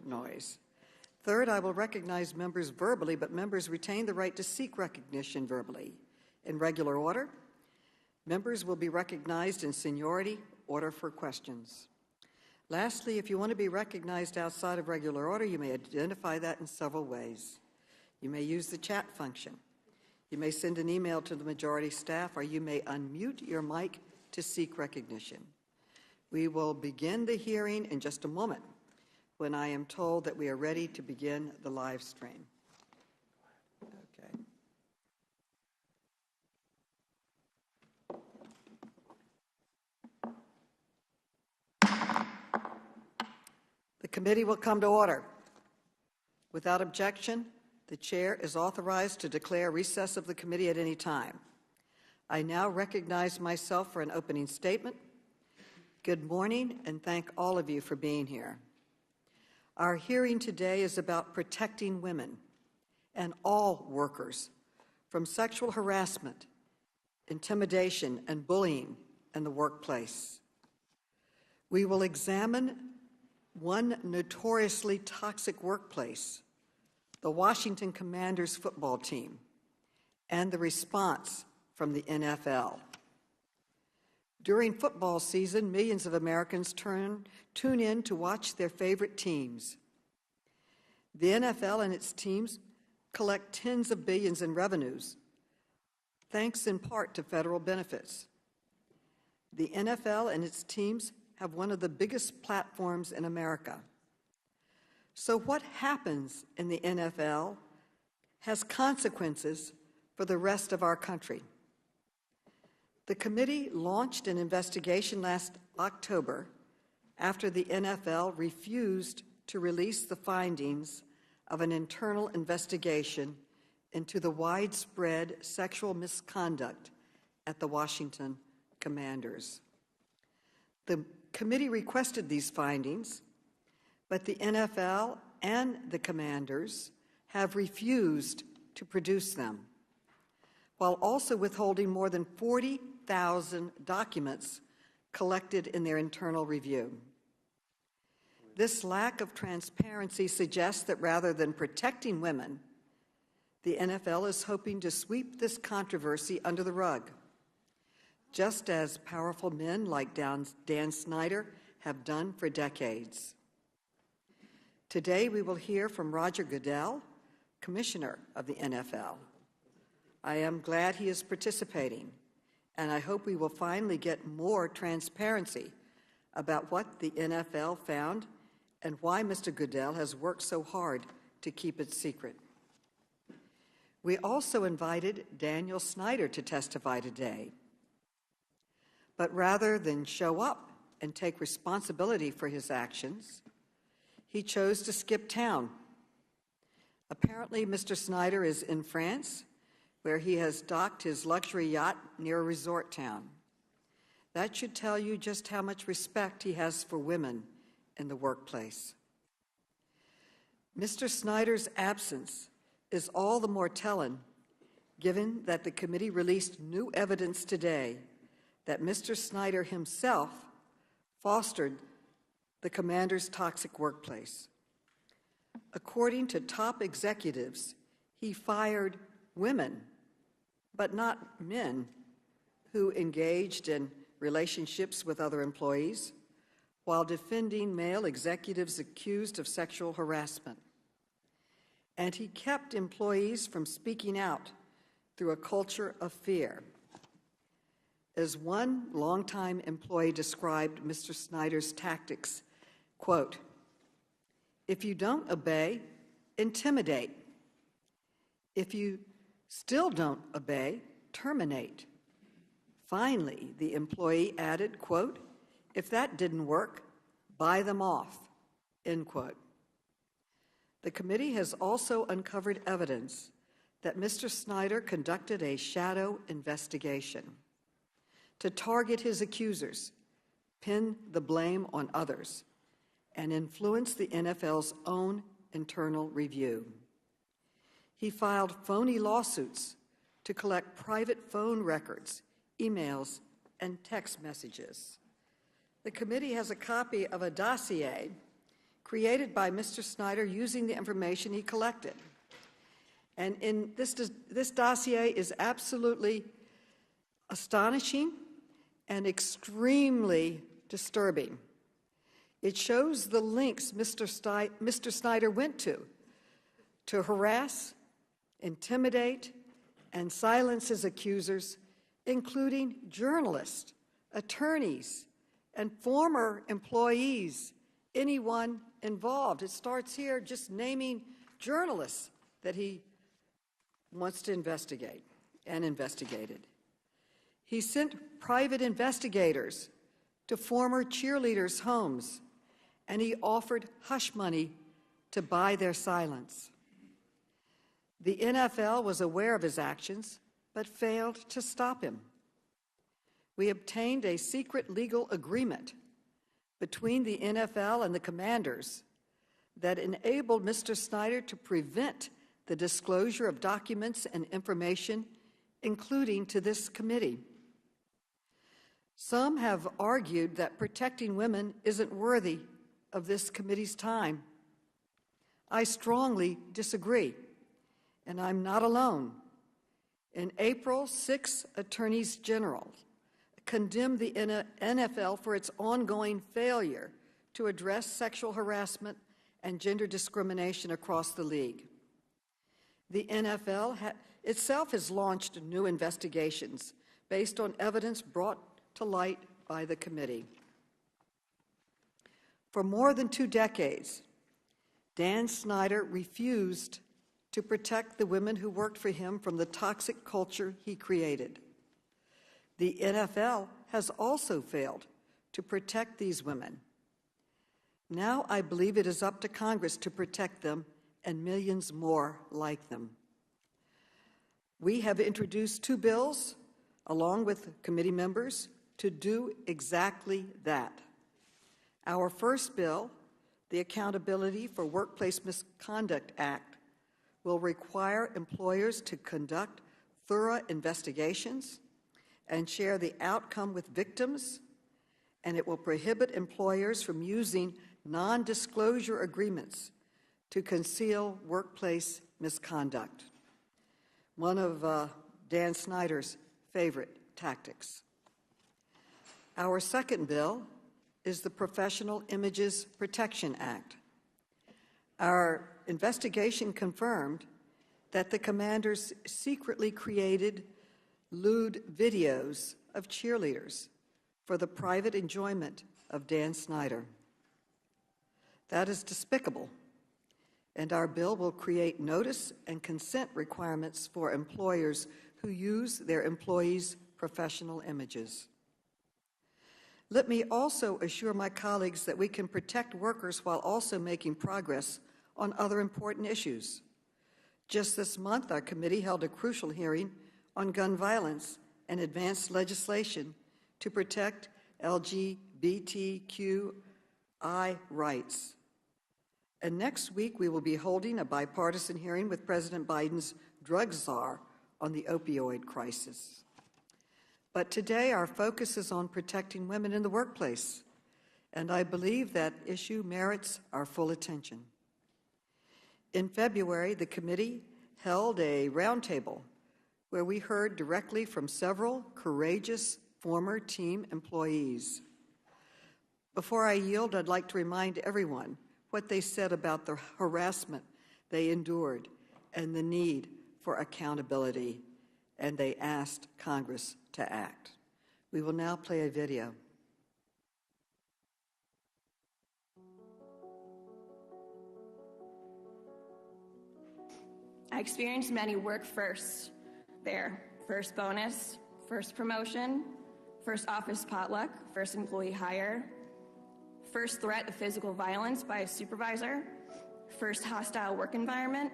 noise. Third, I will recognize members verbally, but members retain the right to seek recognition verbally. In regular order, members will be recognized in seniority order for questions. Lastly, if you want to be recognized outside of regular order, you may identify that in several ways. You may use the chat function. You may send an email to the majority staff, or you may unmute your mic to seek recognition. We will begin the hearing in just a moment when I am told that we are ready to begin the live stream. The committee will come to order. Without objection, the chair is authorized to declare recess of the committee at any time. I now recognize myself for an opening statement. Good morning, and thank all of you for being here. Our hearing today is about protecting women and all workers from sexual harassment, intimidation, and bullying in the workplace. We will examine one notoriously toxic workplace, the Washington Commanders football team, and the response from the NFL. During football season, millions of Americans tune in to watch their favorite teams. The NFL and its teams collect tens of billions in revenues, thanks in part to federal benefits. The NFL and its teams have one of the biggest platforms in America. So what happens in the NFL has consequences for the rest of our country. The committee launched an investigation last October after the NFL refused to release the findings of an internal investigation into the widespread sexual misconduct at the Washington Commanders. The committee requested these findings, but the NFL and the Commanders have refused to produce them, while also withholding more than 40,000 documents collected in their internal review. This lack of transparency suggests that rather than protecting women, the NFL is hoping to sweep this controversy under the rug, just as powerful men like Dan Snyder have done for decades. Today we will hear from Roger Goodell, Commissioner of the NFL. I am glad he is participating, and I hope we will finally get more transparency about what the NFL found and why Mr. Goodell has worked so hard to keep it secret. We also invited Daniel Snyder to testify today. But rather than show up and take responsibility for his actions, he chose to skip town. Apparently, Mr. Snyder is in France, where he has docked his luxury yacht near a resort town. That should tell you just how much respect he has for women in the workplace. Mr. Snyder's absence is all the more telling, given that the committee released new evidence today that Mr. Snyder himself fostered the Commander's toxic workplace. According to top executives, he fired women, but not men, who engaged in relationships with other employees, while defending male executives accused of sexual harassment. And he kept employees from speaking out through a culture of fear. As one longtime employee described Mr. Snyder's tactics, quote, "If you don't obey, intimidate. If you still don't obey, terminate." Finally, the employee added, quote, "If that didn't work, buy them off," end quote. The committee has also uncovered evidence that Mr. Snyder conducted a shadow investigation to target his accusers, pin the blame on others, and influence the NFL's own internal review. He filed phony lawsuits to collect private phone records, emails, and text messages. The committee has a copy of a dossier created by Mr. Snyder using the information he collected. And this dossier is absolutely astonishing and extremely disturbing. It shows the links Mr. Snyder went to harass, intimidate, and silence his accusers, including journalists, attorneys, and former employees, anyone involved. It starts here just naming journalists that he wants to investigate and investigated. He sent private investigators to former cheerleaders' homes, and he offered hush money to buy their silence. The NFL was aware of his actions, but failed to stop him. We obtained a secret legal agreement between the NFL and the Commanders that enabled Mr. Snyder to prevent the disclosure of documents and information, including to this committee. Some have argued that protecting women isn't worthy of this committee's time. I strongly disagree, and I'm not alone. In April, 6 attorneys general condemned the NFL for its ongoing failure to address sexual harassment and gender discrimination across the league. The NFL itself has launched new investigations based on evidence brought to light by the committee. For more than 2 decades, Dan Snyder refused to protect the women who worked for him from the toxic culture he created. The NFL has also failed to protect these women. Now I believe it is up to Congress to protect them and millions more like them. We have introduced 2 bills, along with committee members, to do exactly that. Our first bill, the Accountability for Workplace Misconduct Act, will require employers to conduct thorough investigations and share the outcome with victims, and it will prohibit employers from using non-disclosure agreements to conceal workplace misconduct, one of Dan Snyder's favorite tactics. Our second bill is the Professional Images Protection Act. Our investigation confirmed that the Commanders secretly created lewd videos of cheerleaders for the private enjoyment of Dan Snyder. That is despicable, and our bill will create notice and consent requirements for employers who use their employees' professional images. Let me also assure my colleagues that we can protect workers while also making progress on other important issues. Just this month, our committee held a crucial hearing on gun violence and advanced legislation to protect LGBTQI rights. And next week, we will be holding a bipartisan hearing with President Biden's drug czar on the opioid crisis. But today, our focus is on protecting women in the workplace, and I believe that issue merits our full attention. In February, the committee held a roundtable where we heard directly from several courageous former team employees. Before I yield, I'd like to remind everyone what they said about the harassment they endured and the need for accountability, and they asked Congress to act. We will now play a video. I experienced many work firsts there. First bonus, first promotion, first office potluck, first employee hire, first threat of physical violence by a supervisor, first hostile work environment,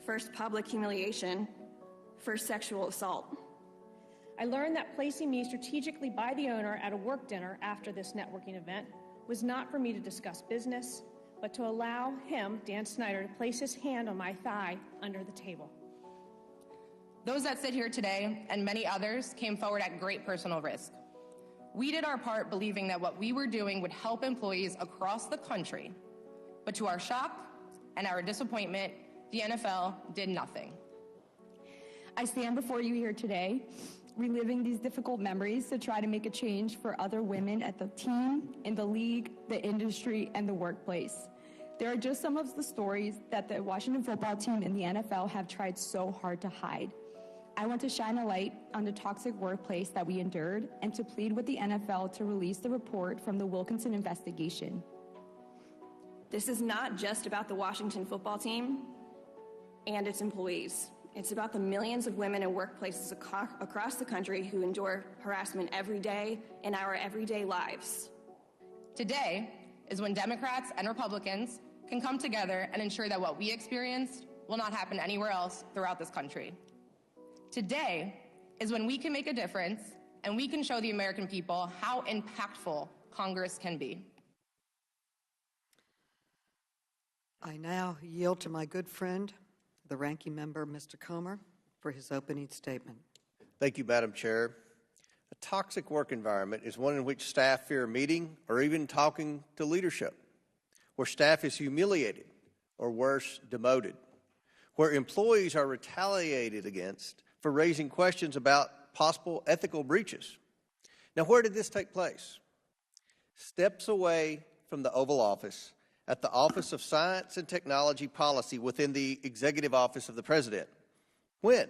first public humiliation, first sexual assault. I learned that placing me strategically by the owner at a work dinner after this networking event was not for me to discuss business, but to allow him, Dan Snyder, to place his hand on my thigh under the table. Those that sit here today, and many others, came forward at great personal risk. We did our part believing that what we were doing would help employees across the country, But to our shock and our disappointment, the NFL did nothing. I stand before you here today, reliving these difficult memories to try to make a change for other women at the team, in the league, the industry, and the workplace. There are just some of the stories that the Washington football team and the NFL have tried so hard to hide. I want to shine a light on the toxic workplace that we endured and to plead with the NFL to release the report from the Wilkinson investigation. This is not just about the Washington football team and its employees. It's about the millions of women in workplaces across the country who endure harassment every day in our everyday lives. Today is when Democrats and Republicans can come together and ensure that what we experienced will not happen anywhere else throughout this country. Today is when we can make a difference and we can show the American people how impactful Congress can be. I now yield to my good friend, the ranking member, Mr. Comer, for his opening statement. Thank you, Madam Chair. A toxic work environment is one in which staff fear meeting or even talking to leadership, where staff is humiliated or worse, demoted, where employees are retaliated against for raising questions about possible ethical breaches. Now, where did this take place? Steps away from the Oval Office at the Office of Science and Technology Policy within the Executive Office of the President. When?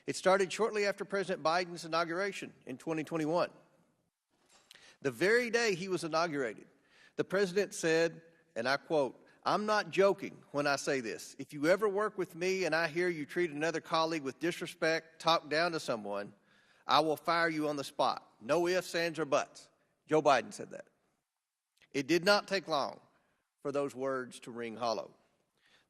It started shortly after President Biden's inauguration in 2021. The very day he was inaugurated, the President said, and I quote, "I'm not joking when I say this. If you ever work with me and I hear you treat another colleague with disrespect, talk down to someone, I will fire you on the spot. No ifs, ands, or buts." Joe Biden said that. It did not take long for those words to ring hollow.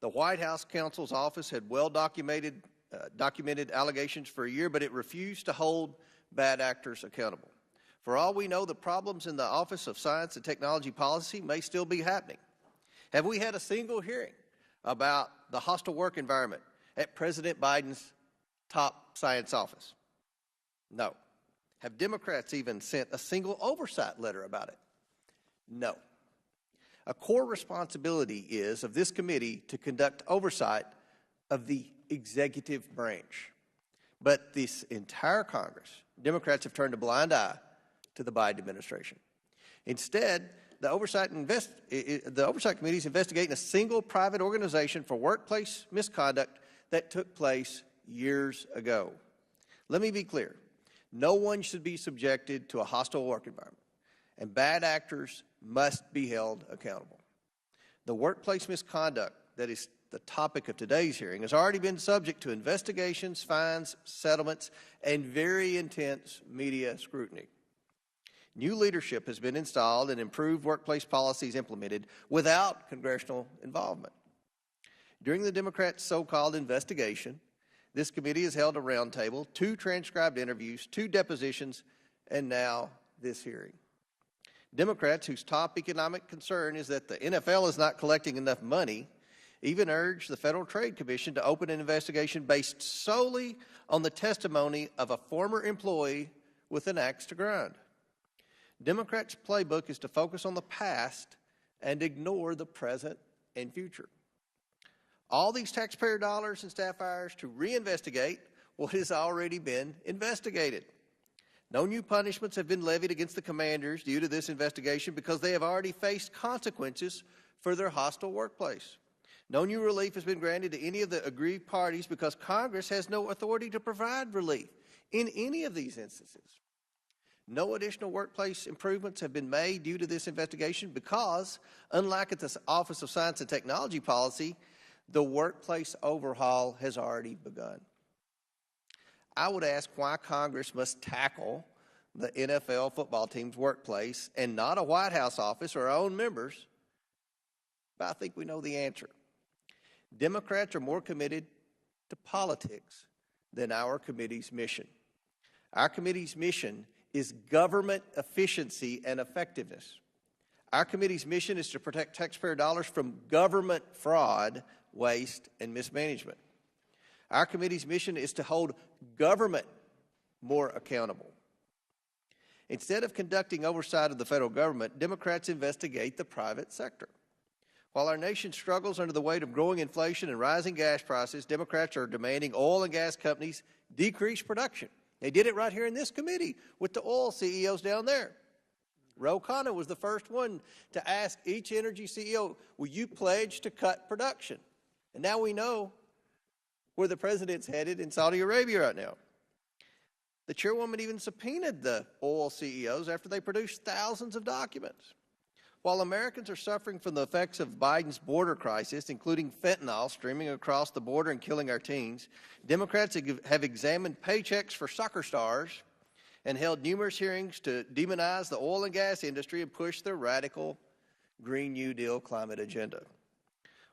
The White House counsel's office had documented allegations for a year, but it refused to hold bad actors accountable. For all we know, the problems in the Office of Science and Technology Policy may still be happening. Have we had a single hearing about the hostile work environment at President Biden's top science office? No. Have Democrats even sent a single oversight letter about it? No. A core responsibility is of this committee to conduct oversight of the executive branch. But this entire Congress, Democrats have turned a blind eye to the Biden administration. Instead, the Oversight Committee is investigating a single private organization for workplace misconduct that took place years ago. Let me be clear. No one should be subjected to a hostile work environment, and bad actors must be held accountable. The workplace misconduct that is the topic of today's hearing has already been subject to investigations, fines, settlements, and very intense media scrutiny. New leadership has been installed and improved workplace policies implemented without congressional involvement. During the Democrats' so-called investigation, this committee has held a roundtable, 2 transcribed interviews, 2 depositions, and now this hearing. Democrats, whose top economic concern is that the NFL is not collecting enough money, even urged the Federal Trade Commission to open an investigation based solely on the testimony of a former employee with an axe to grind. Democrats' playbook is to focus on the past and ignore the present and future. All these taxpayer dollars and staff hours to reinvestigate what has already been investigated. No new punishments have been levied against the commanders due to this investigation because they have already faced consequences for their hostile workplace. No new relief has been granted to any of the aggrieved parties because Congress has no authority to provide relief in any of these instances. No additional workplace improvements have been made due to this investigation because, unlike at the Office of Science and Technology Policy, the workplace overhaul has already begun. I would ask why Congress must tackle the NFL football team's workplace and not a White House office or our own members, but I think we know the answer. Democrats are more committed to politics than our committee's mission. Our committee's mission is government efficiency and effectiveness. Our committee's mission is to protect taxpayer dollars from government fraud, waste, and mismanagement. Our committee's mission is to hold government more accountable. Instead of conducting oversight of the federal government, Democrats investigate the private sector. While our nation struggles under the weight of growing inflation and rising gas prices, Democrats are demanding oil and gas companies decrease production. They did it right here in this committee with the oil CEOs down there. Ro Khanna was the first one to ask each energy CEO, will you pledge to cut production? And now we know where the president's headed in Saudi Arabia right now. The chairwoman even subpoenaed the oil CEOs after they produced thousands of documents. While Americans are suffering from the effects of Biden's border crisis, including fentanyl streaming across the border and killing our teens, Democrats have examined paychecks for soccer stars and held numerous hearings to demonize the oil and gas industry and push their radical Green New Deal climate agenda.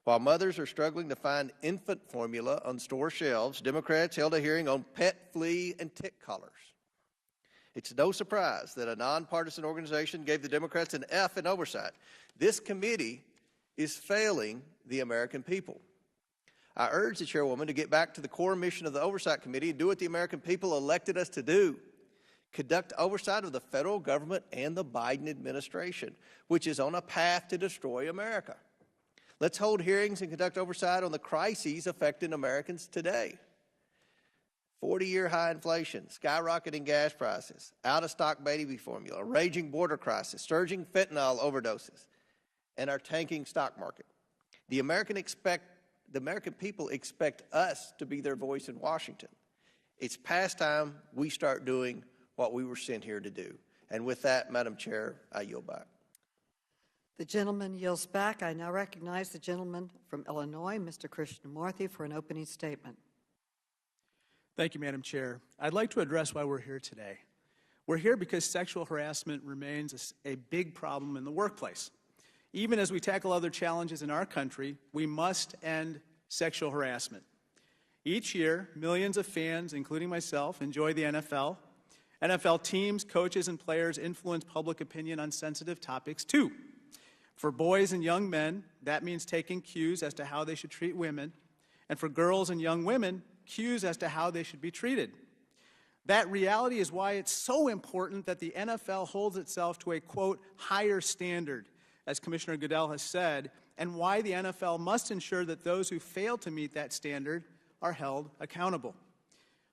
While mothers are struggling to find infant formula on store shelves, Democrats held a hearing on pet, flea, and tick collars. It's no surprise that a nonpartisan organization gave the Democrats an F in oversight. This committee is failing the American people. I urge the chairwoman to get back to the core mission of the Oversight Committee and do what the American people elected us to do. Conduct oversight of the federal government and the Biden administration, which is on a path to destroy America. Let's hold hearings and conduct oversight on the crises affecting Americans today. 40-year high inflation, skyrocketing gas prices, out-of-stock baby formula, raging border crisis, surging fentanyl overdoses, and our tanking stock market. The American people expect us to be their voice in Washington. It's past time we start doing what we were sent here to do. And with that, Madam Chair, I yield back. The gentleman yields back. I now recognize the gentleman from Illinois, Mr. Christian Marthy, for an opening statement. Thank you, Madam Chair. I'd like to address why we're here today. We're here because sexual harassment remains a big problem in the workplace. Even as we tackle other challenges in our country, we must end sexual harassment. Each year, millions of fans, including myself, enjoy the NFL. NFL teams, coaches, and players influence public opinion on sensitive topics, too. For boys and young men, that means taking cues as to how they should treat women. And for girls and young women, cues as to how they should be treated. That reality is why it's so important that the NFL holds itself to a, quote, higher standard, as Commissioner Goodell has said, and why the NFL must ensure that those who fail to meet that standard are held accountable.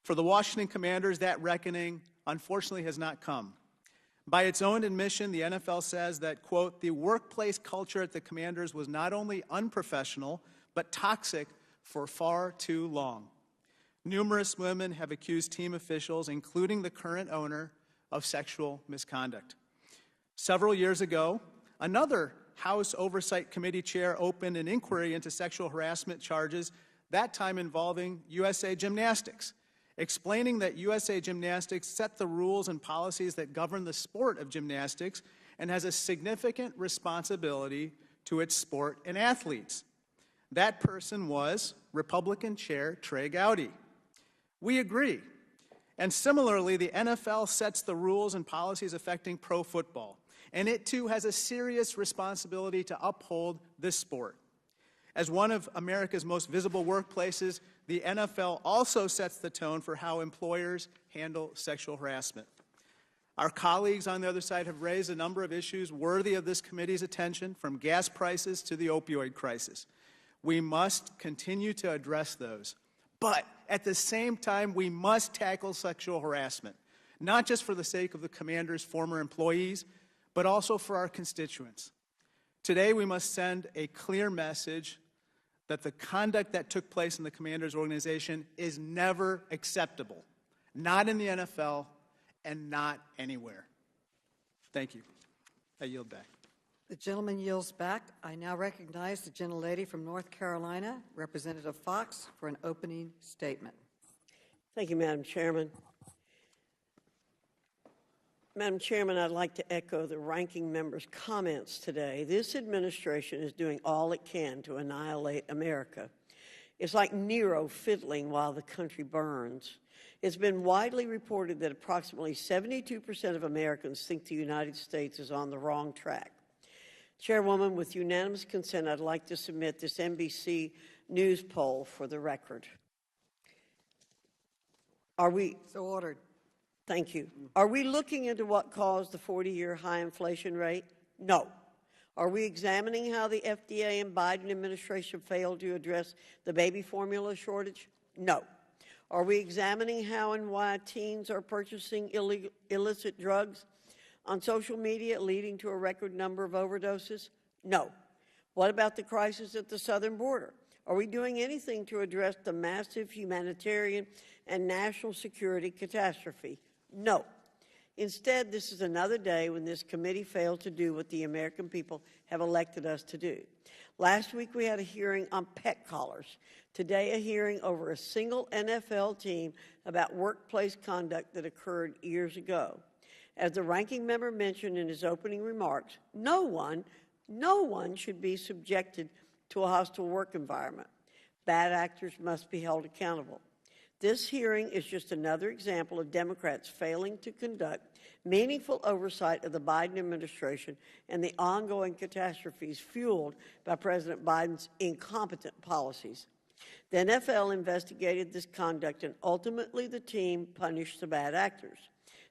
For the Washington Commanders, that reckoning, unfortunately, has not come. By its own admission, the NFL says that, quote, the workplace culture at the Commanders was not only unprofessional, but toxic for far too long. Numerous women have accused team officials, including the current owner, of sexual misconduct. Several years ago, another House Oversight Committee chair opened an inquiry into sexual harassment charges, that time involving USA Gymnastics, explaining that USA Gymnastics set the rules and policies that govern the sport of gymnastics and has a significant responsibility to its sport and athletes. That person was Republican Chair Trey Gowdy. We agree. And similarly, the NFL sets the rules and policies affecting pro football, and it too has a serious responsibility to uphold this sport. As one of America's most visible workplaces, the NFL also sets the tone for how employers handle sexual harassment. Our colleagues on the other side have raised a number of issues worthy of this committee's attention, from gas prices to the opioid crisis. We must continue to address those. But at the same time, we must tackle sexual harassment, not just for the sake of the Commander's former employees, but also for our constituents. Today, we must send a clear message that the conduct that took place in the Commander's organization is never acceptable, not in the NFL and not anywhere. Thank you. I yield back. The gentleman yields back. I now recognize the gentlelady from North Carolina, Representative Fox, for an opening statement. Thank you, Madam Chairman. Madam Chairman, I'd like to echo the ranking member's comments today. This administration is doing all it can to annihilate America. It's like Nero fiddling while the country burns. It's been widely reported that approximately 72% of Americans think the United States is on the wrong track. Chairwoman, with unanimous consent, I'd like to submit this NBC News poll for the record. Are we... So ordered. Thank you. Are we looking into what caused the 40-year high inflation rate? No. Are we examining how the FDA and Biden administration failed to address the baby formula shortage? No. Are we examining how and why teens are purchasing illicit drugs on social media, leading to a record number of overdoses? No. What about the crisis at the southern border? Are we doing anything to address the massive humanitarian and national security catastrophe? No. Instead, this is another day when this committee failed to do what the American people have elected us to do. Last week, we had a hearing on pet collars. Today, a hearing over a single NFL team about workplace conduct that occurred years ago. As the ranking member mentioned in his opening remarks, no one should be subjected to a hostile work environment. Bad actors must be held accountable. This hearing is just another example of Democrats failing to conduct meaningful oversight of the Biden administration and the ongoing catastrophes fueled by President Biden's incompetent policies. The NFL investigated this conduct, and ultimately the team punished the bad actors.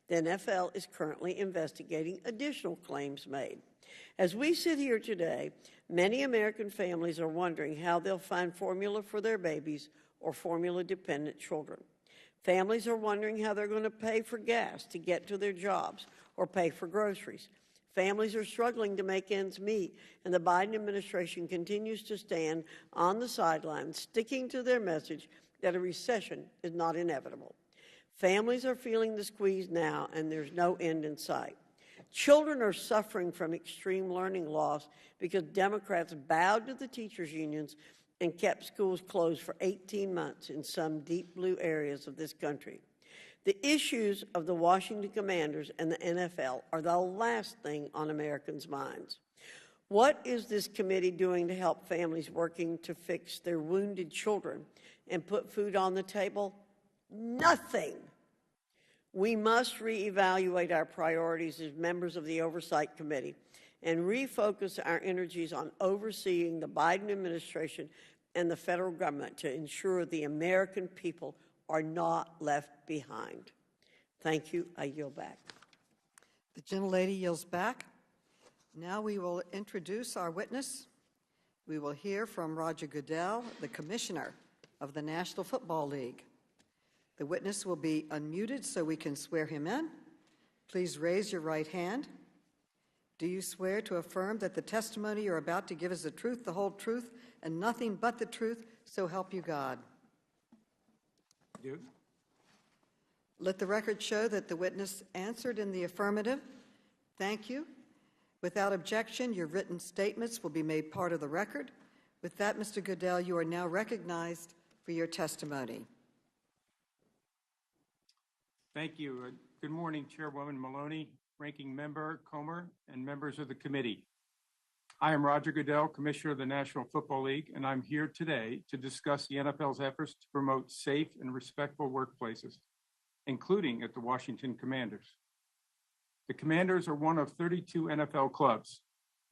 The NFL is currently investigating additional claims made. As we sit here today, many American families are wondering how they'll find formula for their babies or formula-dependent children. Families are wondering how they're going to pay for gas to get to their jobs or pay for groceries. Families are struggling to make ends meet, and the Biden administration continues to stand on the sidelines, sticking to their message that a recession is not inevitable. Families are feeling the squeeze now, and there's no end in sight. Children are suffering from extreme learning loss because Democrats bowed to the teachers' unions and kept schools closed for 18 months in some deep blue areas of this country. The issues of the Washington Commanders and the NFL are the last thing on Americans' minds. What is this committee doing to help families working to fix their wounded children and put food on the table? Nothing. We must reevaluate our priorities as members of the Oversight Committee and refocus our energies on overseeing the Biden administration and the federal government to ensure the American people are not left behind. Thank you. I yield back. The gentlelady yields back. Now we will introduce our witness. We will hear from Roger Goodell, the Commissioner of the National Football League. The witness will be unmuted so we can swear him in. Please raise your right hand. Do you swear to affirm that the testimony you're about to give is the truth, the whole truth, and nothing but the truth, so help you God? I do. Let the record show that the witness answered in the affirmative. Thank you. Without objection, your written statements will be made part of the record. With that, Mr. Goodell, you are now recognized for your testimony. Thank you. Good morning, Chairwoman Maloney, Ranking Member Comer, and members of the committee. I am Roger Goodell, Commissioner of the National Football League, and I'm here today to discuss the NFL's efforts to promote safe and respectful workplaces, including at the Washington Commanders. The Commanders are one of 32 NFL clubs,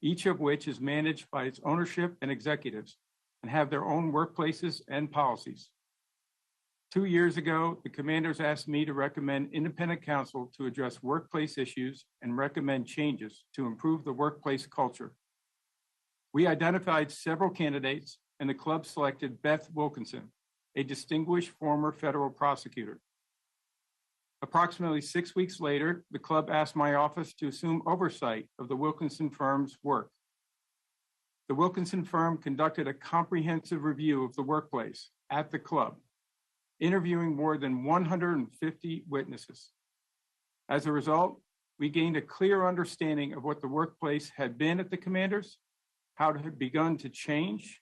each of which is managed by its ownership and executives and have their own workplaces and policies. 2 years ago, the Commanders asked me to recommend independent counsel to address workplace issues and recommend changes to improve the workplace culture. We identified several candidates, and the club selected Beth Wilkinson, a distinguished former federal prosecutor. Approximately 6 weeks later, the club asked my office to assume oversight of the Wilkinson firm's work. The Wilkinson firm conducted a comprehensive review of the workplace at the club, interviewing more than 150 witnesses. As a result, we gained a clear understanding of what the workplace had been at the Commanders, how it had begun to change,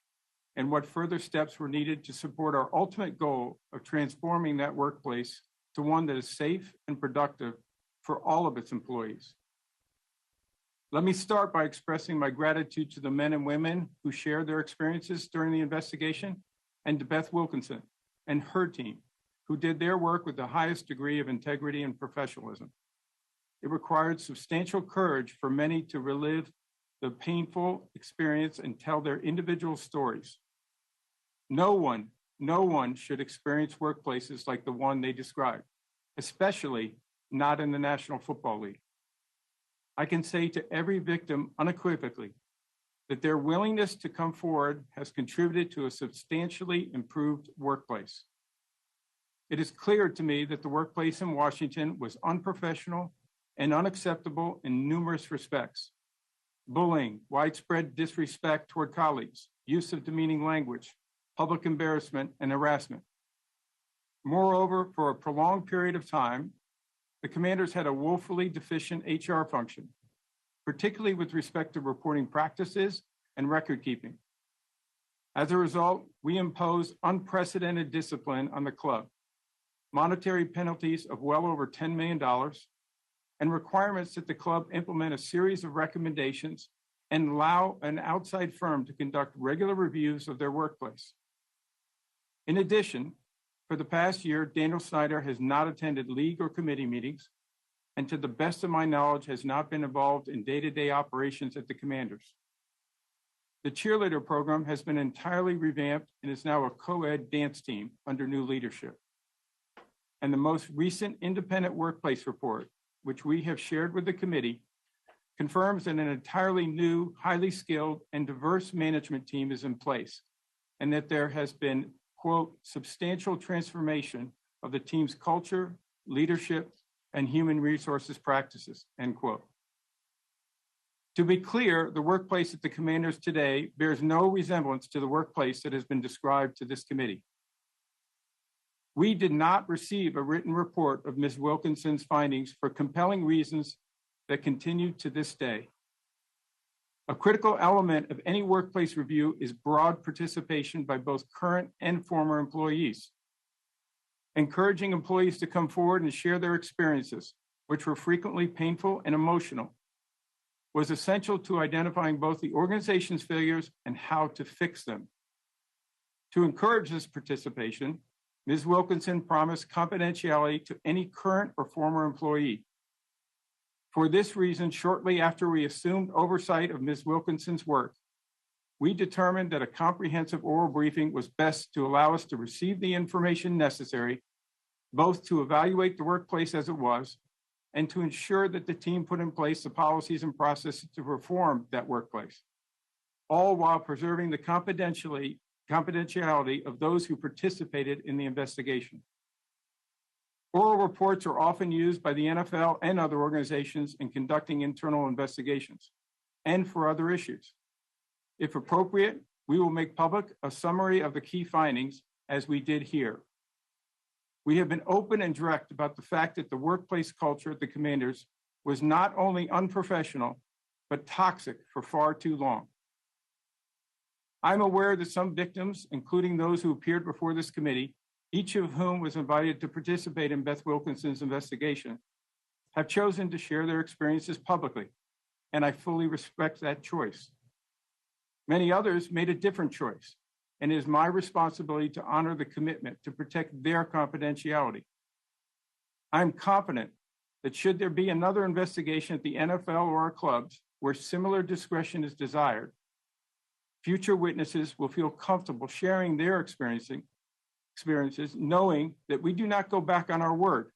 and what further steps were needed to support our ultimate goal of transforming that workplace to one that is safe and productive for all of its employees. Let me start by expressing my gratitude to the men and women who shared their experiences during the investigation, and to Beth Wilkinson and her team, who did their work with the highest degree of integrity and professionalism. It required substantial courage for many to relive the painful experience and tell their individual stories. No one should experience workplaces like the one they described, especially not in the National Football League. I can say to every victim unequivocally that their willingness to come forward has contributed to a substantially improved workplace. It is clear to me that the workplace in Washington was unprofessional and unacceptable in numerous respects. Bullying, widespread disrespect toward colleagues, use of demeaning language, public embarrassment, and harassment. Moreover, for a prolonged period of time, the commanders had a woefully deficient HR function, particularly with respect to reporting practices and record keeping. As a result, we imposed unprecedented discipline on the club, monetary penalties of well over $10 million, and requirements that the club implement a series of recommendations and allow an outside firm to conduct regular reviews of their workplace. In addition, for the past year, Dan Snyder has not attended league or committee meetings, and to the best of my knowledge, has not been involved in day-to-day operations at the Commanders. The cheerleader program has been entirely revamped and is now a co-ed dance team under new leadership. And the most recent independent workplace report, which we have shared with the committee, confirms that an entirely new, highly skilled, and diverse management team is in place, and that there has been, quote, substantial transformation of the team's culture, leadership, and human resources practices, end quote. To be clear, the workplace at the Commanders today bears no resemblance to the workplace that has been described to this committee. We did not receive a written report of Ms. Wilkinson's findings for compelling reasons that continue to this day. A critical element of any workplace review is broad participation by both current and former employees. Encouraging employees to come forward and share their experiences, which were frequently painful and emotional, was essential to identifying both the organization's failures and how to fix them. To encourage this participation, Ms. Wilkinson promised confidentiality to any current or former employee. For this reason, shortly after we assumed oversight of Ms. Wilkinson's work, we determined that a comprehensive oral briefing was best to allow us to receive the information necessary, both to evaluate the workplace as it was, and to ensure that the team put in place the policies and processes to reform that workplace, all while preserving the confidentiality of those who participated in the investigation. Oral reports are often used by the NFL and other organizations in conducting internal investigations and for other issues. If appropriate, we will make public a summary of the key findings, as we did here. We have been open and direct about the fact that the workplace culture at the Commanders was not only unprofessional, but toxic for far too long. I'm aware that some victims, including those who appeared before this committee, each of whom was invited to participate in Beth Wilkinson's investigation, have chosen to share their experiences publicly, and I fully respect that choice. Many others made a different choice, and it is my responsibility to honor the commitment to protect their confidentiality. I'm confident that should there be another investigation at the NFL or our clubs where similar discretion is desired, future witnesses will feel comfortable sharing their experiences, knowing that we do not go back on our word.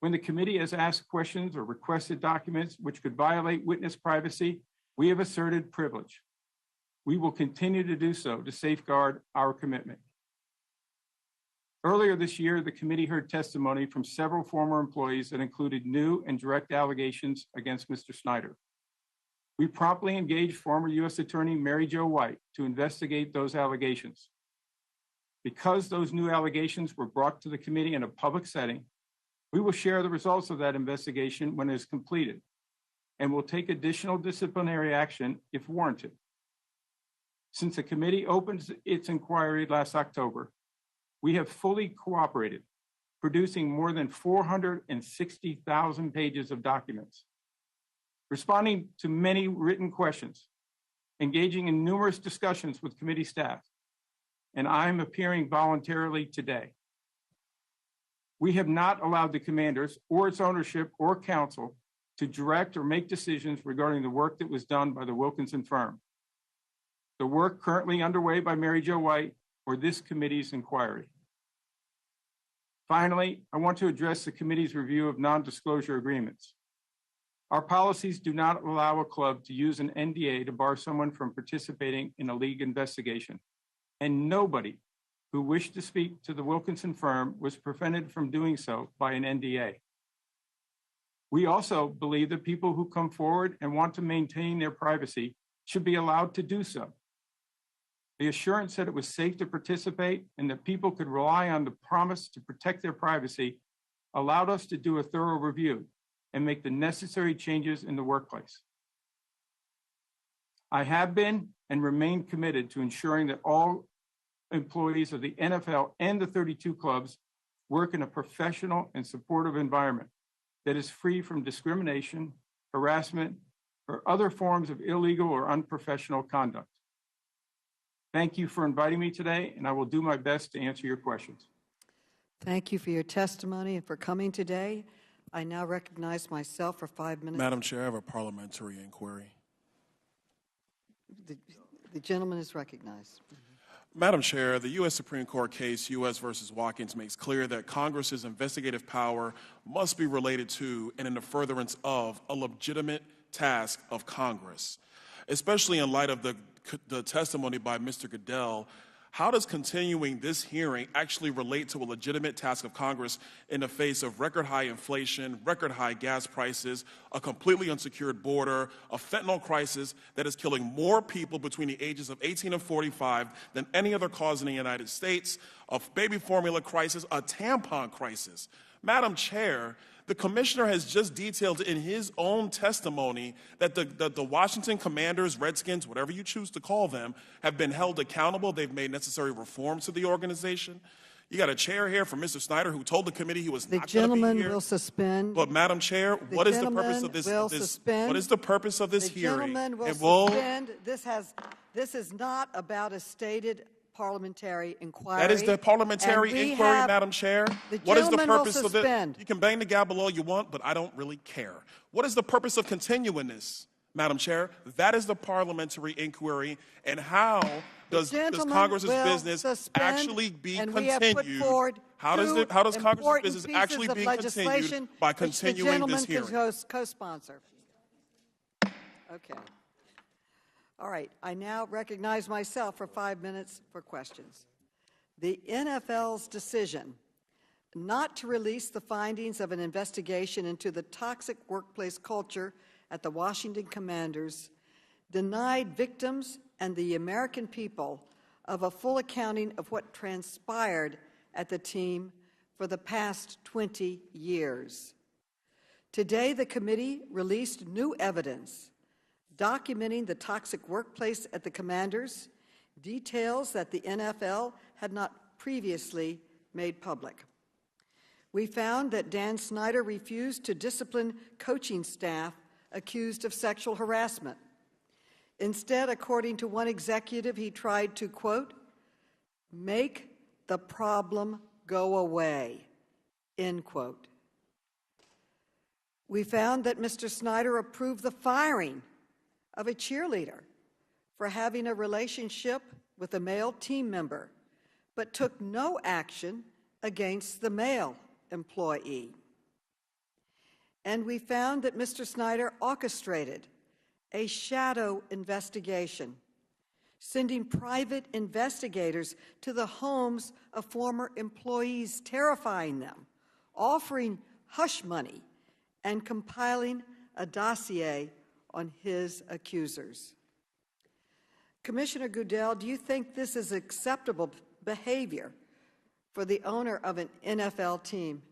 When the committee has asked questions or requested documents which could violate witness privacy, we have asserted privilege. We will continue to do so to safeguard our commitment. Earlier this year, the committee heard testimony from several former employees that included new and direct allegations against Mr. Snyder. We promptly engaged former U.S. Attorney Mary Jo White to investigate those allegations. Because those new allegations were brought to the committee in a public setting, we will share the results of that investigation when it is completed, and will take additional disciplinary action if warranted. Since the committee opened its inquiry last October, we have fully cooperated, producing more than 460,000 pages of documents, responding to many written questions, engaging in numerous discussions with committee staff, and I'm appearing voluntarily today. We have not allowed the Commanders or its ownership or council to direct or make decisions regarding the work that was done by the Wilkinson firm, the work currently underway by Mary Jo White, or this committee's inquiry. Finally, I want to address the committee's review of non-disclosure agreements. Our policies do not allow a club to use an NDA to bar someone from participating in a league investigation, and nobody who wished to speak to the Wilkinson firm was prevented from doing so by an NDA. We also believe that people who come forward and want to maintain their privacy should be allowed to do so. The assurance that it was safe to participate and that people could rely on the promise to protect their privacy allowed us to do a thorough review and make the necessary changes in the workplace. I have been and remain committed to ensuring that all employees of the NFL and the 32 clubs work in a professional and supportive environment that is free from discrimination, harassment, or other forms of illegal or unprofessional conduct. Thank you for inviting me today, and I will do my best to answer your questions. Thank you for your testimony and for coming today. I now recognize myself for 5 minutes. Madam Chair, I have a parliamentary inquiry. The gentleman is recognized. Madam Chair, the U.S. Supreme Court case U.S. versus Watkins makes clear that Congress's investigative power must be related to and in the furtherance of a legitimate task of Congress. Especially in light of the testimony by Mr. Goodell, how does continuing this hearing actually relate to a legitimate task of Congress in the face of record-high inflation, record-high gas prices, a completely unsecured border, a fentanyl crisis that is killing more people between the ages of 18 and 45 than any other cause in the United States, a baby formula crisis, a tampon crisis? Madam Chair, the commissioner has just detailed in his own testimony that the Washington Commanders, Redskins, whatever you choose to call them, have been held accountable. They've made necessary reforms to the organization. You got a chair here from Mr. Snyder who told the committee he was not going to be here. The gentleman will suspend. But Madam Chair, what is the purpose of this? What is the purpose of this hearing? The gentleman will suspend. This is not about a stated parliamentary inquiry. That is the parliamentary inquiry, Madam Chair. What is the purpose of this? You can bang the gavel all you want, but I don't really care. What is the purpose of continuing this, Madam Chair? That is the parliamentary inquiry, and how does Congress's business actually be continued? How does Congress's business actually be continued by continuing this hearing? The gentleman can co-sponsor. Okay. All right, I now recognize myself for 5 minutes for questions. The NFL's decision not to release the findings of an investigation into the toxic workplace culture at the Washington Commanders denied victims and the American people of a full accounting of what transpired at the team for the past 20 years. Today, the committee released new evidence documenting the toxic workplace at the Commanders, details that the NFL had not previously made public. We found that Dan Snyder refused to discipline coaching staff accused of sexual harassment. Instead, according to one executive, he tried to, quote, make the problem go away, end quote. We found that Mr. Snyder approved the firing of a cheerleader for having a relationship with a male team member, but took no action against the male employee. And we found that Mr. Snyder orchestrated a shadow investigation, sending private investigators to the homes of former employees, terrifying them, offering hush money, and compiling a dossier on his accusers. Commissioner Goodell, do you think this is acceptable behavior for the owner of an NFL team?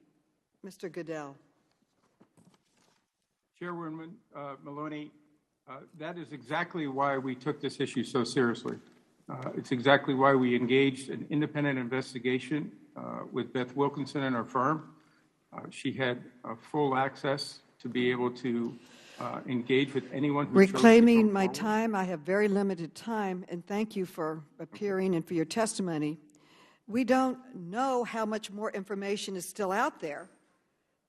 Mr. Goodell. Chairwoman Maloney, that is exactly why we took this issue so seriously. It's exactly why we engaged an independent investigation with Beth Wilkinson and her firm. She had full access to be able to engage with anyone who Reclaiming my time, I have very limited time, and thank you for appearing and for your testimony. We don't know how much more information is still out there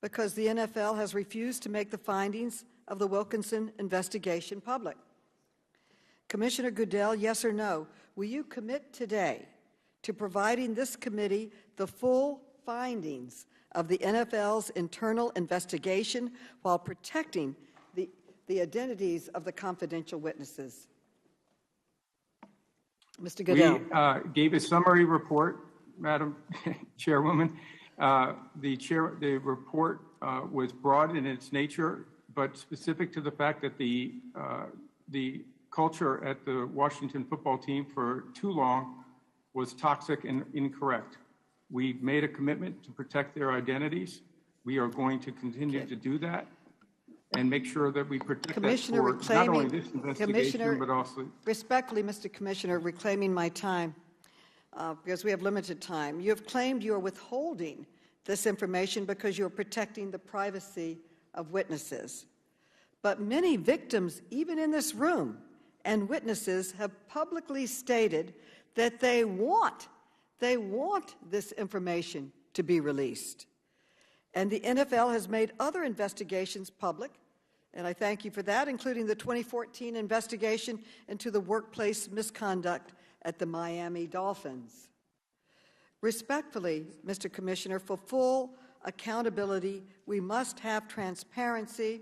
because the NFL has refused to make the findings of the Wilkinson investigation public. Commissioner Goodell, yes or no, will you commit today to providing this committee the full findings of the NFL's internal investigation while protecting the the identities of the confidential witnesses? Mr. We Goodell. gave a summary report, Madam Chairwoman. The report was broad in its nature, but specific to the fact that the culture at the Washington football team for too long was toxic and incorrect. We made a commitment to protect their identities. We are going to continue to do that and make sure that we protect that for not only this investigation, but also... Respectfully, Mr. Commissioner, reclaiming my time, because we have limited time. You have claimed you are withholding this information because you are protecting the privacy of witnesses. But many victims, even in this room, and witnesses have publicly stated that they want this information to be released. And the NFL has made other investigations public, and I thank you for that, including the 2014 investigation into the workplace misconduct at the Miami Dolphins. Respectfully, Mr. Commissioner, for full accountability, we must have transparency.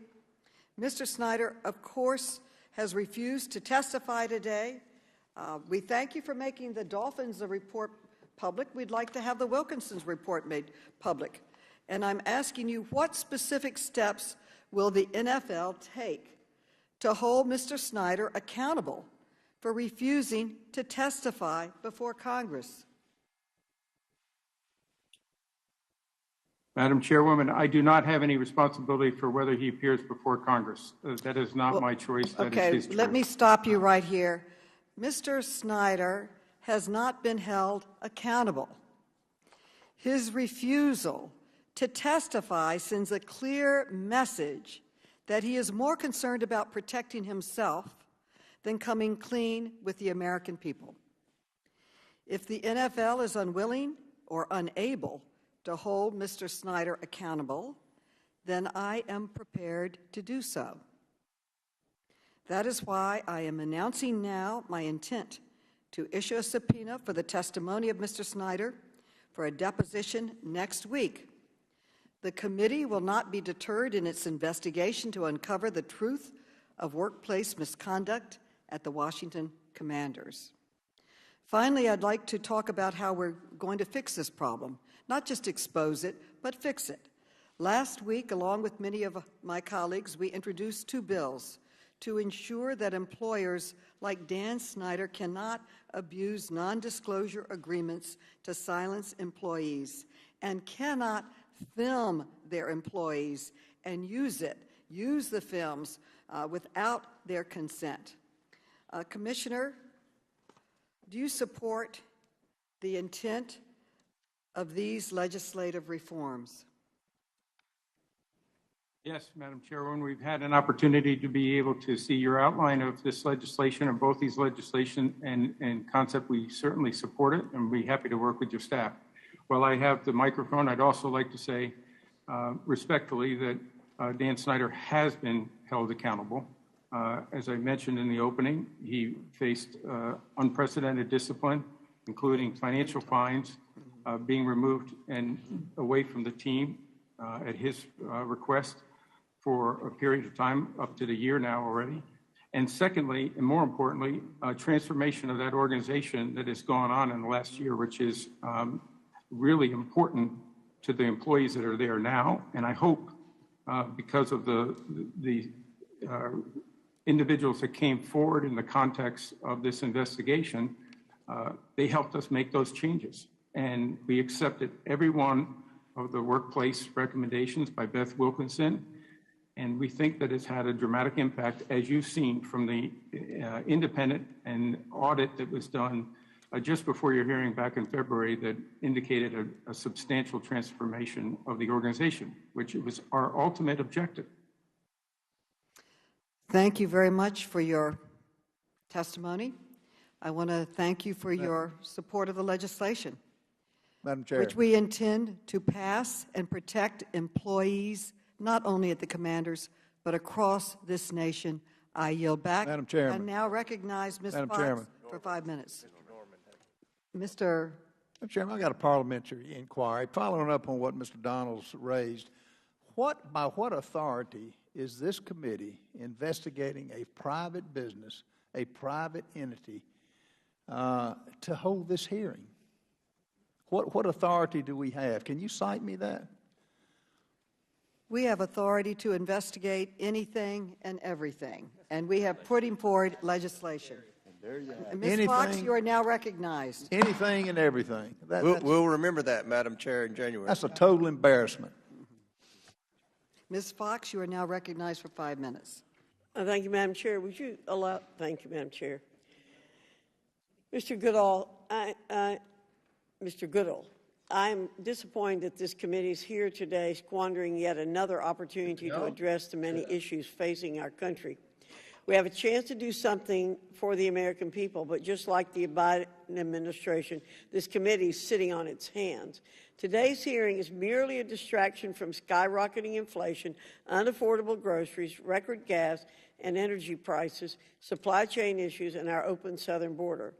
Mr. Snyder, of course, has refused to testify today. We thank you for making the Dolphins report public. We'd like to have the Wilkinson's report made public. And I'm asking you, what specific steps will the NFL take to hold Mr. Snyder accountable for refusing to testify before Congress? Madam Chairwoman, I do not have any responsibility for whether he appears before Congress. That is not my choice. That is his choice. Let me stop you right here. Mr. Snyder has not been held accountable. His refusal to testify sends a clear message that he is more concerned about protecting himself than coming clean with the American people. If the NFL is unwilling or unable to hold Mr. Snyder accountable, then I am prepared to do so. That is why I am announcing now my intent to issue a subpoena for the testimony of Mr. Snyder for a deposition next week. The committee will not be deterred in its investigation to uncover the truth of workplace misconduct at the Washington Commanders. Finally, I'd like to talk about how we're going to fix this problem. Not just expose it, but fix it. Last week, along with many of my colleagues, we introduced 2 bills to ensure that employers like Dan Snyder cannot abuse non-disclosure agreements to silence employees and cannot film their employees and use the films without their consent. Commissioner, do you support the intent of these legislative reforms? Yes, Madam Chairwoman, we've had an opportunity to be able to see your outline of this legislation and both these legislation and concept. We certainly support it and we'll be happy to work with your staff. While I have the microphone, I'd also like to say respectfully that Dan Snyder has been held accountable. As I mentioned in the opening, he faced unprecedented discipline, including financial fines, being removed and away from the team at his request for a period of time, up to the year now already. And secondly, and more importantly, a transformation of that organization that has gone on in the last year, which is really important to the employees that are there now. And I hope because of the individuals that came forward in the context of this investigation, they helped us make those changes. And we accepted every one of the workplace recommendations by Beth Wilkinson. And we think that it's had a dramatic impact, as you've seen from the independent and audit that was done just before your hearing back in February that indicated a substantial transformation of the organization, which was our ultimate objective. Thank you very much for your testimony. I want to thank you for your support of the legislation, Madam Chair, which we intend to pass and protect employees, not only at the Commanders, but across this nation. I yield back. Madam Chairman. And now recognize Ms. Madam Fox Chairman. for 5 minutes. Mr. Madam Chairman, I got a parliamentary inquiry following up on what Mr. Donalds raised. By what authority is this committee investigating a private business, a private entity, to hold this hearing? What authority do we have? Can you cite me that? We have authority to investigate anything and everything, and we have putting forward legislation. And Ms. Fox, you are now recognized. Anything and everything. We'll remember that, Madam Chair, in January. That's a total embarrassment. Ms. Fox, you are now recognized for 5 minutes. Thank you, Madam Chair. Would you allow? Thank you, Madam Chair. Mr. Goodall, Mr. Goodell, I'm disappointed that this committee is here today squandering yet another opportunity to address the many issues facing our country. We have a chance to do something for the American people, but just like the Biden administration, this committee is sitting on its hands. Today's hearing is merely a distraction from skyrocketing inflation, unaffordable groceries, record gas and energy prices, supply chain issues, and our open southern border.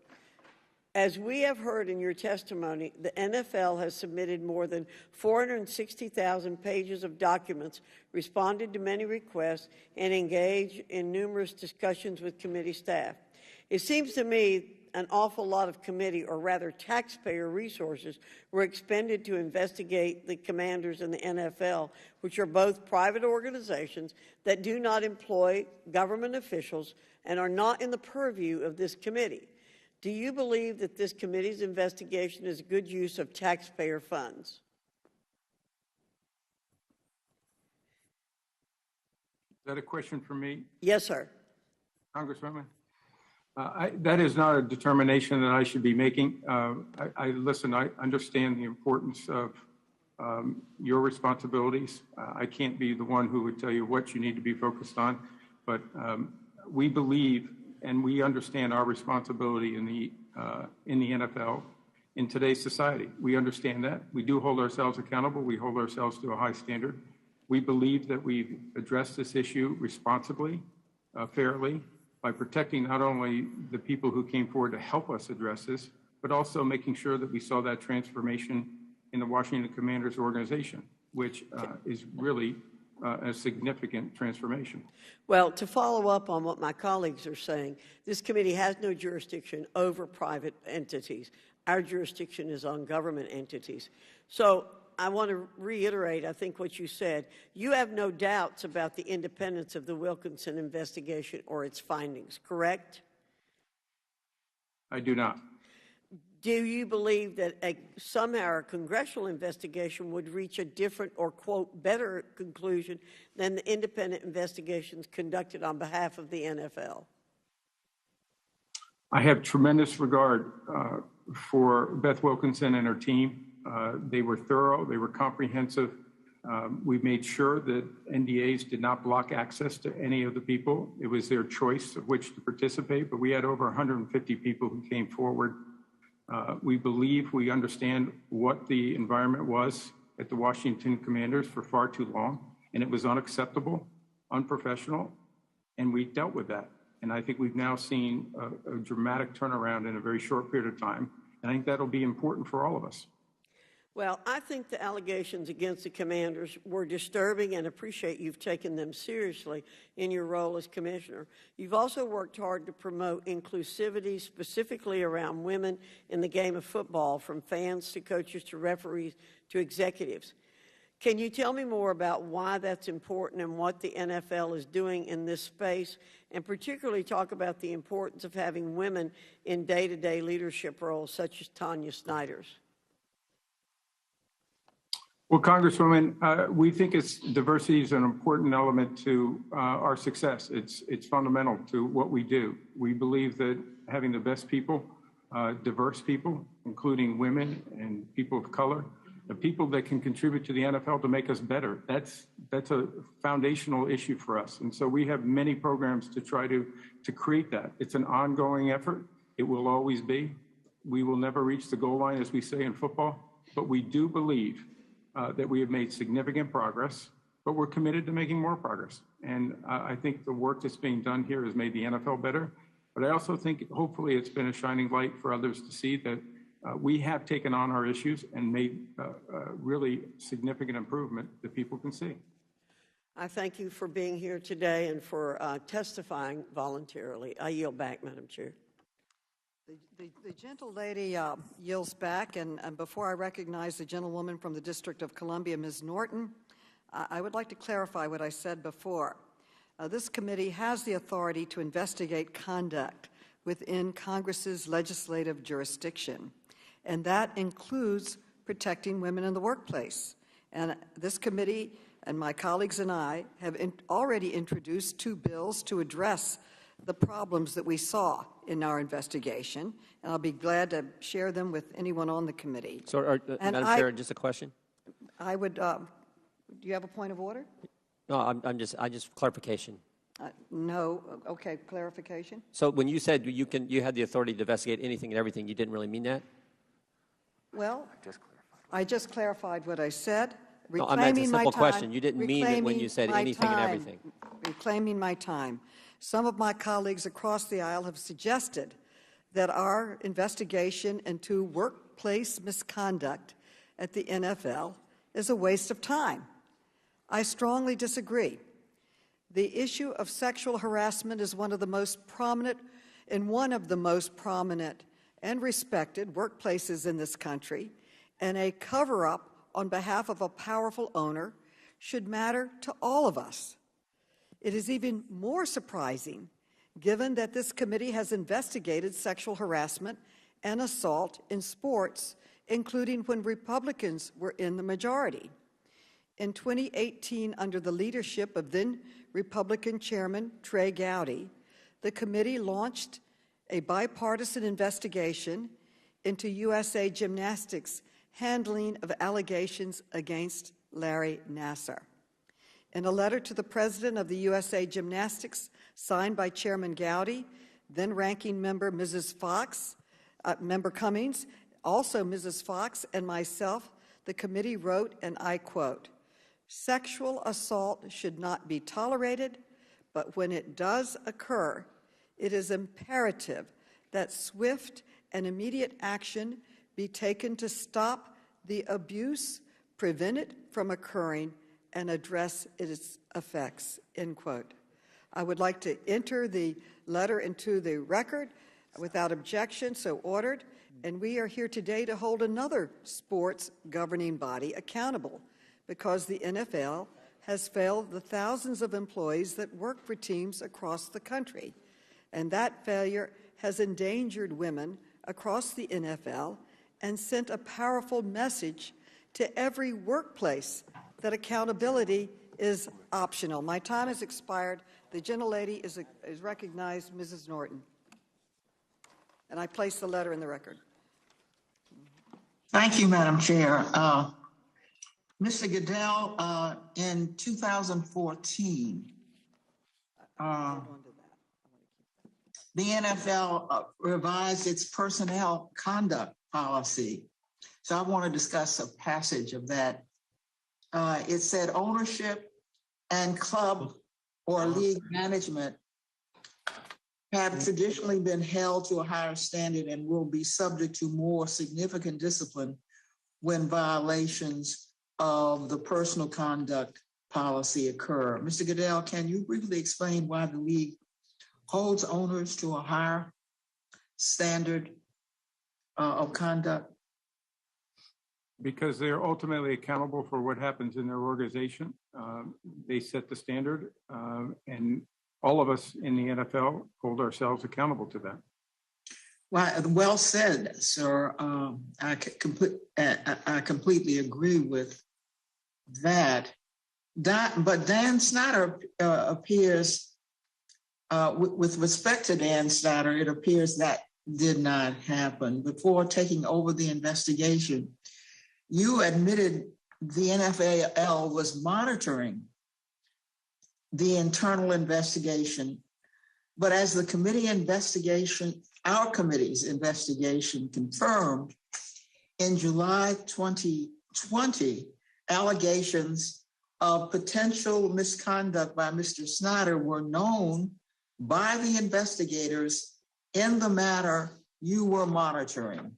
As we have heard in your testimony, the NFL has submitted more than 460,000 pages of documents, responded to many requests, and engaged in numerous discussions with committee staff. It seems to me an awful lot of committee, or rather taxpayer resources, were expended to investigate the Commanders and the NFL, which are both private organizations that do not employ government officials and are not in the purview of this committee. Do you believe that this committee's investigation is a good use of taxpayer funds? Is that a question for me? Yes, sir. Congresswoman? That is not a determination that I should be making. Listen, I understand the importance of your responsibilities. I can't be the one who would tell you what you need to be focused on, but we believe and we understand our responsibility in the NFL in today's society. We understand that. We do hold ourselves accountable. We hold ourselves to a high standard. We believe that we've addressed this issue responsibly, fairly, by protecting not only the people who came forward to help us address this, but also making sure that we saw that transformation in the Washington Commanders organization, which is really a significant transformation. Well, to follow up on what my colleagues are saying, this committee has no jurisdiction over private entities. Our jurisdiction is on government entities. So I want to reiterate, I think, what you said. You have no doubts about the independence of the Wilkinson investigation or its findings, correct? I do not. Do you believe that somehow a congressional investigation would reach a different or, quote, better conclusion than the independent investigations conducted on behalf of the NFL? I have tremendous regard for Beth Wilkinson and her team. They were thorough, they were comprehensive. We made sure that NDAs did not block access to any of the people. It was their choice of which to participate, but we had over 150 people who came forward. We believe we understand what the environment was at the Washington Commanders for far too long, and it was unacceptable, unprofessional, and we dealt with that. And I think we've now seen a dramatic turnaround in a very short period of time, and I think that'll be important for all of us. Well, I think the allegations against the Commanders were disturbing and appreciate you've taken them seriously in your role as commissioner. You've also worked hard to promote inclusivity, specifically around women in the game of football, from fans to coaches to referees to executives. Can you tell me more about why that's important and what the NFL is doing in this space, and particularly talk about the importance of having women in day-to-day leadership roles such as Tanya Snyder's? Well, Congresswoman, we think diversity is an important element to our success. It's fundamental to what we do. We believe that having the best people, diverse people, including women and people of color, the people that can contribute to the NFL to make us better, that's a foundational issue for us. And so we have many programs to try to create that. It's an ongoing effort. It will always be. We will never reach the goal line, as we say in football, but we do believe that we have made significant progress, but we're committed to making more progress. And I think the work that's being done here has made the NFL better. But I also think hopefully it's been a shining light for others to see that we have taken on our issues and made really significant improvement that people can see. I thank you for being here today and for testifying voluntarily. I yield back, Madam Chair. The gentle lady yields back, and before I recognize the gentlewoman from the District of Columbia, Ms. Norton, I would like to clarify what I said before. This committee has the authority to investigate conduct within Congress's legislative jurisdiction, and that includes protecting women in the workplace. And this committee and my colleagues and I have already introduced 2 bills to address the problems that we saw in our investigation, and I'll be glad to share them with anyone on the committee. So, Madam Chair, just a question. I would. Do you have a point of order? No, I just clarification. No. Okay, clarification. So, when you said you had the authority to investigate anything and everything, you didn't really mean that? Well, I just clarified what I said. No, I meant a simple question. You didn't mean it when you said anything and everything. Reclaiming my time. Some of my colleagues across the aisle have suggested that our investigation into workplace misconduct at the NFL is a waste of time. I strongly disagree. The issue of sexual harassment is one of the most prominent and respected workplaces in this country, and a cover-up on behalf of a powerful owner should matter to all of us. It is even more surprising, given that this committee has investigated sexual harassment and assault in sports, including when Republicans were in the majority. In 2018, under the leadership of then Republican Chairman Trey Gowdy, the committee launched a bipartisan investigation into USA Gymnastics' handling of allegations against Larry Nassar. In a letter to the president of the USA Gymnastics, signed by Chairman Gowdy, then ranking member Mrs. Fox, Member Cummings, also Mrs. Fox, and myself, the committee wrote, and I quote, "Sexual assault should not be tolerated, but when it does occur, it is imperative that swift and immediate action be taken to stop the abuse, prevent it from occurring, and address its effects," end quote. I would like to enter the letter into the record without objection, so ordered, and we are here today to hold another sports governing body accountable because the NFL has failed the thousands of employees that work for teams across the country, and that failure has endangered women across the NFL and sent a powerful message to every workplace that accountability is optional. My time has expired. The gentlelady is recognized, Mrs. Norton. And I place the letter in the record. Thank you, Madam Chair. Mr. Goodell, in 2014, the NFL revised its personnel conduct policy. So I want to discuss a passage of that. It said ownership and club or league management have traditionally been held to a higher standard and will be subject to more significant discipline when violations of the personal conduct policy occur. Mr. Goodell, can you briefly explain why the league holds owners to a higher standard of conduct? Because they're ultimately accountable for what happens in their organization. They set the standard, and all of us in the NFL hold ourselves accountable to that. Well said, sir. I completely agree with that. But Dan Snyder appears, with respect to Dan Snyder, it appears that did not happen. Before taking over the investigation, you admitted the NFL was monitoring the internal investigation, but as the committee investigation, our committee's investigation confirmed, in July 2020, allegations of potential misconduct by Mr. Snyder were known by the investigators in the matter you were monitoring.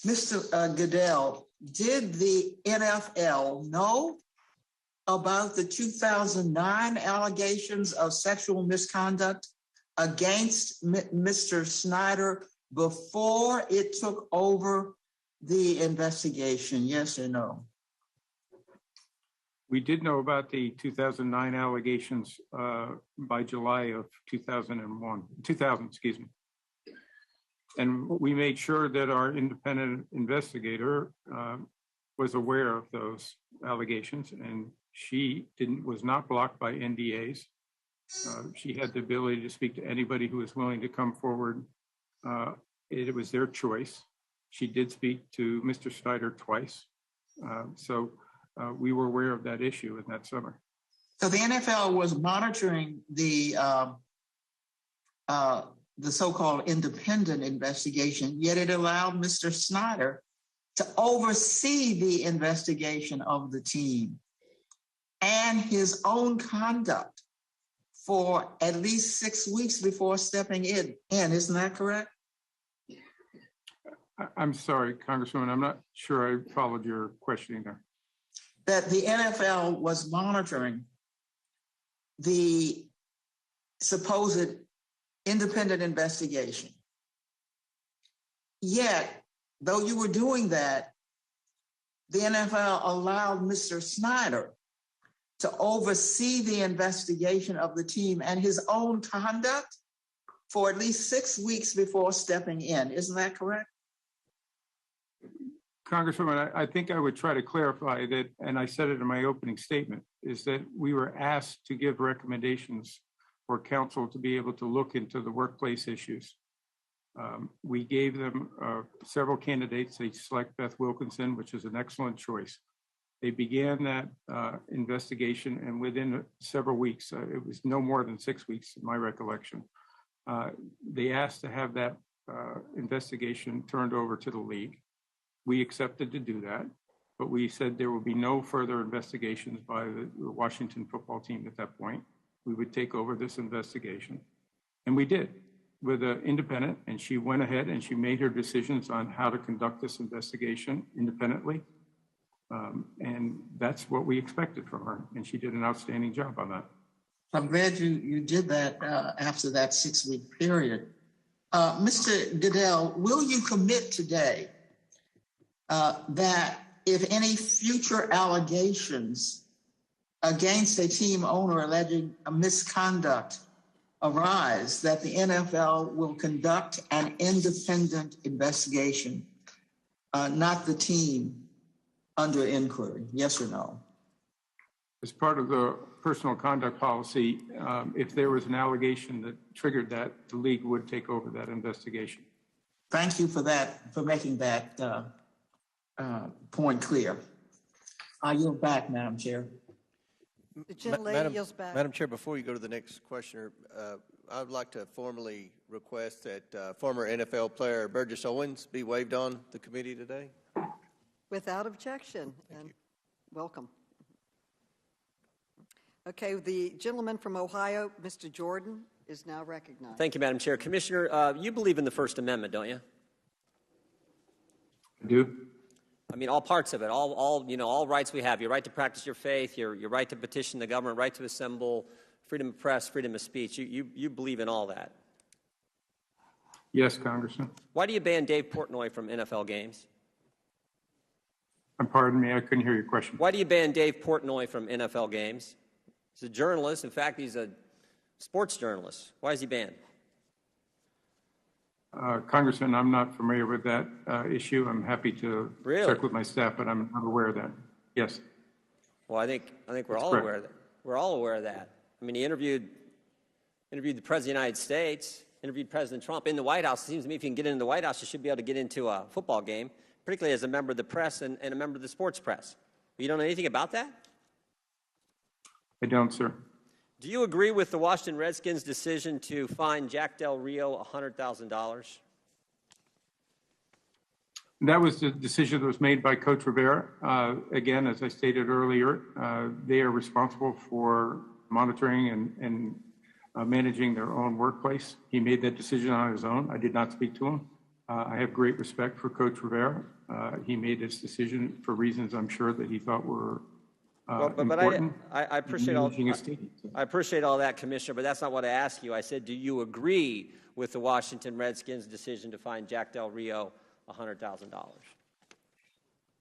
Mr. Goodell, did the NFL know about the 2009 allegations of sexual misconduct against Mr. Snyder before it took over the investigation? Yes or no? We did know about the 2009 allegations by July of 2000, excuse me. And we made sure that our independent investigator was aware of those allegations, and she was not blocked by NDAs. She had the ability to speak to anybody who was willing to come forward. It was their choice. She did speak to Mr. Snyder twice. So we were aware of that issue in that summer. So the NFL was monitoring the so-called independent investigation, yet it allowed Mr. Snyder to oversee the investigation of the team and his own conduct for at least 6 weeks before stepping in. Isn't that correct? I'm sorry, Congresswoman, I'm not sure I followed your questioning there. That the NFL was monitoring the supposed independent investigation. Yet, though you were doing that, the NFL allowed Mr. Snyder to oversee the investigation of the team and his own conduct for at least 6 weeks before stepping in. Isn't that correct? Congresswoman, I think I would try to clarify that, and I said it in my opening statement, is that we were asked to give recommendations for council to be able to look into the workplace issues. We gave them several candidates. They select Beth Wilkinson, which is an excellent choice. They began that investigation, and within several weeks, it was no more than 6 weeks, in my recollection, they asked to have that investigation turned over to the league. We accepted to do that, but we said there would be no further investigations by the Washington football team at that point. We would take over this investigation. And we did with an independent, and she went ahead and she made her decisions on how to conduct this investigation independently. And that's what we expected from her. And she did an outstanding job on that. I'm glad you did that after that 6 week period. Mr. Goodell, will you commit today that if any future allegations against a team owner alleging a misconduct arise, that the NFL will conduct an independent investigation, not the team under inquiry? Yes or no? As part of the personal conduct policy, if there was an allegation that triggered that, the league would take over that investigation. Thank you for that, for making that point clear. I yield back, Madam Chair. The gentlelady yields back. Madam Chair, before you go to the next questioner, I would like to formally request that former NFL player Burgess Owens be waived on the committee today. Without objection. And welcome. Okay, the gentleman from Ohio, Mr. Jordan, is now recognized. Thank you, Madam Chair. Commissioner, you believe in the First Amendment, don't you? I do. I mean, all parts of it, all rights we have. Your right to practice your faith, your right to petition the government, right to assemble, freedom of press, freedom of speech. You believe in all that. Yes, Congressman. Why do you ban Dave Portnoy from NFL games? Pardon me, I couldn't hear your question. Why do you ban Dave Portnoy from NFL games? He's a journalist. In fact, he's a sports journalist. Why is he banned? Congressman, I'm not familiar with that issue. I'm happy to check with my staff, but I'm not aware of that. Yes. Well, I think we're all aware of that. We're all aware of that. I mean, he interviewed the President of the United States, interviewed President Trump in the White House. It seems to me if you can get into the White House, you should be able to get into a football game, particularly as a member of the press and a member of the sports press. You don't know anything about that? I don't, sir. Do you agree with the Washington Redskins' decision to fine Jack Del Rio $100,000? That was the decision that was made by Coach Rivera. Again, as I stated earlier, they are responsible for monitoring and managing their own workplace. He made that decision on his own. I did not speak to him. I have great respect for Coach Rivera. He made this decision for reasons I'm sure that he thought were important. I appreciate I appreciate all that, Commissioner, but that's not what I asked you. I said, do you agree with the Washington Redskins' decision to fine Jack Del Rio $100,000?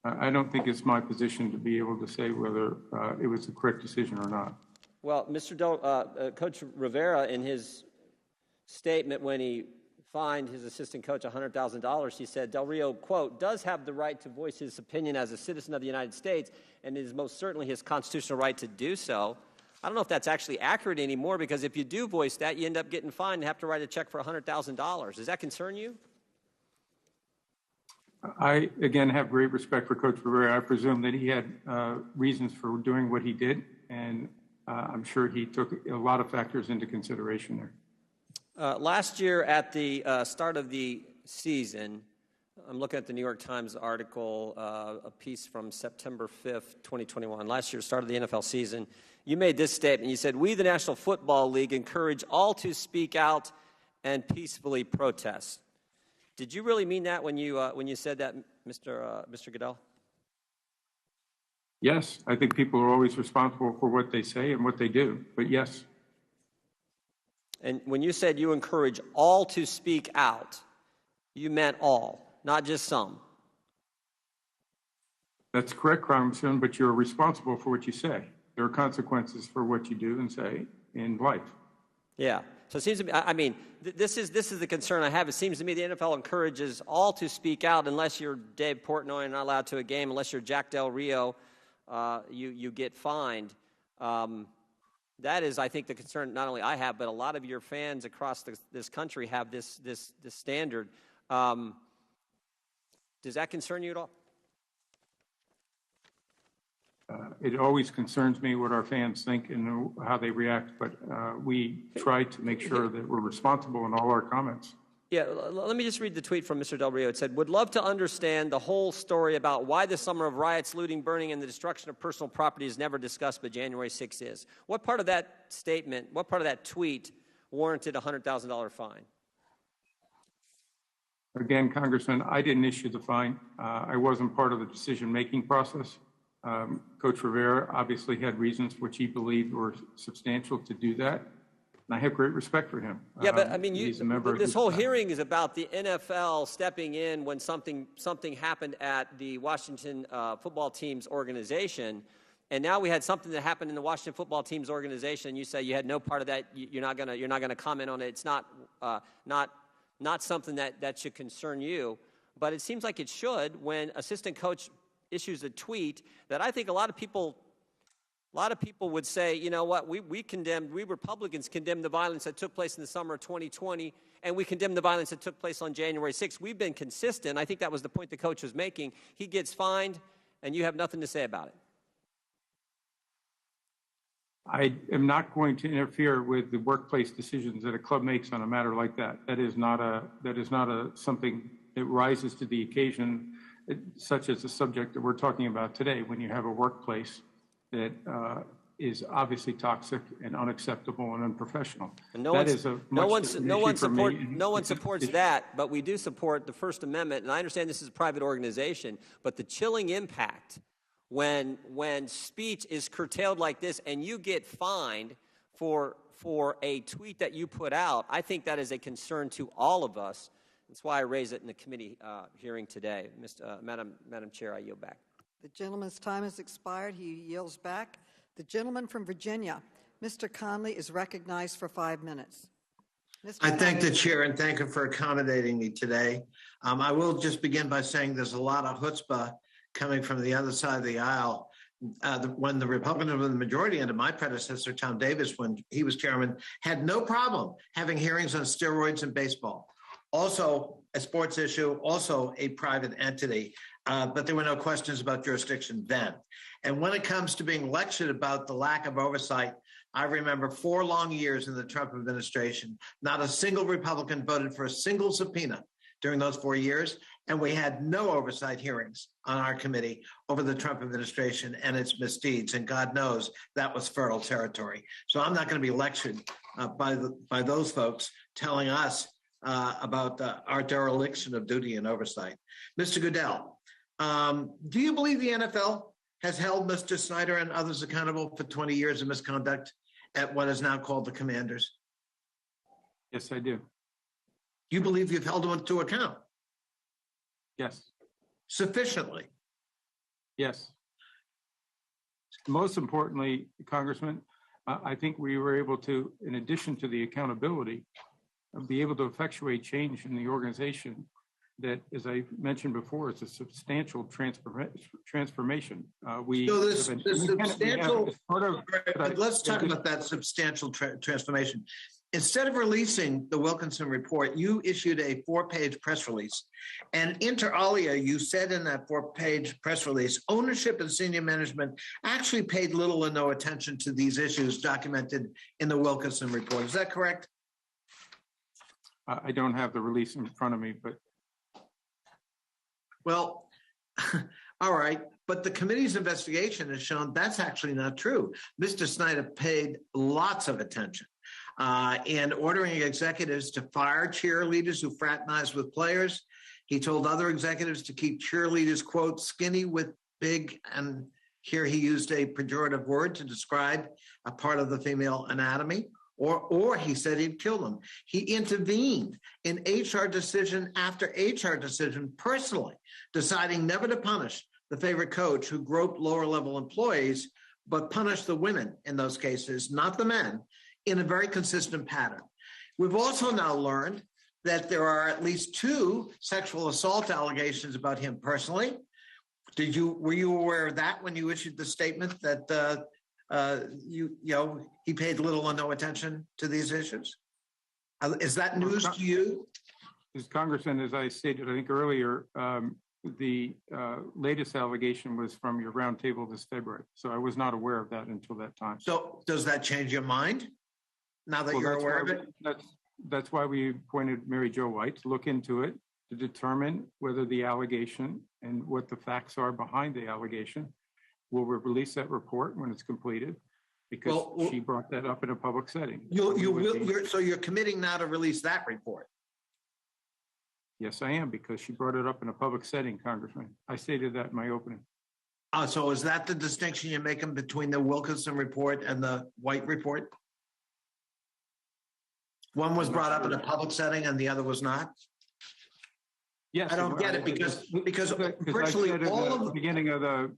I don't think it's my position to be able to say whether it was the correct decision or not. Well, Coach Rivera, in his statement when he fined his assistant coach $100,000, he said Del Rio, quote, does have the right to voice his opinion as a citizen of the United States, and it is most certainly his constitutional right to do so. I don't know if that's actually accurate anymore, because if you do voice that, you end up getting fined and have to write a check for $100,000. Does that concern you? I, again, have great respect for Coach Rivera. I presume that he had reasons for doing what he did, and I'm sure he took a lot of factors into consideration there. Last year at the start of the season, I'm looking at the New York Times article, a piece from September 5th, 2021. Last year, start of the NFL season, you made this statement. You said, "We, the National Football League, encourage all to speak out and peacefully protest." Did you really mean that when you said that, Mr. Goodell? Yes, I think people are always responsible for what they say and what they do, but yes. And when you said you encourage all to speak out, you meant all, not just some. That's correct, Congressman, but you're responsible for what you say. There are consequences for what you do and say in life. Yeah. So it seems to me, I mean, this is the concern I have. It seems to me the NFL encourages all to speak out unless you're Dave Portnoy and not allowed to a game, unless you're Jack Del Rio, you get fined. That is, I think, the concern not only I have, but a lot of your fans across this country have this standard. Does that concern you at all? It always concerns me what our fans think and how they react, but we try to make sure that we're responsible in all our comments. Yeah, let me just read the tweet from Mr. Del Rio. It said, "Would love to understand the whole story about why the summer of riots, looting, burning, and the destruction of personal property is never discussed, but January 6th is." What part of that statement, what part of that tweet warranted a $100,000 fine? Again, Congressman, I didn't issue the fine. I wasn't part of the decision-making process. Coach Rivera obviously had reasons which he believed were substantial to do that, and I have great respect for him. Yeah, but I mean, this whole staff. hearing is about the NFL stepping in when something happened at the Washington football team's organization, and now we had something that happened in the Washington football team's organization. And you say you had no part of that. You're not gonna comment on it. It's not something that should concern you, but it seems like it should when assistant coach issues a tweet that I think a lot of people would say, you know what, we Republicans condemned the violence that took place in the summer of 2020, and we condemned the violence that took place on January 6th. We've been consistent. I think that was the point the coach was making. He gets fined, and you have nothing to say about it. I am not going to interfere with the workplace decisions that a club makes on a matter like that. That is not something that rises to the occasion, such as the subject that we're talking about today, when you have a workplace that is obviously toxic and unacceptable and unprofessional. And no one supports that, but we do support the First Amendment. And I understand this is a private organization, but the chilling impact when speech is curtailed like this and you get fined for a tweet that you put out, I think that is a concern to all of us. That's why I raise it in the committee hearing today. Madam Chair, I yield back. The gentleman's time has expired. He yields back. The gentleman from Virginia, Mr. Conley, is recognized for 5 minutes. I thank the chair and thank him for accommodating me today. I will just begin by saying there's a lot of chutzpah coming from the other side of the aisle. When the Republicans were in the majority under my predecessor, Tom Davis, when he was chairman, had no problem having hearings on steroids in baseball. Also a sports issue, also a private entity, but there were no questions about jurisdiction then. And when it comes to being lectured about the lack of oversight, I remember 4 long years in the Trump administration, not a single Republican voted for a single subpoena during those 4 years, and we had no oversight hearings on our committee over the Trump administration and its misdeeds, and God knows that was fertile territory. So I'm not going to be lectured by those folks telling us about our dereliction of duty and oversight. Mr. Goodell, do you believe the NFL has held Mr. Snyder and others accountable for 20 years of misconduct at what is now called the Commanders? Yes, I do. You believe you've held them to account? Yes. Sufficiently? Yes. Most importantly, Congressman, I think we were able to, in addition to the accountability, be able to effectuate change in the organization that, as I mentioned before, is a substantial transformation. Let's talk about that substantial transformation. Instead of releasing the Wilkinson report, you issued a 4-page press release. And inter alia, you said in that 4-page press release, ownership and senior management actually paid little or no attention to these issues documented in the Wilkinson report. Is that correct? I don't have the release in front of me, but. Well, all right. But the committee's investigation has shown that's actually not true. Mr. Snyder paid lots of attention in ordering executives to fire cheerleaders who fraternized with players. He told other executives to keep cheerleaders, quote, skinny with big, and here he used a pejorative word to describe a part of the female anatomy, or he said he'd kill them. He intervened in HR decision after HR decision personally, deciding never to punish the favorite coach who groped lower level employees, but punished the women in those cases, not the men, in a very consistent pattern. We've also now learned that there are at least 2 sexual assault allegations about him personally. Were you aware of that when you issued the statement that he paid little or no attention to these issues? Is that news to you? As Congressman, as I stated, I think earlier, the latest allegation was from your roundtable this February. So I was not aware of that until that time. So does that change your mind now that you're aware of it? That's why we appointed Mary Jo White to look into it, to determine whether the allegation and what the facts are behind the allegation. We'll release that report when it's completed, because she brought that up in a public setting. So you're committing now to release that report? Yes, I am, because she brought it up in a public setting, Congressman. I stated that in my opening. So is that the distinction you're making between the Wilkinson report and the White report? One was brought up in a public setting and the other was not? Yes. I don't get it because virtually all of the beginning of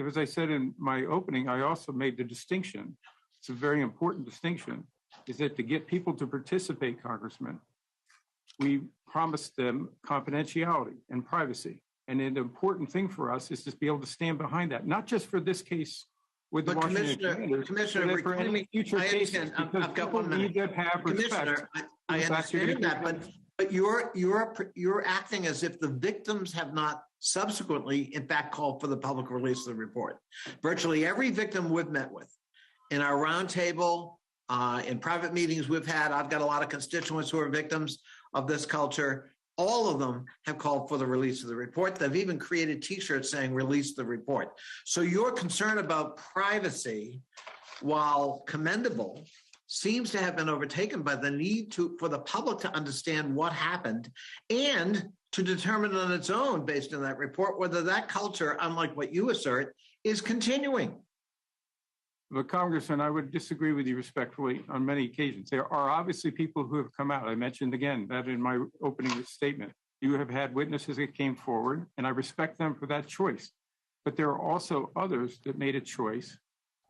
as I said in my opening, I also made the distinction. It's a very important distinction, is that to get people to participate, Congressman, we promised them confidentiality and privacy. And an important thing for us is to be able to stand behind that, not just for this case with the Washington Commanders, Commissioner, for any future cases, because I've got 1 minute. need to have respect. Commissioner, I understand that, but you're acting as if the victims have not subsequently, in fact, called for the public release of the report. Virtually every victim we've met with in our roundtable, in private meetings we've had, I've got a lot of constituents who are victims of this culture. All of them have called for the release of the report. They've even created T-shirts saying release the report. So your concern about privacy, while commendable, seems to have been overtaken by the need for the public to understand what happened and to determine on its own, based on that report, whether that culture, unlike what you assert, is continuing. But Congressman, I would disagree with you respectfully on many occasions. There are obviously people who have come out. I mentioned again that in my opening statement. You have had witnesses that came forward, and I respect them for that choice. But there are also others that made a choice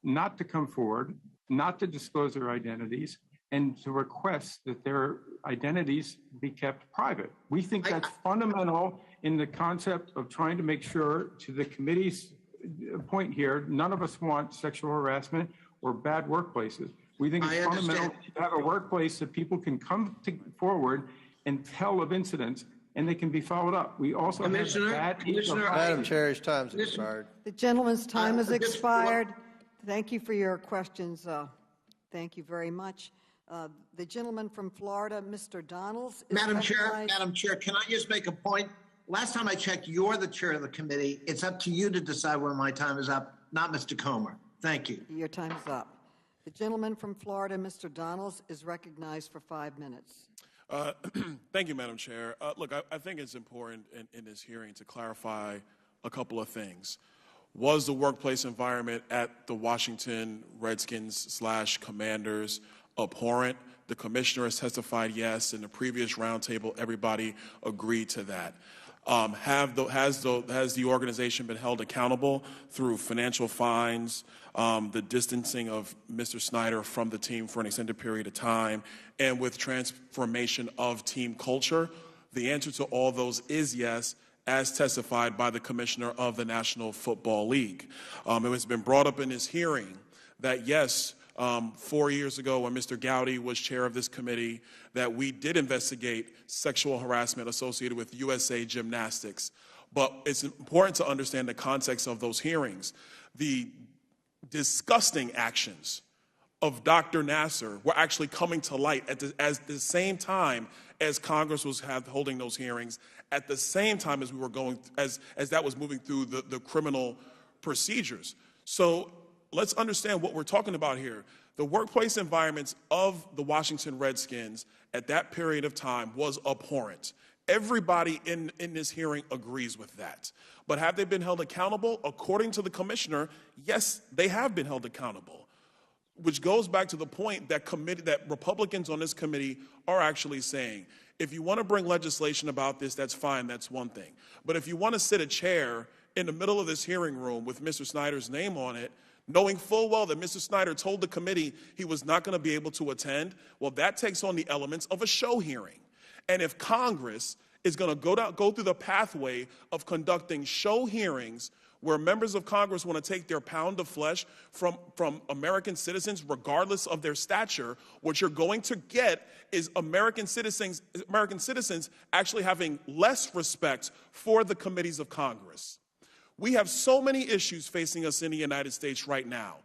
not to come forward, not to disclose their identities, and to request that their identities be kept private. We think that's fundamental in the concept of trying to make sure, to the committee's point here, none of us want sexual harassment or bad workplaces. We think it's fundamental to have a workplace that people can come forward and tell of incidents, and they can be followed up. We also have Madam Chair, his time's expired. The gentleman's time has expired. Thank you for your questions. Thank you very much. The gentleman from Florida, Mr. Donalds. Madam Chair, can I just make a point? Last time I checked, you're the chair of the committee. It's up to you to decide when my time is up, not Mr. Comer. Thank you. Your time is up. The gentleman from Florida, Mr. Donalds, is recognized for 5 minutes. Thank you, Madam Chair. Look, I think it's important in this hearing to clarify a couple of things. Was the workplace environment at the Washington Redskins/Commanders abhorrent? The commissioner has testified yes. In the previous roundtable, everybody agreed to that. Has the organization been held accountable through financial fines, the distancing of Mr. Snyder from the team for an extended period of time, and with transformation of team culture? The answer to all those is yes, as testified by the commissioner of the National Football League. It has been brought up in his hearing that yes, 4 years ago when Mr. Gowdy was chair of this committee, that we did investigate sexual harassment associated with USA Gymnastics. But it's important to understand the context of those hearings. The disgusting actions of Dr. Nasser were actually coming to light at the same time as Congress was holding those hearings, at the same time as we were as that was moving through the criminal procedures. So let's understand what we're talking about here. The workplace environments of the Washington Redskins at that period of time was abhorrent. Everybody in this hearing agrees with that. But have they been held accountable? According to the commissioner, yes, they have been held accountable, which goes back to the point that Republicans on this committee are actually saying, if you want to bring legislation about this, that's fine, that's one thing. But if you want to sit a chair in the middle of this hearing room with Mr. Snyder's name on it, knowing full well that Mr. Snyder told the committee he was not going to be able to attend, well, that takes on the elements of a show hearing. And if Congress is going to go through the pathway of conducting show hearings where members of Congress want to take their pound of flesh from American citizens, regardless of their stature, what you're going to get is American citizens actually having less respect for the committees of Congress. We have so many issues facing us in the United States right now.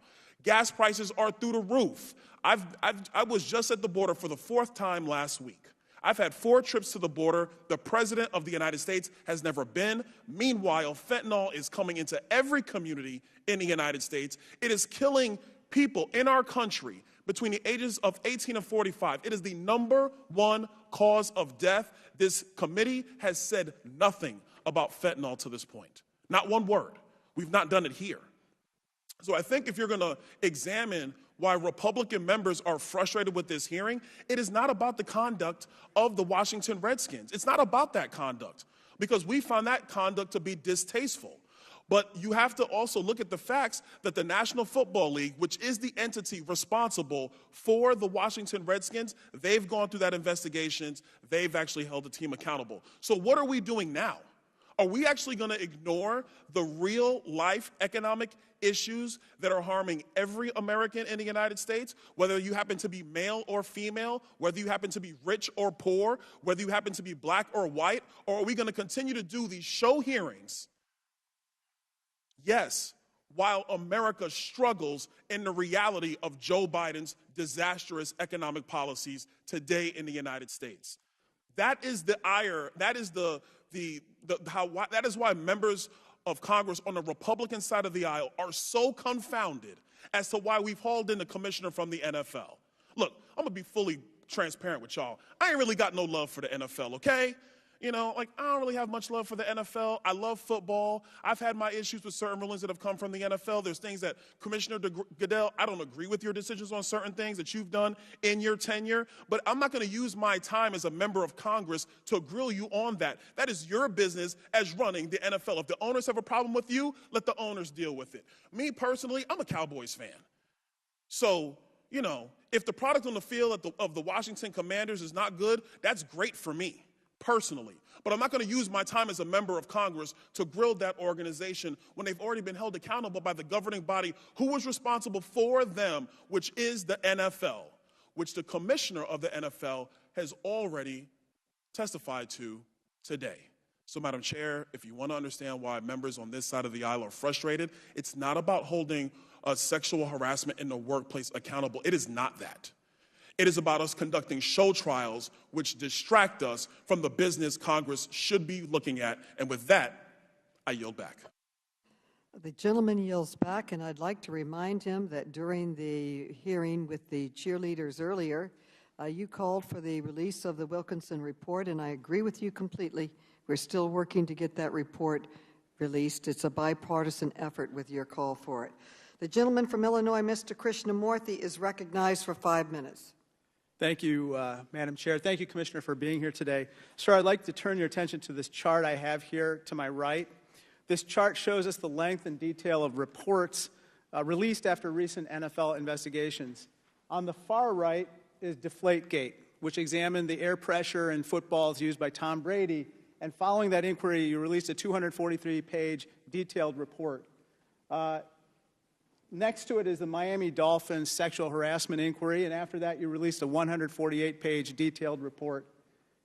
Gas prices are through the roof. I was just at the border for the 4th time last week. I've had 4 trips to the border. The President of the United States has never been. Meanwhile, fentanyl is coming into every community in the United States. It is killing people in our country between the ages of 18 and 45. It is the #1 cause of death. This committee has said nothing about fentanyl to this point. Not one word. We've not done it here. So I think if you're going to examine why Republican members are frustrated with this hearing, it is not about the conduct of the Washington Redskins. It's not about that conduct, because we found that conduct to be distasteful. But you have to also look at the facts that the National Football League, which is the entity responsible for the Washington Redskins, they've gone through that investigation. They've actually held the team accountable. So what are we doing now? Are we actually going to ignore the real-life economic issues that are harming every American in the United States, whether you happen to be male or female, whether you happen to be rich or poor, whether you happen to be black or white? Or are we going to continue to do these show hearings? Yes, while America struggles in the reality of Joe Biden's disastrous economic policies today in the United States. That is the ire, that is that is why members of Congress on the Republican side of the aisle are so confounded as to why we've hauled in the commissioner from the NFL. Look, I'm going to be fully transparent with y'all. I ain't really got no love for the NFL, okay? You know, like, I don't really have much love for the NFL. I love football. I've had my issues with certain rulings that have come from the NFL. There's things that, Commissioner Goodell, I don't agree with your decisions on certain things that you've done in your tenure, but I'm not going to use my time as a member of Congress to grill you on that. That is your business as running the NFL. If the owners have a problem with you, let the owners deal with it. Me personally, I'm a Cowboys fan. So, you know, if the product on the field of the Washington Commanders is not good, that's great for me personally. But I'm not going to use my time as a member of Congress to grill that organization when they've already been held accountable by the governing body who was responsible for them, which is the NFL, which the commissioner of the NFL has already testified to today. So, Madam Chair, if you want to understand why members on this side of the aisle are frustrated, it's not about holding sexual harassment in the workplace accountable. It is not that. It is about us conducting show trials which distract us from the business Congress should be looking at. And with that, I yield back. The gentleman yields back, and I'd like to remind him that during the hearing with the cheerleaders earlier, you called for the release of the Wilkinson report, and I agree with you completely. We're still working to get that report released. It's a bipartisan effort with your call for it. The gentleman from Illinois, Mr. Krishnamurthy, is recognized for 5 minutes. Thank you, Madam Chair. Thank you, Commissioner, for being here today. Sir, I'd like to turn your attention to this chart I have here to my right. This chart shows us the length and detail of reports released after recent NFL investigations. On the far right is Deflategate, which examined the air pressure in footballs used by Tom Brady. And following that inquiry, you released a 243-page detailed report. Next to it is the Miami Dolphins sexual harassment inquiry, and after that you released a 148-page detailed report.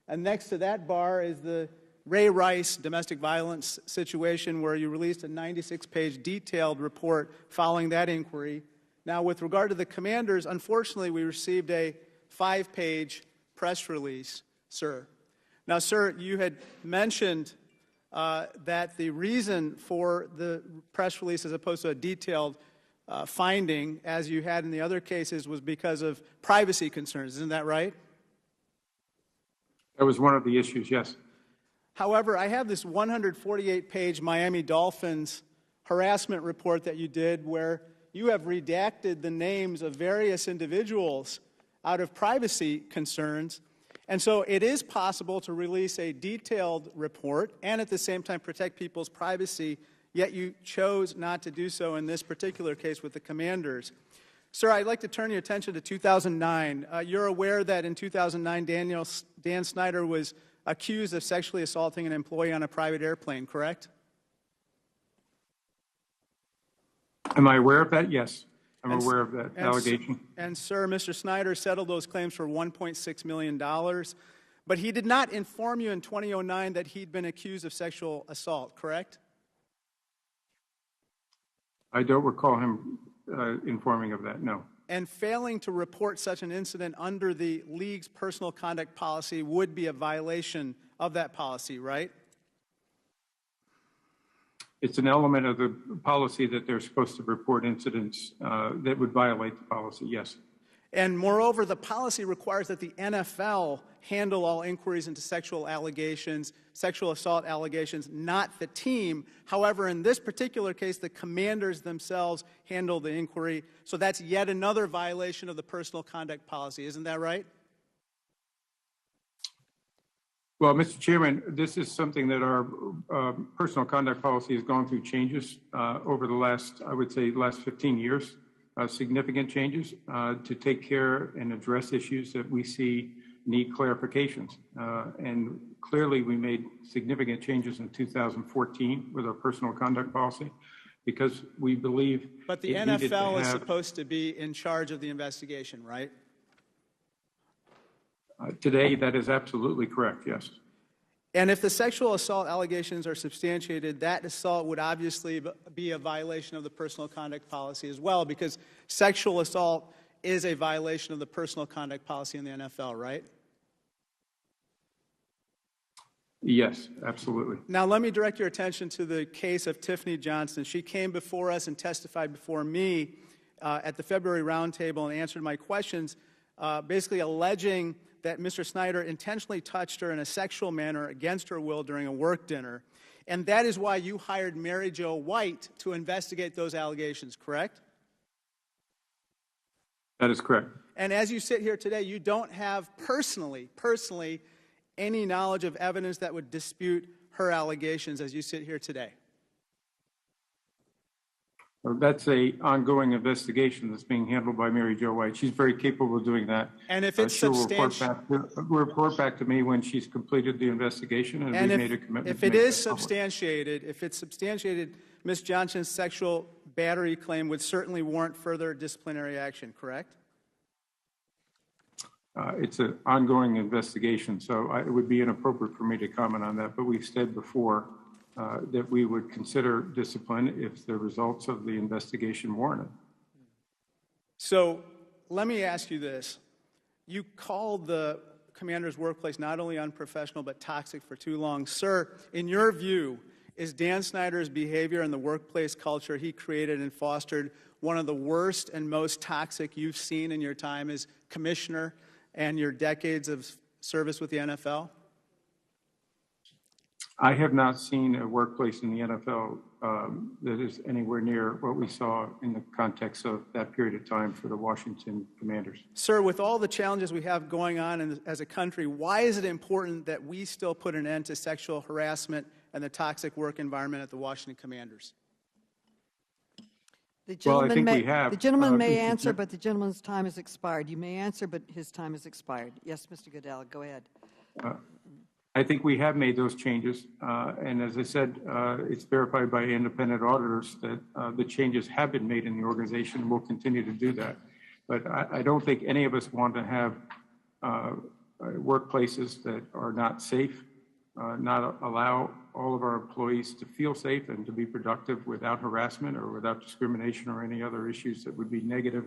And next to that bar is the Ray Rice domestic violence situation, where you released a 96-page detailed report following that inquiry. Now, with regard to the Commanders, unfortunately, we received a 5-page press release, sir. Now, sir, you had mentioned that the reason for the press release as opposed to a detailed finding, as you had in the other cases, was because of privacy concerns. Isn't that right? That was one of the issues, yes. However, I have this 148-page Miami Dolphins harassment report that you did where you have redacted the names of various individuals out of privacy concerns. And so it is possible to release a detailed report and at the same time protect people's privacy, yet you chose not to do so in this particular case with the Commanders. Sir, I'd like to turn your attention to 2009. You're aware that in 2009, Dan Snyder was accused of sexually assaulting an employee on a private airplane, correct? Am I aware of that? Yes. I'm aware of that allegation. And, sir, Mr. Snyder settled those claims for $1.6 million, but he did not inform you in 2009 that he'd been accused of sexual assault, correct? I don't recall him informing of that, no. And failing to report such an incident under the league's personal conduct policy would be a violation of that policy, right? It's an element of the policy that they're supposed to report incidents that would violate the policy, yes. And moreover, the policy requires that the NFL handle all inquiries into sexual allegations, sexual assault allegations, not the team. However, in this particular case, the Commanders themselves handle the inquiry. So that's yet another violation of the personal conduct policy. Isn't that right? Well, Mr. Chairman, this is something that our personal conduct policy has gone through changes over the last, I would say, last 15 years. Significant changes to take care and address issues that we see need clarifications. And clearly we made significant changes in 2014 with our personal conduct policy because we believe. But the NFL is supposed to be in charge of the investigation, right? Today, that is absolutely correct, yes. And if the sexual assault allegations are substantiated, that assault would obviously be a violation of the personal conduct policy as well, because sexual assault is a violation of the personal conduct policy in the NFL, right? Yes, absolutely. Now, let me direct your attention to the case of Tiffany Johnson. She came before us and testified before me at the February roundtable and answered my questions, basically alleging that Mr. Snyder intentionally touched her in a sexual manner against her will during a work dinner. And that is why you hired Mary Jo White to investigate those allegations, correct? That is correct. And as you sit here today, you don't have personally, any knowledge of evidence that would dispute her allegations as you sit here today. That's an ongoing investigation that's being handled by Mary Jo White. She's very capable of doing that. And if it's substantiated, report back to me when she's completed the investigation, and we made a commitment. If it is substantiated, Ms. Johnson's sexual battery claim would certainly warrant further disciplinary action, correct? It's an ongoing investigation, so it would be inappropriate for me to comment on that. But we've said before that we would consider discipline if the results of the investigation warranted. So let me ask you this. You called the Commander's workplace not only unprofessional but toxic for too long. Sir, in your view, is Dan Snyder's behavior and the workplace culture he created and fostered one of the worst and most toxic you've seen in your time as commissioner and your decades of service with the NFL? I have not seen a workplace in the NFL that is anywhere near what we saw in the context of that period of time for the Washington Commanders. Sir, with all the challenges we have going on as a country, why is it important that we still put an end to sexual harassment and the toxic work environment at the Washington Commanders? The gentleman may Mr. answer, but the gentleman's time has expired. You may answer, but his time has expired. Yes, Mr. Goodell, go ahead. I think we have made those changes, and as I said, it's verified by independent auditors that the changes have been made in the organization, and we'll continue to do that. But I don't think any of us want to have workplaces that are not safe, not allow all of our employees to feel safe and to be productive without harassment or without discrimination or any other issues that would be negative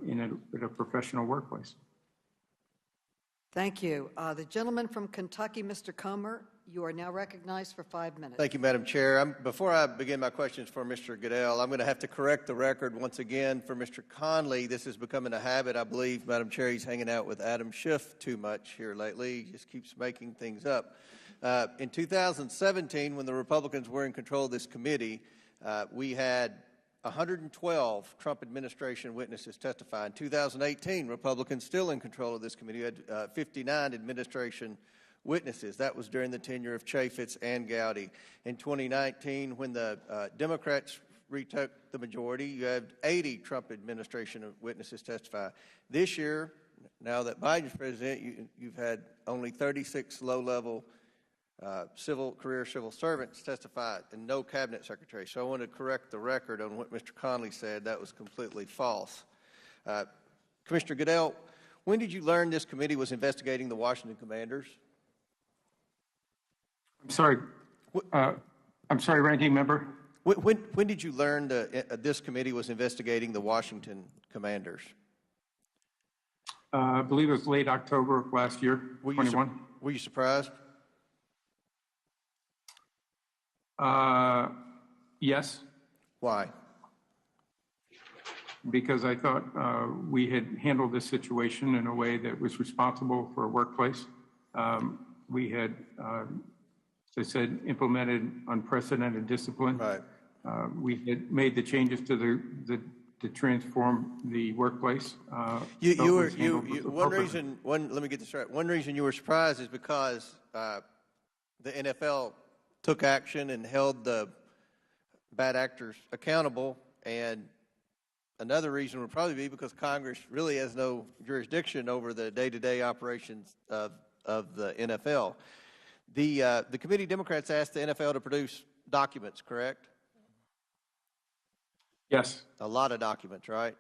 in a professional workplace. Thank you. The gentleman from Kentucky, Mr. Comer, you are now recognized for 5 minutes. Thank you, Madam Chair. Before I begin my questions for Mr. Goodell, I'm going to have to correct the record once again for Mr. Conley. This is becoming a habit, I believe. Madam Chair, he's hanging out with Adam Schiff too much here lately. He just keeps making things up. In 2017, when the Republicans were in control of this committee, we had 112 Trump administration witnesses testify. In 2018, Republicans still in control of this committee had 59 administration witnesses. That was during the tenure of Chaffetz and Gowdy. In 2019, when the Democrats retook the majority, you had 80 Trump administration witnesses testify. This year, now that Biden's president, you've had only 36 low-level career civil servants testify and no cabinet secretary. So I want to correct the record on what Mr. Conley said. That was completely false. Commissioner Goodell, when did you learn this committee was investigating the Washington Commanders? I'm sorry, Ranking Member. When did you learn this committee was investigating the Washington Commanders? I believe it was late October of last year, 21. Were you surprised? Yes. Why? Because I thought we had handled this situation in a way that was responsible for a workplace. We had, as I said, implemented unprecedented discipline. Right. We had made the changes to to transform the workplace. Let me get this right. One reason you were surprised is because the NFL took action and held the bad actors accountable, and another reason would probably be because Congress really has no jurisdiction over the day-to-day operations of the NFL. The committee Democrats asked the NFL to produce documents, correct? Yes. A lot of documents, right?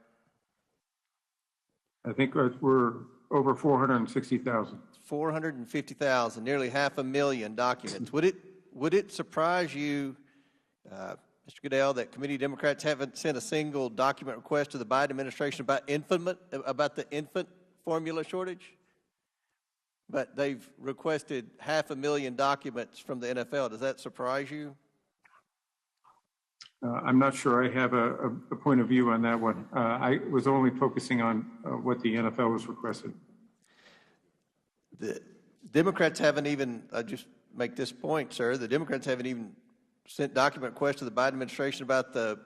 I think we're over 460,000. 450,000, nearly 500,000 documents. Would it surprise you, Mr. Goodell, that committee Democrats haven't sent a single document request to the Biden administration about the infant formula shortage? But they've requested 500,000 documents from the NFL. Does that surprise you? I'm not sure I have a point of view on that one. I was only focusing on what the NFL was requested. The Democrats haven't even, just make this point, sir, the Democrats haven't even sent document requests to the Biden administration about the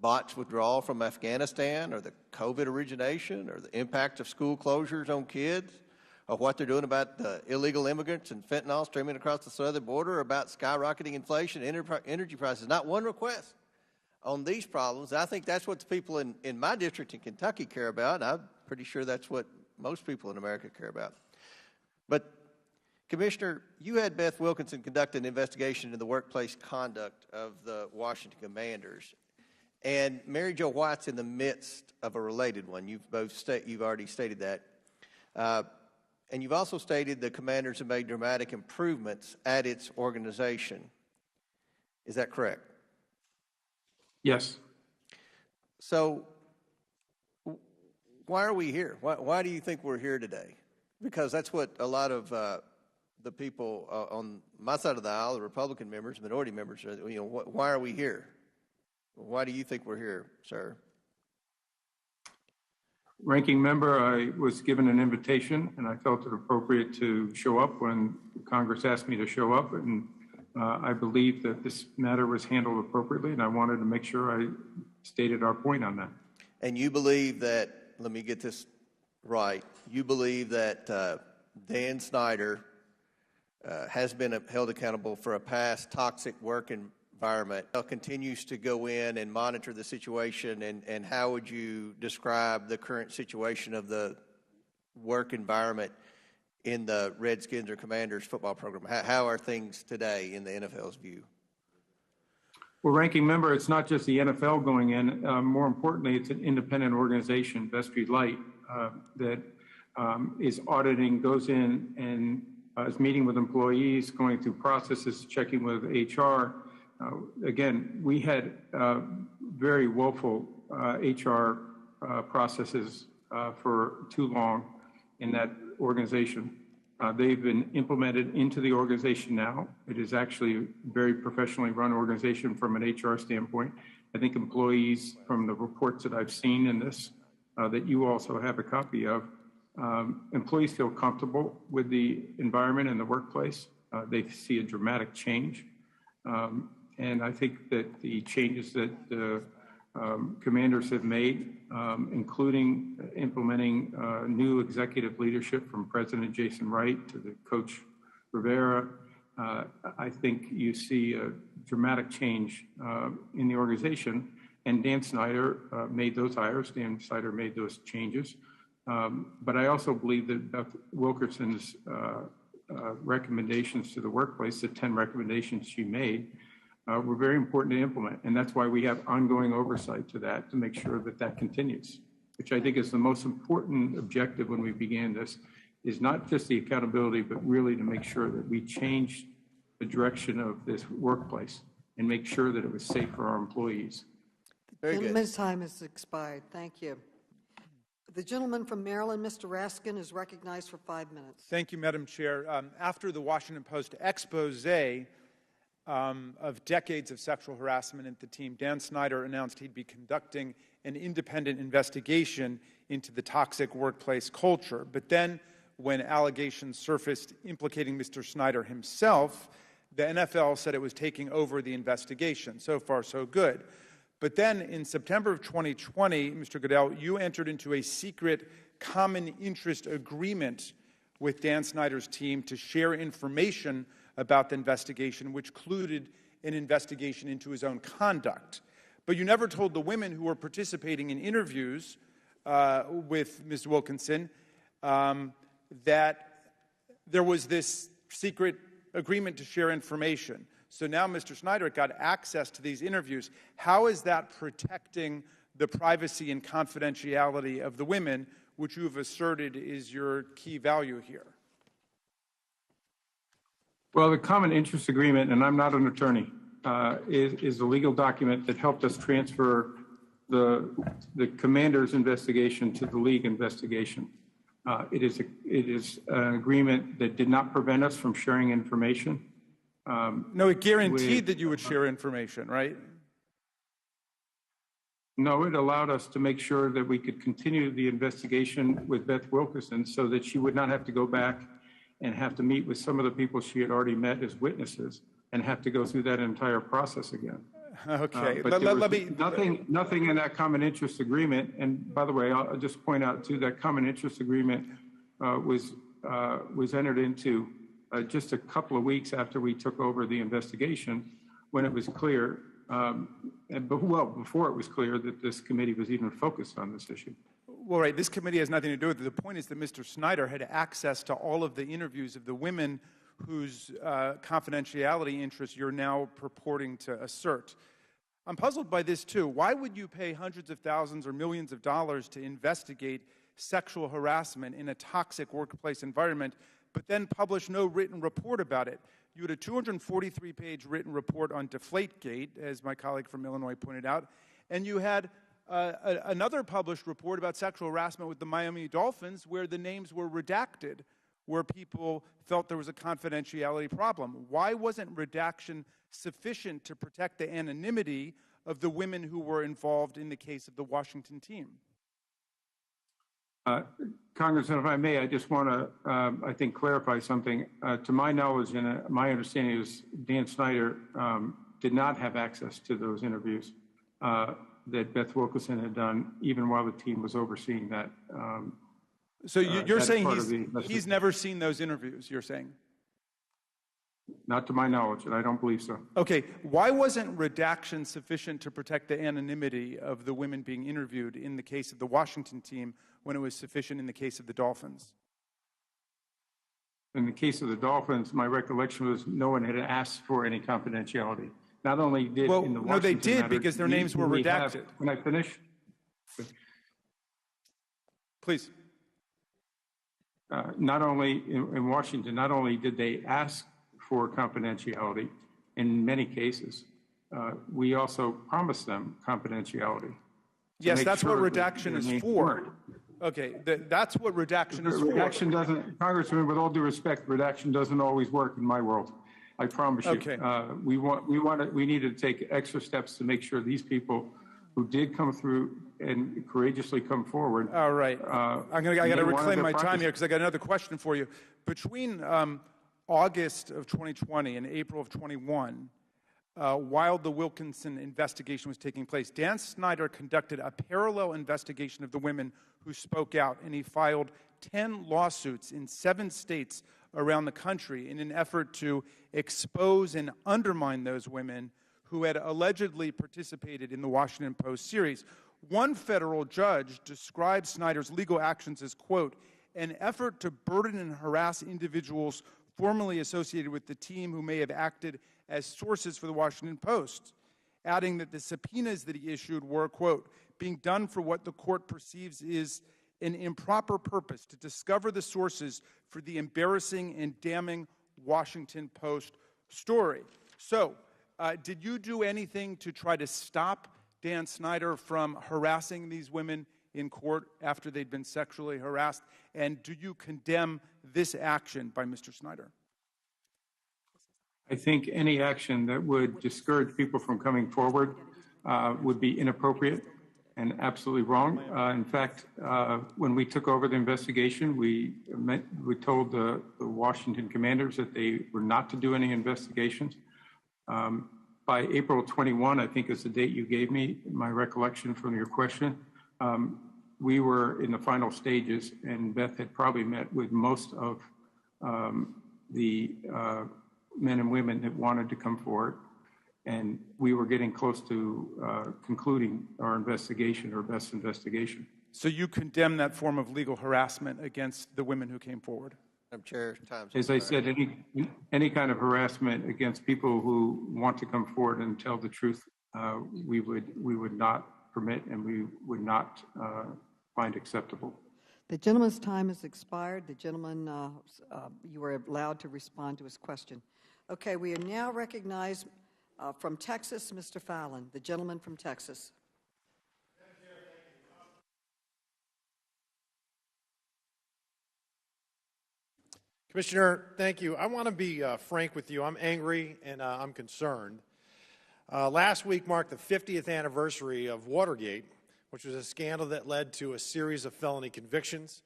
botched withdrawal from Afghanistan or the COVID origination or the impact of school closures on kids or what they're doing about the illegal immigrants and fentanyl streaming across the southern border, or about skyrocketing inflation, energy prices. Not one request on these problems. I think that's what the people in my district in Kentucky care about, and I'm pretty sure that's what most people in America care about. But, Commissioner, you had Beth Wilkinson conduct an investigation into the workplace conduct of the Washington Commanders, and Mary Jo White's in the midst of a related one. You've already stated that. And you've also stated the Commanders have made dramatic improvements at its organization. Is that correct? Yes. So why are we here? Why do you think we're here today? Because that's what a lot of the people on my side of the aisle, the Republican members, minority members, why are we here? Why do you think we're here, sir? Ranking Member, I was given an invitation, and I felt it appropriate to show up when Congress asked me to show up, and I believe that this matter was handled appropriately, and I wanted to make sure I stated our point on that. And you believe that, let me get this right, you believe that Dan Snyder has been held accountable for a past toxic work environment, continues to go in and monitor the situation, and how would you describe the current situation of the work environment in the Redskins or Commanders football program? How are things today in the NFL's view? Well, Ranking Member, it's not just the NFL going in. More importantly, it's an independent organization, Vestry Light, that is auditing, goes in and is meeting with employees, going through processes, checking with HR. Again, we had very woeful HR processes for too long in that organization. They've been implemented into the organization now. It is actually a very professionally run organization from an HR standpoint. I think employees, from the reports that I've seen in this, that you also have a copy of, employees feel comfortable with the environment in the workplace. They see a dramatic change. And I think that the changes that the Commanders have made, including implementing new executive leadership from President Jason Wright to the coach Rivera, I think you see a dramatic change in the organization. And Dan Snyder made those hires. Dan Snyder made those changes. But I also believe that Beth Wilkerson's recommendations to the workplace, the 10 recommendations she made, were very important to implement. And that's why we have ongoing oversight to that, to make sure that that continues, which I think is the most important objective when we began this, is not just the accountability, but really to make sure that we change the direction of this workplace and make sure that it was safe for our employees. The gentleman's time has expired. Thank you. The gentleman from Maryland, Mr. Raskin, is recognized for 5 minutes. Thank you, Madam Chair. After the Washington Post expose of decades of sexual harassment at the team, Dan Snyder announced he'd be conducting an independent investigation into the toxic workplace culture. But then, when allegations surfaced implicating Mr. Snyder himself, the NFL said it was taking over the investigation. So far, so good. But then, in September of 2020, Mr. Goodell, you entered into a secret common interest agreement with Dan Snyder's team to share information about the investigation, which included an investigation into his own conduct. But you never told the women who were participating in interviews with Ms. Wilkinson that there was this secret agreement to share information. So now Mr. Snyder got access to these interviews. How is that protecting the privacy and confidentiality of the women, which you have asserted is your key value here? Well, the common interest agreement, and I'm not an attorney, is a legal document that helped us transfer the commander's investigation to the league investigation. It is an agreement that did not prevent us from sharing information. No, it guaranteed that you would share information, right? No, it allowed us to make sure that we could continue the investigation with Beth Wilkerson so that she would not have to go back and have to meet with some of the people she had already met as witnesses and have to go through that entire process again. Okay. But there was nothing in that common interest agreement. And by the way, I'll just point out too, that common interest agreement was entered into just a couple of weeks after we took over the investigation, when it was clear, before it was clear that this committee was even focused on this issue. Well, right, this committee has nothing to do with it. The point is that Mr. Snyder had access to all of the interviews of the women whose confidentiality interests you're now purporting to assert. I'm puzzled by this, too. Why would you pay hundreds of thousands or millions of dollars to investigate sexual harassment in a toxic workplace environment, but then publish no written report about it? You had a 243-page written report on Deflategate, as my colleague from Illinois pointed out, and you had another published report about sexual harassment with the Miami Dolphins where the names were redacted, where people felt there was a confidentiality problem. Why wasn't redaction sufficient to protect the anonymity of the women who were involved in the case of the Washington team? Congressman, if I may, I just want to, I think, clarify something. To my knowledge and my understanding is Dan Snyder did not have access to those interviews that Beth Wilkinson had done, even while the team was overseeing that. So you're saying he's never seen those interviews, you're saying? Not to my knowledge, and I don't believe so. Okay, why wasn't redaction sufficient to protect the anonymity of the women being interviewed in the case of the Washington team when it was sufficient in the case of the Dolphins? In the case of the Dolphins, my recollection was no one had asked for any confidentiality. Not only did in the Washington no, they did matter, because their names were redacted. Can I finish? Please. Not only in Washington, not only did they ask for confidentiality in many cases, we also promised them confidentiality. Yes, that's what redaction is for. Okay, that's what redaction is for. Redaction doesn't, Congressman, with all due respect, redaction doesn't always work in my world. I promise you. Okay. We need to take extra steps to make sure these people who did come through and courageously come forward. All right. I got to reclaim my time here because I got another question for you. Between August of 2020 and April of 21, while the Wilkinson investigation was taking place, Dan Snyder conducted a parallel investigation of the women who spoke out, and he filed 10 lawsuits in 7 states around the country in an effort to expose and undermine those women who had allegedly participated in the Washington Post series. One federal judge described Snyder's legal actions as, quote, an effort to burden and harass individuals formerly associated with the team who may have acted as sources for the Washington Post, adding that the subpoenas that he issued were, quote, being done for what the court perceives is an improper purpose to discover the sources for the embarrassing and damning Washington Post story. So, did you do anything to try to stop Dan Snyder from harassing these women in court after they'd been sexually harassed? And do you condemn this action by Mr. Snyder? I think any action that would discourage people from coming forward would be inappropriate and absolutely wrong. In fact, when we took over the investigation, we told the Washington commanders that they were not to do any investigations. By April 21, I think is the date you gave me, my recollection from your question, we were in the final stages, and Beth had probably met with most of the men and women that wanted to come forward, and we were getting close to concluding our investigation, our best investigation. So you condemn that form of legal harassment against the women who came forward? Madam Chair, time's As I said, any kind of harassment against people who want to come forward and tell the truth, we would not permit and we would not find acceptable. The gentleman's time has expired. The gentleman, you are allowed to respond to his question. Okay, we are now recognized from Texas, Mr. Fallon, the gentleman from Texas. Commissioner, thank you. I want to be frank with you. I'm angry and I'm concerned. Last week marked the 50th anniversary of Watergate, which was a scandal that led to a series of felony convictions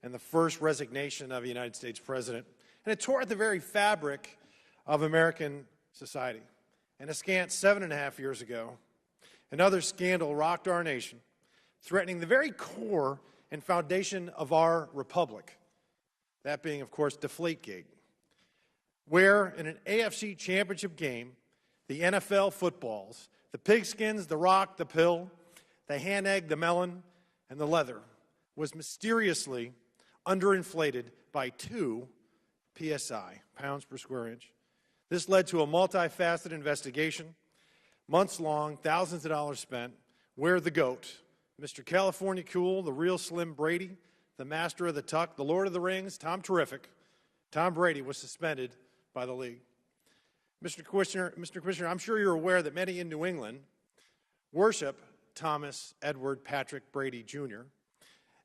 and the first resignation of a United States president. And it tore at the very fabric of American society. And a scant 7.5 years ago, another scandal rocked our nation, threatening the very core and foundation of our republic. That being, of course, Deflategate, where in an AFC championship game, the NFL footballs, the pigskins, the rock, the pill, the hand egg, the melon, and the leather was mysteriously underinflated by 2 PSI, pounds per square inch. This led to a multifaceted investigation, months long, thousands of dollars spent, where the GOAT, Mr. California Cool, the real Slim Brady, the master of the tuck, the Lord of the Rings, Tom Terrific, Tom Brady was suspended by the league. Mr. Commissioner, I'm sure you're aware that many in New England worship Thomas Edward Patrick Brady Jr.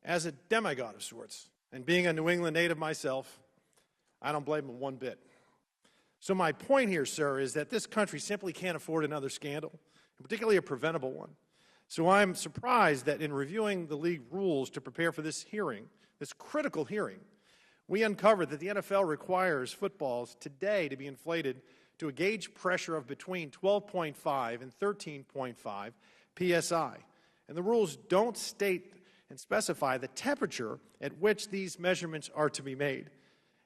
as a demigod of sorts. And being a New England native myself, I don't blame him one bit. So my point here, sir, is that this country simply can't afford another scandal, particularly a preventable one. So I'm surprised that in reviewing the league rules to prepare for this hearing, this critical hearing, we uncovered that the NFL requires footballs today to be inflated to a gauge pressure of between 12.5 and 13.5 psi. And the rules don't state and specify the temperature at which these measurements are to be made.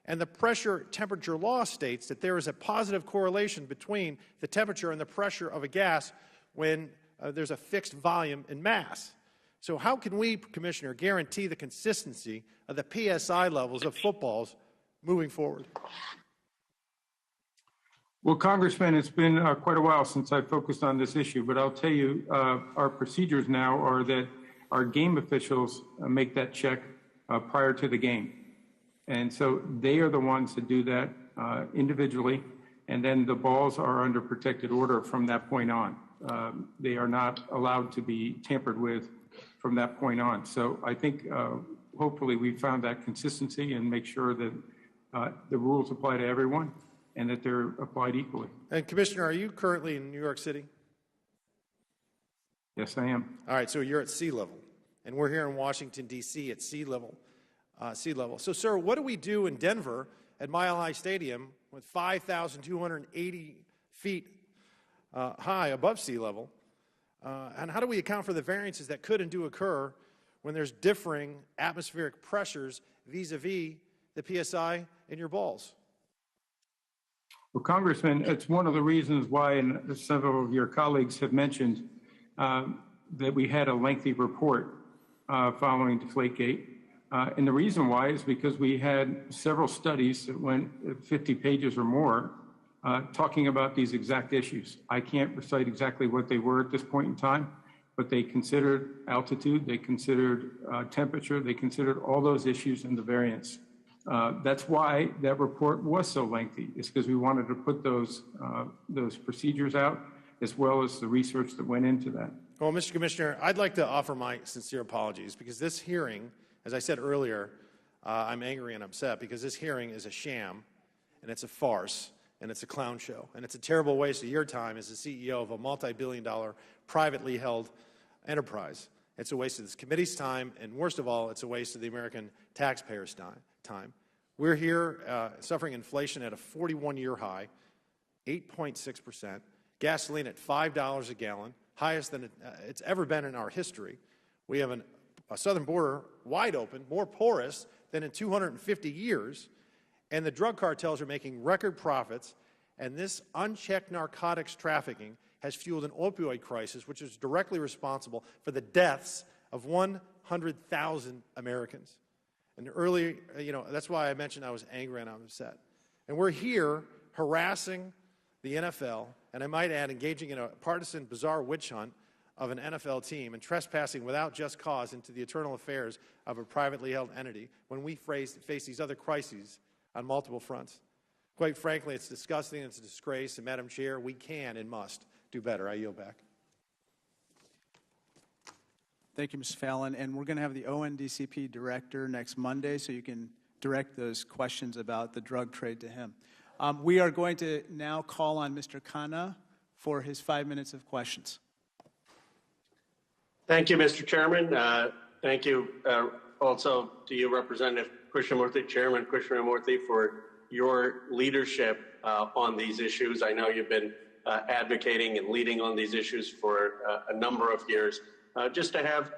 And the pressure temperature law states that there is a positive correlation between the temperature and the pressure of a gas when there's a fixed volume and mass. So how can we, Commissioner, guarantee the consistency of the PSI levels of footballs moving forward? Well, Congressman, it's been quite a while since I focused on this issue, but I'll tell you, our procedures now are that our game officials make that check prior to the game. And so they are the ones that do that individually, and then the balls are under protected order from that point on. They are not allowed to be tampered with from that point on. So I think hopefully we found that consistency and make sure that the rules apply to everyone and that they're applied equally. And Commissioner, are you currently in New York City? Yes, I am. All right, so you're at sea level, and we're here in Washington, D.C. at sea level. So, sir, what do we do in Denver at Mile High Stadium with 5,280 feet high above sea level? And how do we account for the variances that could and do occur when there's differing atmospheric pressures vis-a-vis the PSI in your balls? Well, Congressman, it's one of the reasons why, and several of your colleagues have mentioned, that we had a lengthy report following Deflategate. And the reason why is because we had several studies that went 50 pages or more talking about these exact issues. I can't recite exactly what they were at this point in time, but they considered altitude, they considered temperature, they considered all those issues and the variance. That's why that report was so lengthy. It's because we wanted to put those procedures out as well as the research that went into that. Well, Mr. Commissioner, I'd like to offer my sincere apologies because this hearing, as I said earlier, I'm angry and upset because this hearing is a sham and it's a farce and it's a clown show and it's a terrible waste of your time as the CEO of a multi-billion-dollar privately held enterprise. It's a waste of this committee's time, and worst of all, it's a waste of the American taxpayers' time. We're here suffering inflation at a 41-year high, 8.6%, gasoline at $5 a gallon, highest than it's ever been in our history. We have a southern border wide open, more porous than in 250 years, and the drug cartels are making record profits, and this unchecked narcotics trafficking has fueled an opioid crisis, which is directly responsible for the deaths of 100,000 Americans. And early, that's why I mentioned I was angry and I'm upset. And we're here harassing the NFL, and I might add, engaging in a partisan, bizarre witch hunt of an NFL team and trespassing without just cause into the internal affairs of a privately held entity when we face these other crises on multiple fronts. Quite frankly, it's disgusting, it's a disgrace, and Madam Chair, we can and must do better. I yield back. Thank you, Mr. Fallon. And we're going to have the ONDCP director next Monday, so you can direct those questions about the drug trade to him. We are going to now call on Mr. Khanna for his 5 minutes of questions. Thank you, Mr. Chairman. Thank you also to you, Representative Krishnamurthy, Chairman Krishnamurthy, for your leadership on these issues. I know you've been advocating and leading on these issues for a number of years, just to have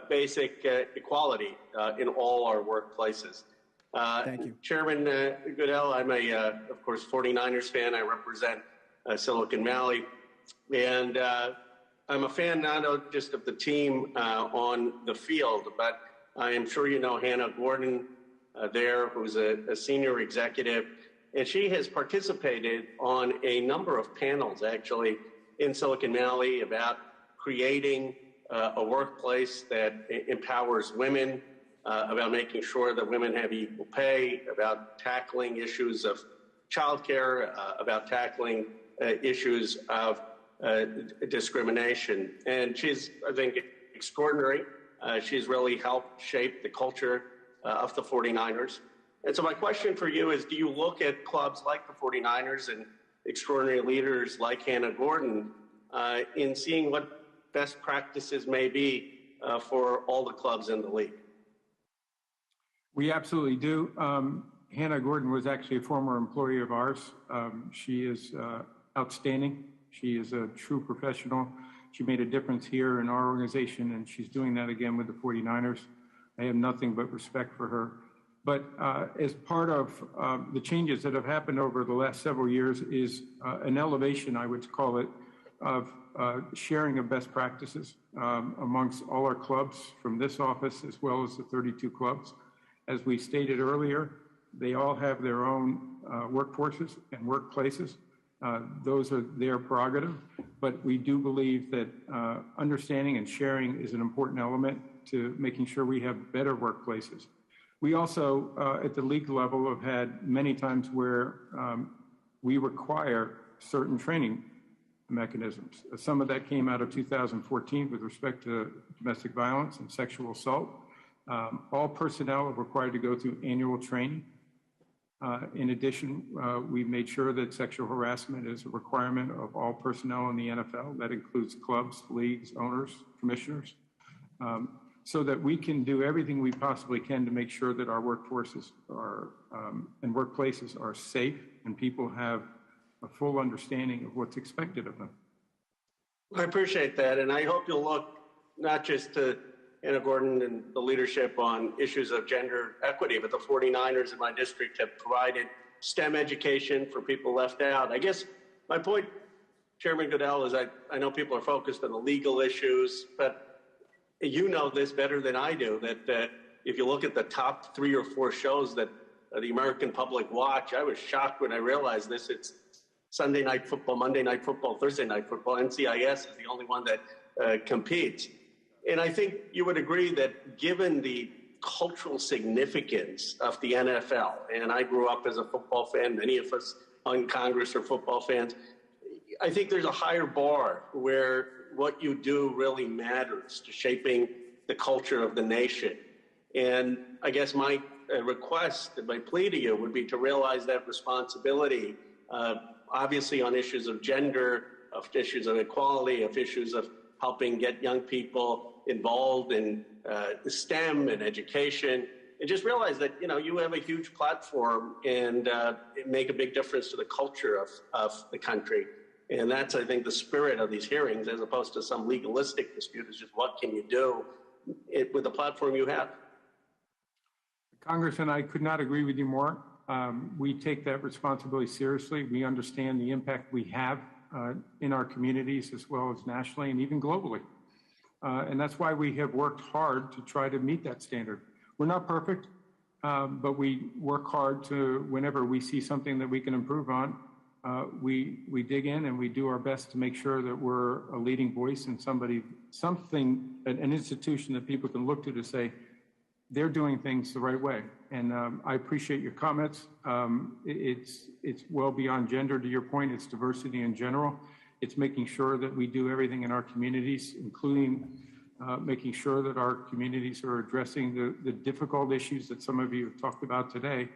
basic equality in all our workplaces. Thank you. Chairman Goodell, I'm of course, 49ers fan. I represent Silicon Valley, and I'm a fan not just of the team on the field, but I am sure you know Hannah Gordon there, who's a senior executive, and she has participated on a number of panels, actually, in Silicon Valley about creating a workplace that empowers women, about making sure that women have equal pay, about tackling issues of childcare, about tackling issues of discrimination. And she's, I think, extraordinary. She's really helped shape the culture of the 49ers. And so my question for you is, do you look at clubs like the 49ers and extraordinary leaders like Hannah Gordon in seeing what best practices may be for all the clubs in the league? We absolutely do. Hannah Gordon was actually a former employee of ours. She is outstanding. She is a true professional. She made a difference here in our organization, and she's doing that again with the 49ers. I have nothing but respect for her. But as part of the changes that have happened over the last several years is an elevation, I would call it, of sharing of best practices amongst all our clubs from this office as well as the 32 clubs. As we stated earlier, they all have their own workforces and workplaces. Those are their prerogative, but we do believe that understanding and sharing is an important element to making sure we have better workplaces. We also, at the league level, have had many times where we require certain training mechanisms. Some of that came out of 2014 with respect to domestic violence and sexual assault. All personnel are required to go through annual training. In addition, we've made sure that sexual harassment is a requirement of all personnel in the NFL. That includes clubs, leagues, owners, commissioners, so that we can do everything we possibly can to make sure that our workforces are and workplaces are safe and people have a full understanding of what's expected of them. I appreciate that, and I hope you'll look not just to Hannah Gordon and the leadership on issues of gender equity, but the 49ers in my district have provided STEM education for people left out. I guess my point, Chairman Goodell, is I know people are focused on the legal issues, but you know this better than I do, that if you look at the top 3 or 4 shows that the American public watch, I was shocked when I realized this. It's Sunday Night Football, Monday Night Football, Thursday Night Football. NCIS is the only one that competes. And I think you would agree that given the cultural significance of the NFL, and I grew up as a football fan, many of us on Congress are football fans, I think there's a higher bar where what you do really matters to shaping the culture of the nation. And I guess my request and my plea to you would be to realize that responsibility, obviously on issues of gender, of issues of equality, of issues of helping get young people involved in STEM and education, and just realize that, you know, you have a huge platform and make a big difference to the culture of the country. And that's, I think, the spirit of these hearings, as opposed to some legalistic dispute, is just what can you do with the platform you have. Congressman, I could not agree with you more. We take that responsibility seriously. We understand the impact we have in our communities as well as nationally and even globally. And that's why we have worked hard to try to meet that standard. We're not perfect, but we work hard to, whenever we see something that we can improve on, we dig in and we do our best to make sure that we're a leading voice and an institution that people can look to say, they're doing things the right way. And I appreciate your comments. It's well beyond gender, to your point. It's diversity in general. It's making sure that we do everything in our communities, including making sure that our communities are addressing the difficult issues that some of you have talked about today,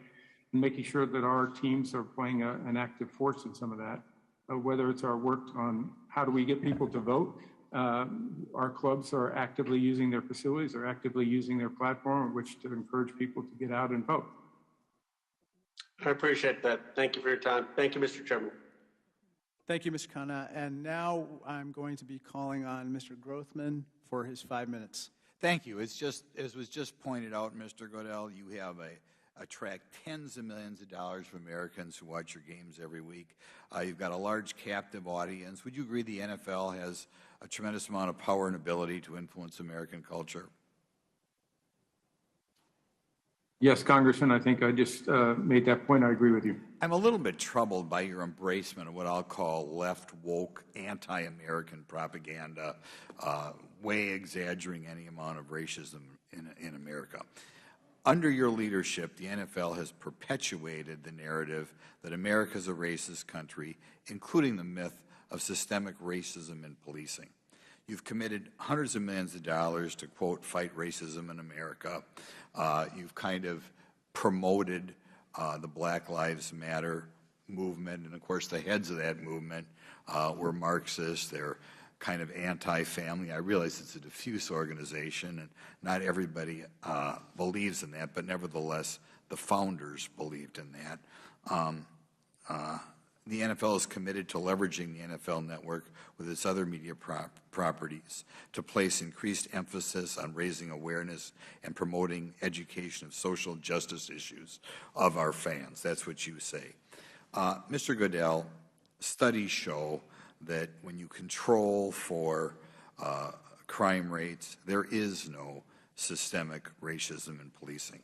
and making sure that our teams are playing an active force in some of that, whether it's our work on how do we get people to vote. Our clubs are actively using their facilities, are actively using their platform in which to encourage people to get out and vote. I appreciate that. Thank you for your time. Thank you, Mr. Chairman. Thank you, Mr. Khanna. And now I'm going to be calling on Mr. Grothman for his 5 minutes. Thank you. It's just, as was just pointed out, Mr. Goodell, you have attract tens of millions of dollars from Americans who watch your games every week. You've got a large captive audience. Would you agree the NFL has a tremendous amount of power and ability to influence American culture? Yes, Congressman, I think I just made that point. I agree with you. I'm a little bit troubled by your embracement of what I'll call left woke anti-American propaganda, way exaggerating any amount of racism in America. Under your leadership, the NFL has perpetuated the narrative that America is a racist country, including the myth of systemic racism in policing. You've committed hundreds of millions of dollars to, quote, fight racism in America. You've kind of promoted the Black Lives Matter movement, and of course the heads of that movement were Marxists. They're kind of anti-family. I realize it's a diffuse organization, and not everybody believes in that, but nevertheless, the founders believed in that. The NFL is committed to leveraging the NFL network with its other media properties to place increased emphasis on raising awareness and promoting education of social justice issues of our fans. That's what you say. Mr. Goodell, studies show that when you control for crime rates, there is no systemic racism in policing.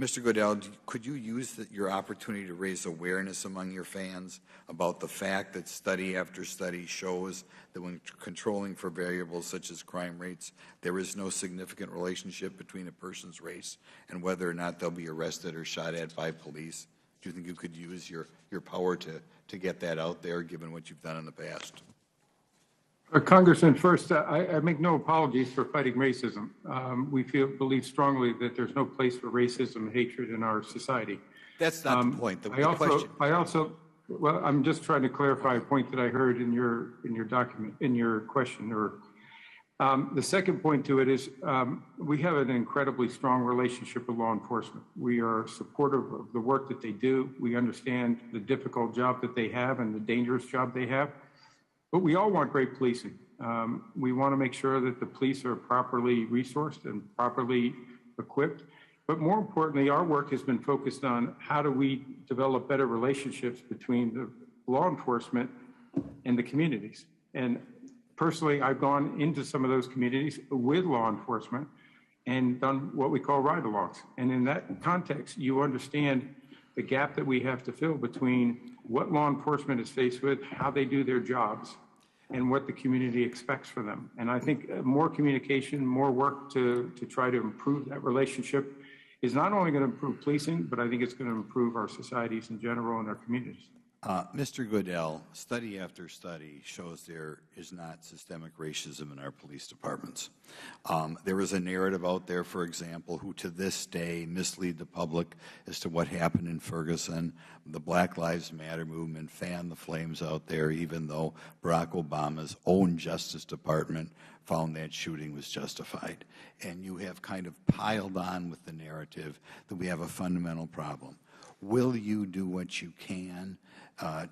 Mr. Goodell, could you use your opportunity to raise awareness among your fans about the fact that study after study shows that when controlling for variables such as crime rates, there is no significant relationship between a person's race and whether or not they'll be arrested or shot at by police? Do you think you could use your power to get that out there, given what you've done in the past? Congressman, first, I make no apologies for fighting racism. We believe strongly that there's no place for racism and hatred in our society. That's not the point. Well, I'm just trying to clarify a point that I heard in your question. The second point to it is we have an incredibly strong relationship with law enforcement. We are supportive of the work that they do. We understand the difficult job that they have and the dangerous job they have. But we all want great policing. We want to make sure that the police are properly resourced and properly equipped. But more importantly, our work has been focused on how do we develop better relationships between the law enforcement and the communities. And personally, I've gone into some of those communities with law enforcement and done what we call ride-alongs. And in that context, you understand the gap that we have to fill between what law enforcement is faced with, how they do their jobs, and what the community expects for them. And I think more communication, more work to try to improve that relationship is not only going to improve policing, but I think it's going to improve our societies in general and our communities. Mr. Goodell, study after study shows there is not systemic racism in our police departments. There is a narrative out there, for example, who to this day mislead the public as to what happened in Ferguson. The Black Lives Matter movement fanned the flames out there, even though Barack Obama's own Justice Department found that shooting was justified. And you have kind of piled on with the narrative that we have a fundamental problem. Will you do what you can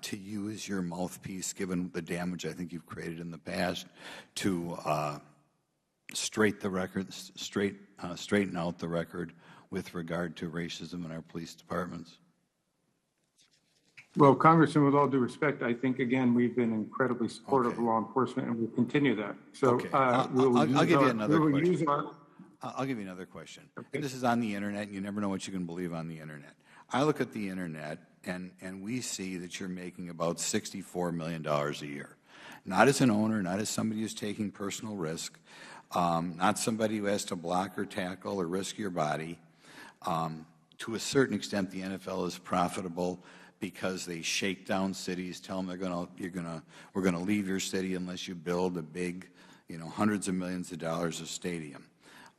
to use your mouthpiece, given the damage I think you've created in the past, to straighten out the record with regard to racism in our police departments? Well, Congressman, with all due respect, I think, again, we've been incredibly supportive of law enforcement, and we'll continue that. So I'll give you another question. I'll give you another question. Okay. This is on the Internet, and you never know what you can believe on the Internet. I look at the Internet, and we see that you're making about $64 million a year. Not as an owner, not as somebody who's taking personal risk, not somebody who has to block or tackle or risk your body. To a certain extent, the NFL is profitable because they shake down cities, tell them we're going to leave your city unless you build a big, hundreds of millions of dollars of stadium.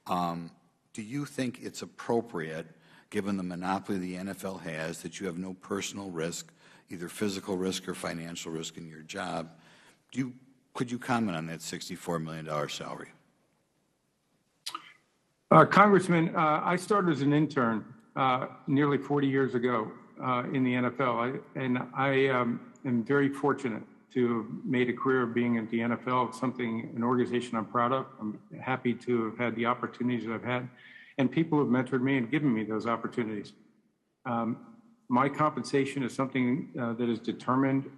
Do you think it's appropriate, given the monopoly the NFL has, that you have no personal risk, either physical risk or financial risk in your job? Could you comment on that $64 million salary? Congressman, I started as an intern nearly 40 years ago in the NFL, I am very fortunate to have made a career of being at the NFL. It's an organization I'm proud of. I'm happy to have had the opportunities that I've had, and people have mentored me and given me those opportunities. My compensation is something that is determined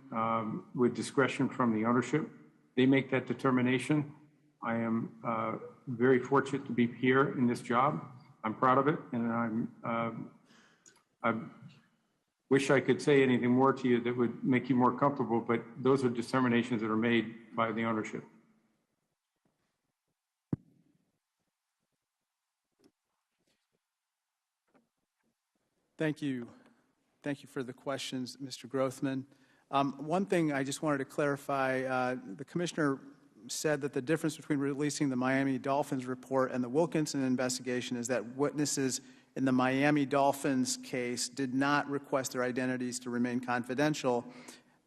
with discretion from the ownership. They make that determination. I am very fortunate to be here in this job. I'm proud of it, and I wish I could say anything more to you that would make you more comfortable, but those are determinations that are made by the ownership. Thank you. Thank you for the questions, Mr. Grothman. One thing I just wanted to clarify, the Commissioner said that the difference between releasing the Miami Dolphins report and the Wilkinson investigation is that witnesses in the Miami Dolphins case did not request their identities to remain confidential.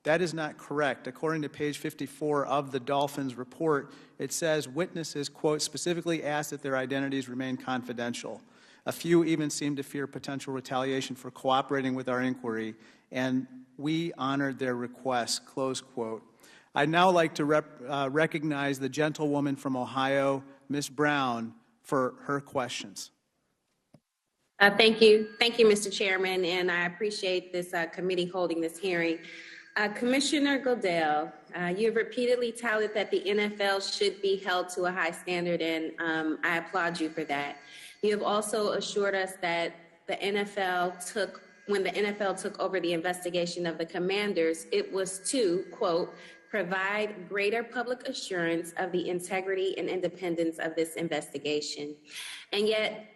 That is not correct. According to page 54 of the Dolphins report, it says witnesses, quote, specifically asked that their identities remain confidential. A few even seemed to fear potential retaliation for cooperating with our inquiry, and we honored their request, close quote. I'd now like to recognize the gentlewoman from Ohio, Ms. Brown, for her questions. Thank you. Thank you, Mr. Chairman, and I appreciate this committee holding this hearing. Commissioner Goodell, you have repeatedly touted that the NFL should be held to a high standard, and I applaud you for that. You have also assured us that when the NFL took over the investigation of the Commanders, it was to, quote, provide greater public assurance of the integrity and independence of this investigation. And yet,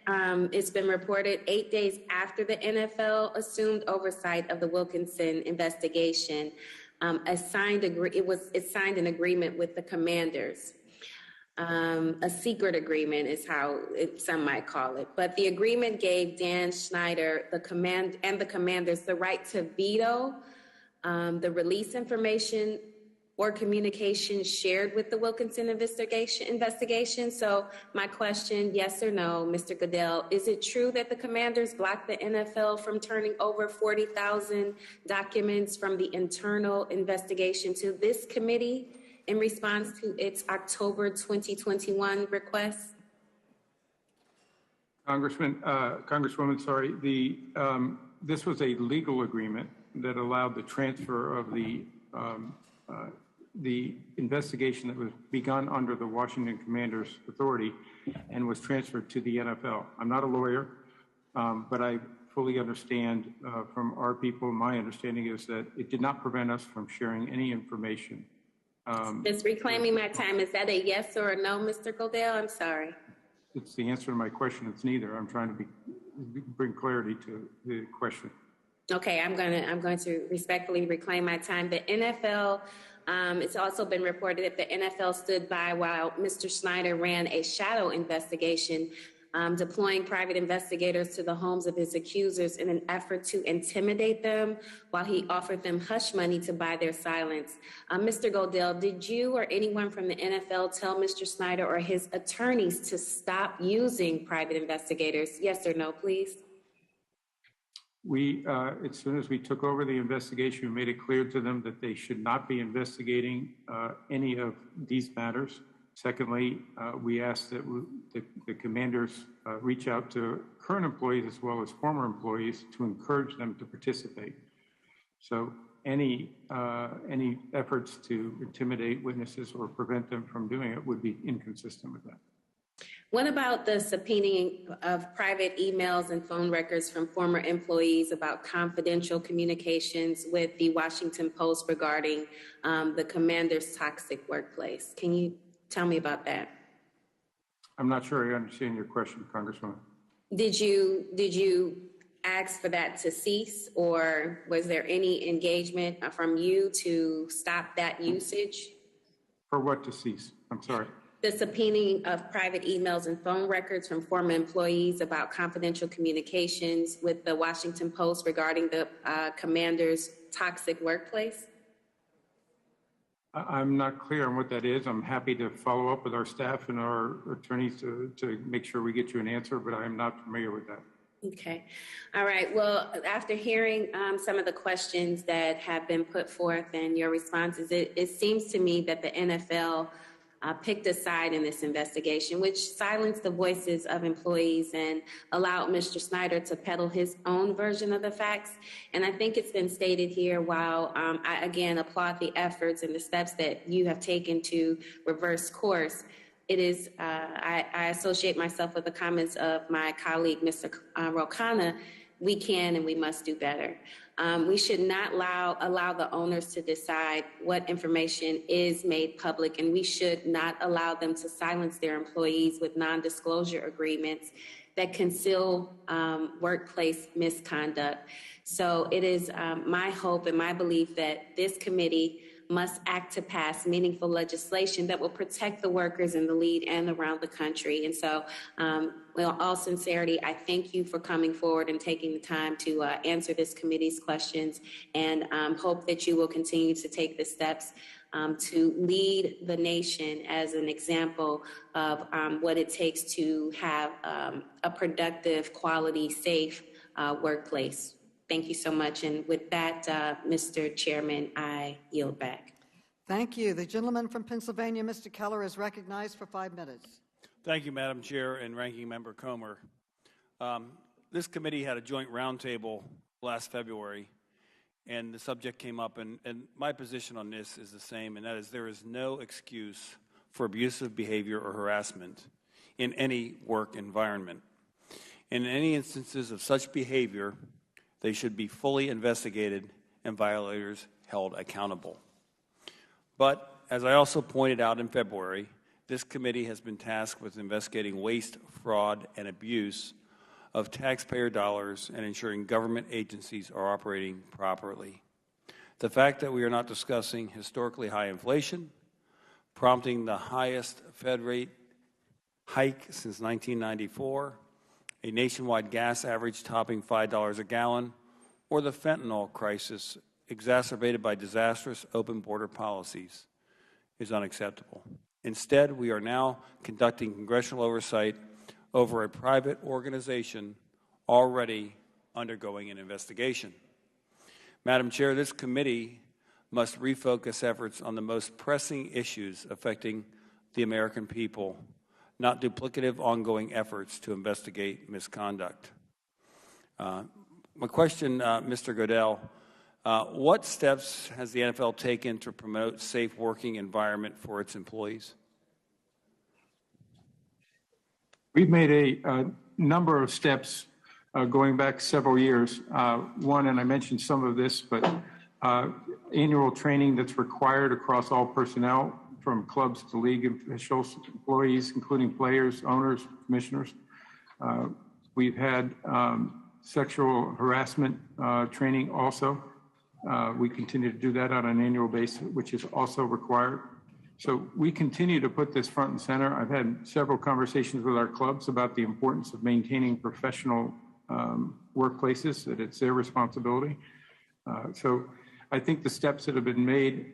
it's been reported 8 days after the NFL assumed oversight of the Wilkinson investigation, it signed an agreement with the Commanders. A secret agreement is how some might call it. But the agreement gave Dan Snyder the Commanders the right to veto the release information or communication shared with the Wilkinson investigation. So my question, yes or no, Mr. Goodell, is it true that the Commanders blocked the NFL from turning over 40,000 documents from the internal investigation to this committee in response to its October 2021 request? Congresswoman, sorry, this was a legal agreement that allowed the transfer of the investigation that was begun under the Washington Commanders authority and was transferred to the NFL. I'm not a lawyer, but I fully understand from our people, my understanding is that it did not prevent us from sharing any information. Just reclaiming my time, is that a yes or a no, Mr. Goodell? I'm sorry. It's the answer to my question. It's neither. I'm trying to bring clarity to the question. Okay, I'm going to respectfully reclaim my time. The NFL, it's also been reported that the NFL stood by while Mr. Snyder ran a shadow investigation, deploying private investigators to the homes of his accusers in an effort to intimidate them while he offered them hush money to buy their silence. Mr. Goodell, did you or anyone from the NFL tell Mr. Snyder or his attorneys to stop using private investigators? Yes or no, please? We, as soon as we took over the investigation, we made it clear to them that they should not be investigating any of these matters. Secondly, we asked that the Commanders reach out to current employees as well as former employees to encourage them to participate. So any efforts to intimidate witnesses or prevent them from doing it would be inconsistent with that. What about the subpoenaing of private emails and phone records from former employees about confidential communications with the Washington Post regarding the Commanders' toxic workplace? Can you tell me about that? I'm not sure I understand your question, Congresswoman. Did you ask for that to cease, or was there any engagement from you to stop that usage? For what to cease? I'm sorry. The subpoenaing of private emails and phone records from former employees about confidential communications with the Washington Post regarding the Commanders' toxic workplace? I'm not clear on what that is. I'm happy to follow up with our staff and our attorneys to make sure we get you an answer, but I'm not familiar with that. Okay. All right. Well, after hearing some of the questions that have been put forth and your responses, it seems to me that the NFL picked a side in this investigation, which silenced the voices of employees and allowed Mr. Snyder to peddle his own version of the facts. And I think it's been stated here, while I again applaud the efforts and the steps that you have taken to reverse course, it is, I associate myself with the comments of my colleague, Mr. Rokana. We can and we must do better. We should not allow the owners to decide what information is made public, and we should not allow them to silence their employees with non-disclosure agreements that conceal workplace misconduct. So it is my hope and my belief that this committee must act to pass meaningful legislation that will protect the workers in the lead and around the country. And so, with all sincerity, I thank you for coming forward and taking the time to answer this committee's questions, and hope that you will continue to take the steps to lead the nation as an example of what it takes to have a productive, quality, safe workplace. Thank you so much. And with that, Mr. Chairman, I yield back. Thank you. The gentleman from Pennsylvania, Mr. Keller, is recognized for 5 minutes. Thank you, Madam Chair and Ranking Member Comer. This committee had a joint roundtable last February, and the subject came up, and my position on this is the same, and that is there is no excuse for abusive behavior or harassment in any work environment. In any instances of such behavior, they should be fully investigated and violators held accountable. But, as I also pointed out in February, this committee has been tasked with investigating waste, fraud, and abuse of taxpayer dollars and ensuring government agencies are operating properly. The fact that we are not discussing historically high inflation, prompting the highest Fed rate hike since 1994, a nationwide gas average topping $5 a gallon, or the fentanyl crisis exacerbated by disastrous open border policies is unacceptable. Instead, we are now conducting congressional oversight over a private organization already undergoing an investigation. Madam Chair, this committee must refocus efforts on the most pressing issues affecting the American people, not duplicative ongoing efforts to investigate misconduct. My question, Mr. Goodell, what steps has the NFL taken to promote safe working environment for its employees? We've made a number of steps going back several years. One, and I mentioned some of this, but annual training that's required across all personnel, from clubs to league officials, employees, including players, owners, commissioners. We've had sexual harassment training also. We continue to do that on an annual basis, which is also required. So we continue to put this front and center. I've had several conversations with our clubs about the importance of maintaining professional workplaces, that it's their responsibility. So I think the steps that have been made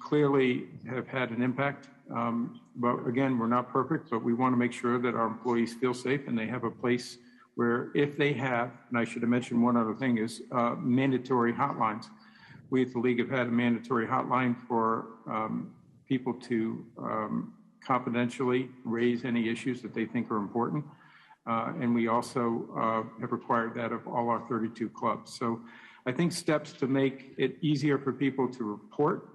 clearly have had an impact. But again, we're not perfect, but we want to make sure that our employees feel safe and they have a place where, if they have, and I should have mentioned one other thing, is mandatory hotlines. We at the League have had a mandatory hotline for people to confidentially raise any issues that they think are important. And we also have required that of all our 32 clubs. So I think steps to make it easier for people to report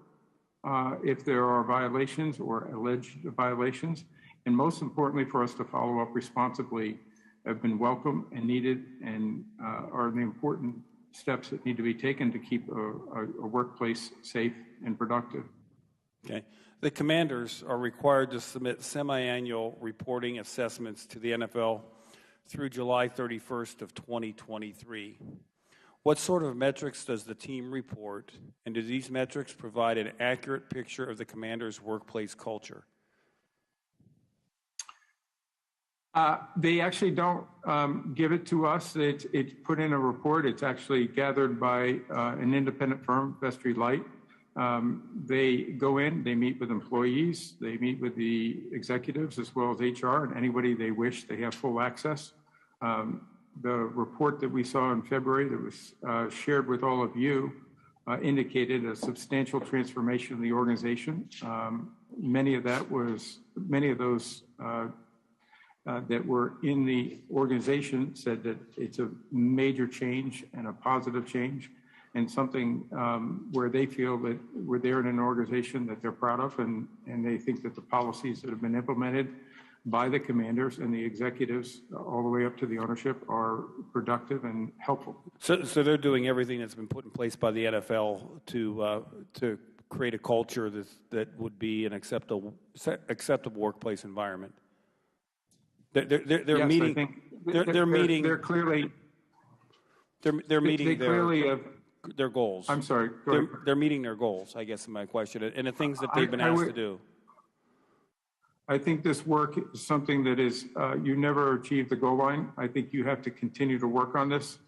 if there are violations or alleged violations, and most importantly for us to follow up responsibly, have been welcome and needed, and are the important steps that need to be taken to keep a workplace safe and productive. Okay. The commanders are required to submit semi-annual reporting assessments to the NFL through July 31st of 2023. What sort of metrics does the team report, and do these metrics provide an accurate picture of the commander's workplace culture? They actually don't give it to us. It's put in a report. It's actually gathered by an independent firm, Vestry Light. They go in, they meet with employees, they meet with the executives as well as HR and anybody they wish. They have full access. The report that we saw in February that was shared with all of you indicated a substantial transformation of the organization. Many of those that were in the organization said that it's a major change and a positive change, and something where they feel that they're in an organization that they're proud of, and they think that the policies that have been implemented by the commanders and the executives all the way up to the ownership are productive and helpful. So they're doing everything that's been put in place by the NFL to create a culture that would be an acceptable workplace environment. They're meeting. They're meeting. They're clearly. They're meeting. They clearly have goals. I'm sorry. Go ahead. They're meeting their goals, I guess, is my question, and the things that they've been asked to do. I think this work is something that is, you never achieve the goal line. I think you have to continue to work on this.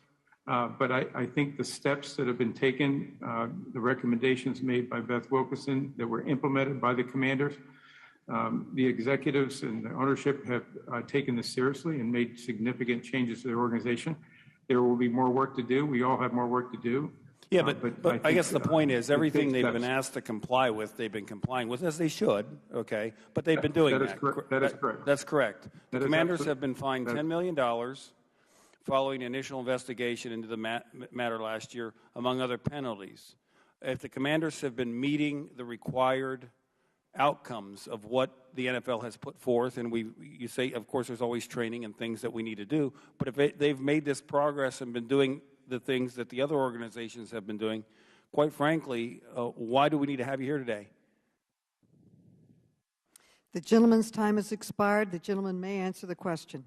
But I think the steps that have been taken, the recommendations made by Beth Wilkinson that were implemented by the commanders, the executives and the ownership have taken this seriously and made significant changes to their organization. There will be more work to do. We all have more work to do. Yeah, but I guess the point is everything they've been asked to comply with, they've been complying with, as they should, okay? But they've been doing that. That is correct. That's correct. The commanders have been fined $10 million following initial investigation into the matter last year, among other penalties. If the commanders have been meeting the required outcomes of what the NFL has put forth, and you say, of course, there's always training and things that we need to do, but if they've made this progress and been doing the things that the other organizations have been doing, quite frankly, why do we need to have you here today? The gentleman's time has expired. The gentleman may answer the question.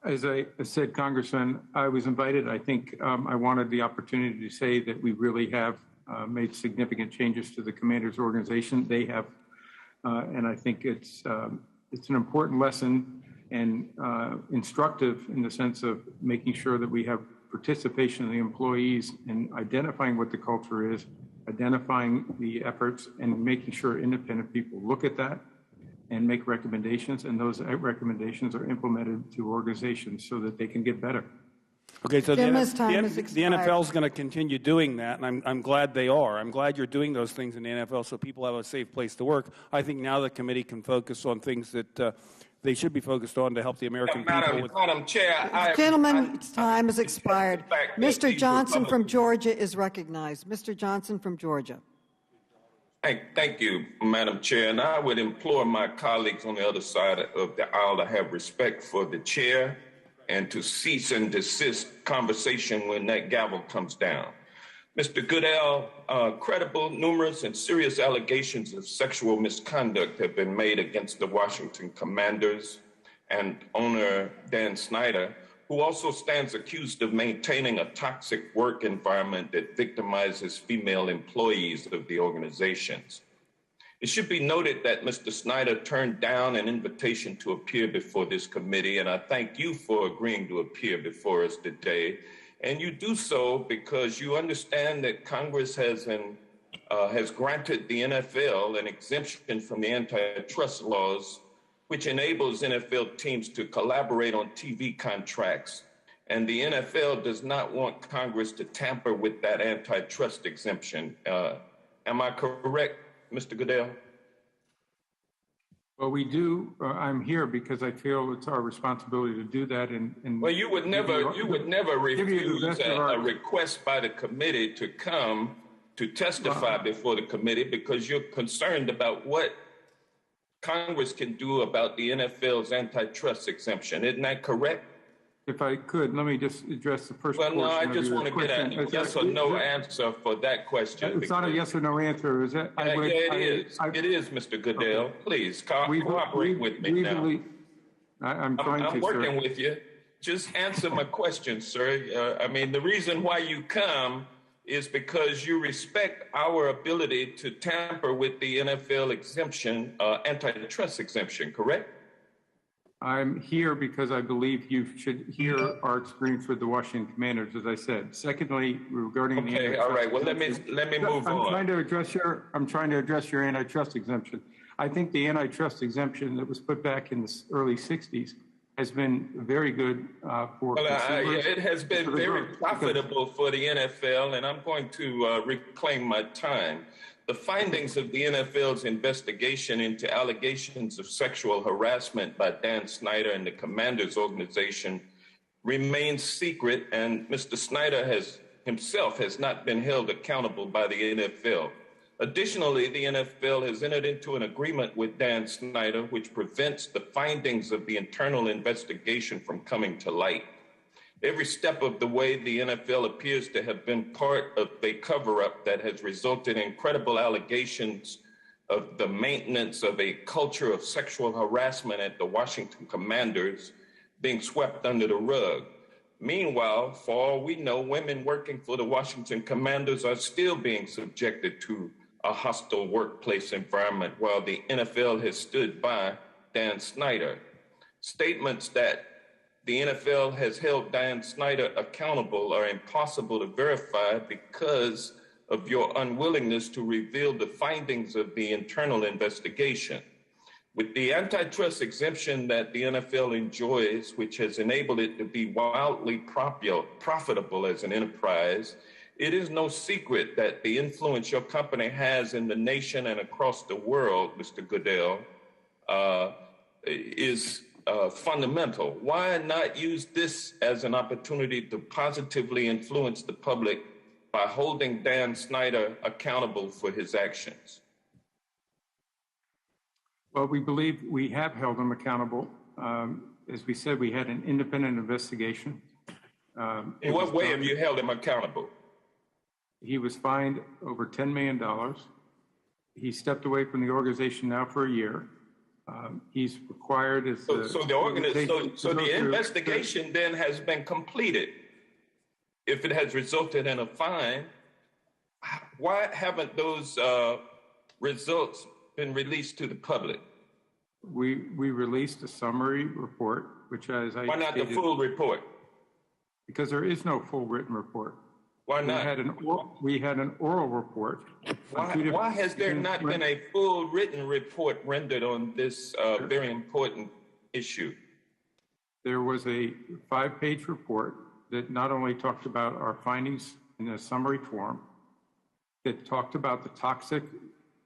As I said, Congressman, I was invited. I think I wanted the opportunity to say that we really have made significant changes to the commanders' organization. They have, and I think it's an important lesson and instructive in the sense of making sure that we have participation of the employees in identifying what the culture is, identifying the efforts, and making sure independent people look at that and make recommendations, and those recommendations are implemented to organizations so that they can get better. Okay, so the NFL is going to continue doing that, and I'm glad they are. I'm glad you're doing those things in the NFL so people have a safe place to work. I think now the committee can focus on things that they should be focused on to help the American people. Madam Chair, Gentleman's time has expired. Mr. Johnson from Georgia is recognized. Mr. Johnson from Georgia. Thank you, Madam Chair. And I would implore my colleagues on the other side of the aisle to have respect for the chair and to cease and desist conversation when that gavel comes down. Mr. Goodell, credible, numerous, and serious allegations of sexual misconduct have been made against the Washington Commanders and owner Dan Snyder, who also stands accused of maintaining a toxic work environment that victimizes female employees of the organizations. It should be noted that Mr. Snyder turned down an invitation to appear before this committee, and I thank you for agreeing to appear before us today. And you do so because you understand that Congress has granted the NFL an exemption from the antitrust laws, which enables NFL teams to collaborate on TV contracts. And the NFL does not want Congress to tamper with that antitrust exemption. Am I correct, Mr. Goodell? Well, we do. I'm here because I feel it's our responsibility to do that. And well, you would never refuse a request by the committee to come to testify before the committee because you're concerned about what Congress can do about the NFL's antitrust exemption. Isn't that correct? If I could, let me just address the first portion. Well, no, I just want to get a yes or no answer for that question. It's not a yes or no answer, is it? It is, Mr. Goodell. Okay. Please cooperate with me now. I'm working with you. Just answer my question, sir. I mean, the reason why you come is because you respect our ability to tamper with the NFL exemption, antitrust exemption, correct? I'm here because I believe you should hear our experience with the Washington Commanders, as I said. Secondly, regarding the antitrust all right. Well, let me move on. I'm trying to address your antitrust exemption. I think the antitrust exemption that was put back in the early '60s has been very good for consumers. It has been very profitable for the NFL, and I'm going to reclaim my time. The findings of the NFL's investigation into allegations of sexual harassment by Dan Snyder and the Commanders organization remains secret, and Mr. Snyder himself has not been held accountable by the NFL. Additionally, the NFL has entered into an agreement with Dan Snyder, which prevents the findings of the internal investigation from coming to light. Every step of the way, the NFL appears to have been part of a cover-up that has resulted in credible allegations of the maintenance of a culture of sexual harassment at the Washington Commanders being swept under the rug. Meanwhile, for all we know, women working for the Washington Commanders are still being subjected to a hostile workplace environment while the NFL has stood by Dan Snyder. Statements that the NFL has held Dan Snyder accountable are impossible to verify because of your unwillingness to reveal the findings of the internal investigation. With the antitrust exemption that the NFL enjoys, which has enabled it to be wildly profitable as an enterprise, it is no secret that the influence your company has in the nation and across the world, Mr. Goodell, is fundamental. Why not use this as an opportunity to positively influence the public by holding Dan Snyder accountable for his actions? Well, we believe we have held him accountable. As we said, we had an independent investigation. In what way have you held him accountable? He was fined over $10 million. He stepped away from the organization now for a year. He's required as so the investigation then has been completed. If it has resulted in a fine, why haven't those results been released to the public? We released a summary report, which as I Why not stated, the full report? Because there is no full written report. Why not? We had an oral report. Why has there not been a full written report rendered on this very important issue? There was a 5-page report that not only talked about our findings in a summary form, that talked about the toxic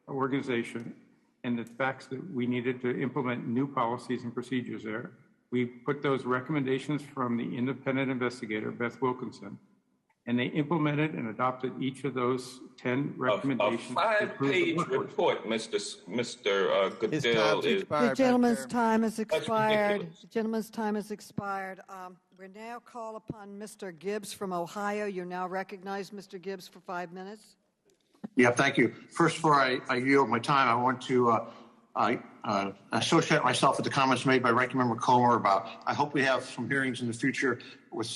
organization and the facts that we needed to implement new policies and procedures there. We put those recommendations from the independent investigator, Beth Wilkinson, and they implemented and adopted each of those 10 recommendations. A 5-page report, Mr. Goodell. The gentleman's time has expired. The gentleman's time has expired. We now call upon Mr. Gibbs from Ohio. You're now recognized, Mr. Gibbs, for 5 minutes. Yeah, thank you. First, before I yield my time, I want to associate myself with the comments made by Ranking Member Comer about, I hope we have some hearings in the future with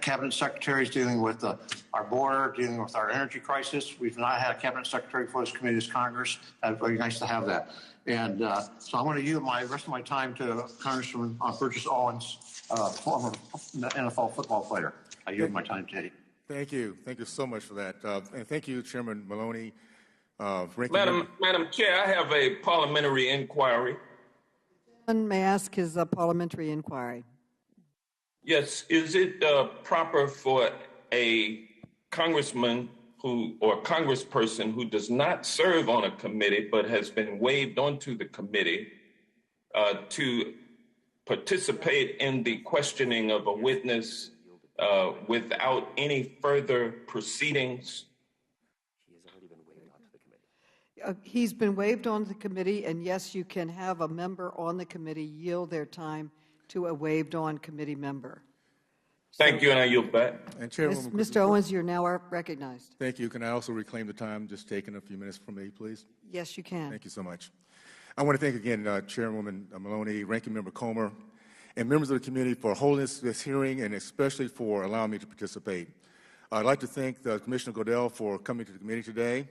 cabinet secretaries dealing with our border, dealing with our energy crisis. We've not had a cabinet secretary for this committee, this Congress. It's very nice to have that. And so I want to yield the rest of my time to Congressman Burgess Owens, former NFL football player. I yield my time today. Thank you. Thank you so much for that. And thank you, Chairman Maloney. Madam Chair, I have a parliamentary inquiry. May I ask his parliamentary inquiry? Yes. Is it proper for a congressman or congressperson who does not serve on a committee but has been waived onto the committee to participate in the questioning of a witness without any further proceedings? He's been waived on the committee, and yes, you can have a member on the committee yield their time to a waived on committee member. Thank you, and I yield back. And Chairwoman, Mr. Owens, you're now recognized. Thank you. Can I also reclaim the time just taken a few minutes from me, please? Yes, you can. Thank you so much. I want to thank again Chairwoman Maloney, Ranking Member Comer, and members of the committee for holding this hearing and especially for allowing me to participate. I'd like to thank Commissioner Goodell for coming to the committee today.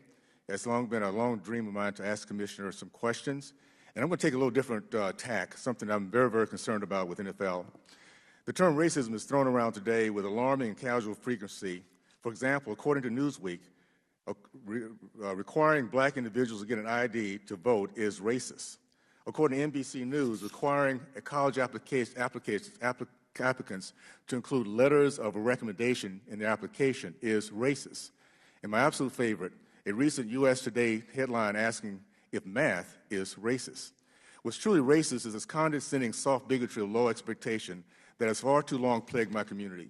It's been a long dream of mine to ask the Commissioner some questions, and I'm going to take a little different tack, something I'm very, very concerned about with NFL. The term racism is thrown around today with alarming and casual frequency. For example, according to Newsweek, requiring black individuals to get an ID to vote is racist. According to NBC News, requiring a college applicants to include letters of recommendation in their application is racist. And my absolute favorite, a recent U.S. Today headline asking if math is racist. What's truly racist is this condescending, soft bigotry of low expectation that has far too long plagued my community.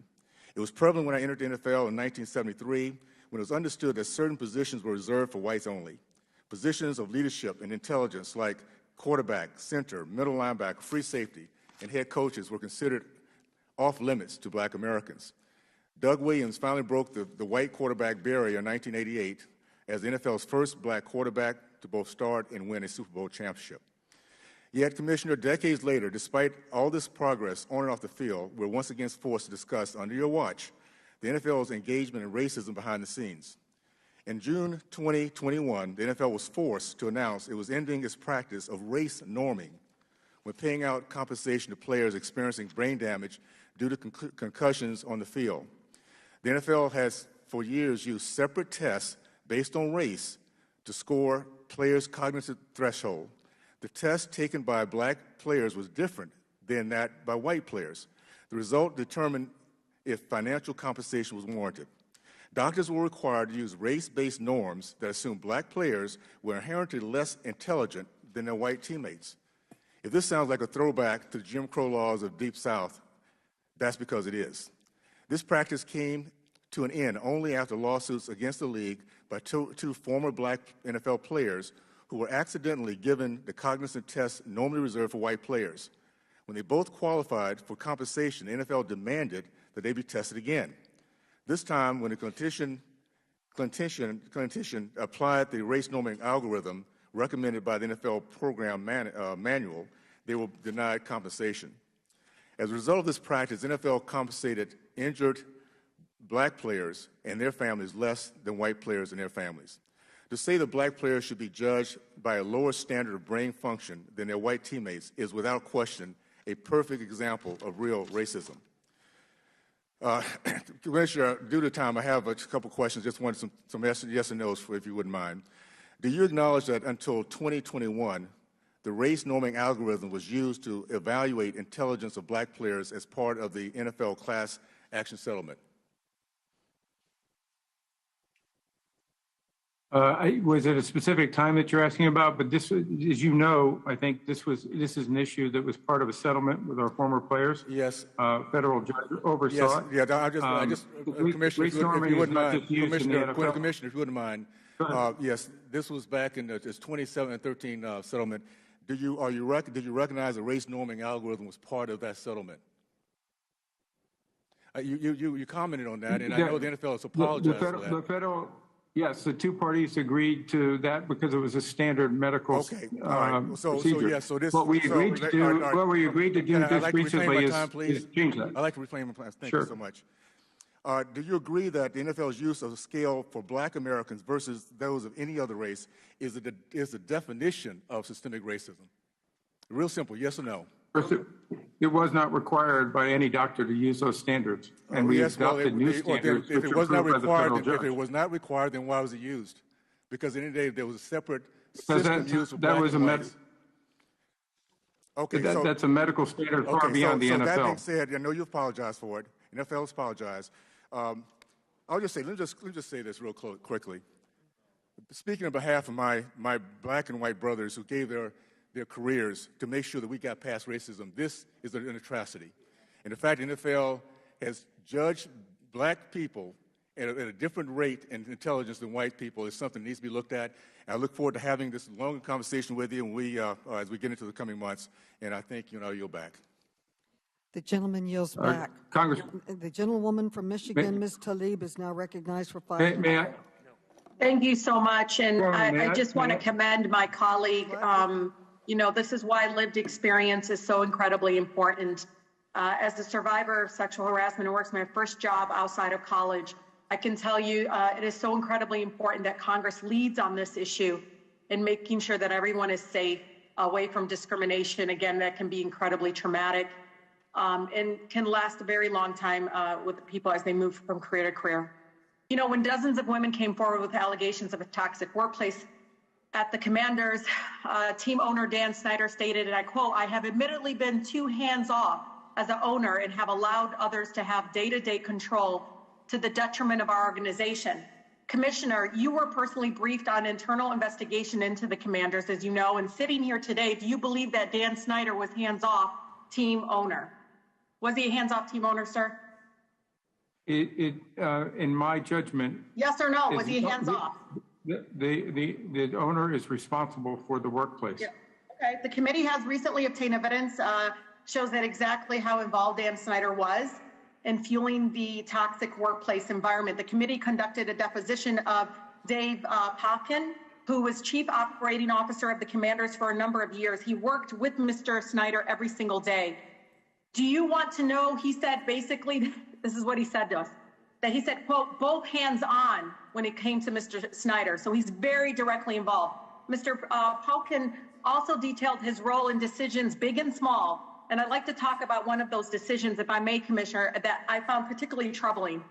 It was prevalent when I entered the NFL in 1973, when it was understood that certain positions were reserved for whites only. Positions of leadership and intelligence like quarterback, center, middle linebacker, free safety, and head coaches were considered off limits to black Americans. Doug Williams finally broke the white quarterback barrier in 1988 as the NFL's first black quarterback to both start and win a Super Bowl championship. Yet, Commissioner, decades later, despite all this progress on and off the field, we're once again forced to discuss, under your watch, the NFL's engagement in racism behind the scenes. In June 2021, the NFL was forced to announce it was ending its practice of race norming when paying out compensation to players experiencing brain damage due to concussions on the field. The NFL has for years used separate tests based on race to score players' cognitive threshold. The test taken by black players was different than that by white players. The result determined if financial compensation was warranted. Doctors were required to use race-based norms that assumed black players were inherently less intelligent than their white teammates. If this sounds like a throwback to the Jim Crow laws of Deep South, that's because it is. This practice came to an end only after lawsuits against the league by two former black NFL players who were accidentally given the cognizant test normally reserved for white players. When they both qualified for compensation, the NFL demanded that they be tested again. This time, when the clinician applied the race norming algorithm recommended by the NFL program manual, they were denied compensation. As a result of this practice, the NFL compensated injured black players and their families less than white players and their families. To say that black players should be judged by a lower standard of brain function than their white teammates is without question a perfect example of real racism. Commissioner, due to time, I have a couple questions. Just wanted some yes and no's, if you wouldn't mind. Do you acknowledge that until 2021, the race norming algorithm was used to evaluate intelligence of black players as part of the NFL class action settlement? Was it a specific time that you're asking about? But this, as you know, I think this is an issue that was part of a settlement with our former players. Yes. Federal judge Oversight. Yes. Yeah. Commissioner, if you wouldn't mind. Commissioner, if you wouldn't mind. Yes. This was back in this 2013 settlement. Did you recognize the race norming algorithm was part of that settlement? You commented on that, and I know the NFL has apologized for that. The federal. Yes, the two parties agreed to that because it was a standard medical procedure. What we agreed to do just recently is change that. I'd like to reclaim my plans. Thank you so much. Do you agree that the NFL's use of a scale for black Americans versus those of any other race is the definition of systemic racism? Real simple, yes or no? It was not required by any doctor to use those standards, and we adopted new standards. If it was not required, then why was it used? Because at the end of the day, there was a separate system used for black and white. Okay, that's a medical standard far beyond the NFL. That being said, I know you apologize for it. The NFL has apologized. I'll just say, let me just say this real quickly. Speaking on behalf of my black and white brothers who gave their careers to make sure that we got past racism, this is an atrocity. And the fact the NFL has judged black people at a different rate and intelligence than white people is something that needs to be looked at. And I look forward to having this longer conversation with you as we get into the coming months. And I think you'll back. The gentleman yields back. The gentlewoman from Michigan, Ms. Tlaib, is now recognized for 5 minutes. May I? Thank you so much. And I just want to commend my colleague. This is why lived experience is so incredibly important. As a survivor of sexual harassment, it was my first job outside of college. I can tell you it is so incredibly important that Congress leads on this issue in making sure that everyone is safe away from discrimination. Again, that can be incredibly traumatic and can last a very long time with people as they move from career to career. When dozens of women came forward with allegations of a toxic workplace at the Commanders, team owner Dan Snyder stated, and I quote, "I have admittedly been too hands-off as an owner and have allowed others to have day-to-day control to the detriment of our organization." Commissioner, you were personally briefed on internal investigation into the Commanders, as you know, and sitting here today, do you believe that Dan Snyder was hands-off team owner? Was he a hands-off team owner, sir? In my judgment. Yes or no? Was he hands-off? The owner is responsible for the workplace. Yeah. Okay. The committee has recently obtained evidence shows that exactly how involved Dan Snyder was in fueling the toxic workplace environment. The committee conducted a deposition of Dave Popkin, who was chief operating officer of the Commanders for a number of years. He worked with Mr. Snyder every single day. Do you want to know, he said basically, this is what he said to us, that he said, quote, both hands on when it came to Mr. Snyder. So he's very directly involved. Mr. Pauken also detailed his role in decisions big and small. And I'd like to talk about one of those decisions, if I may, Commissioner, that I found particularly troubling.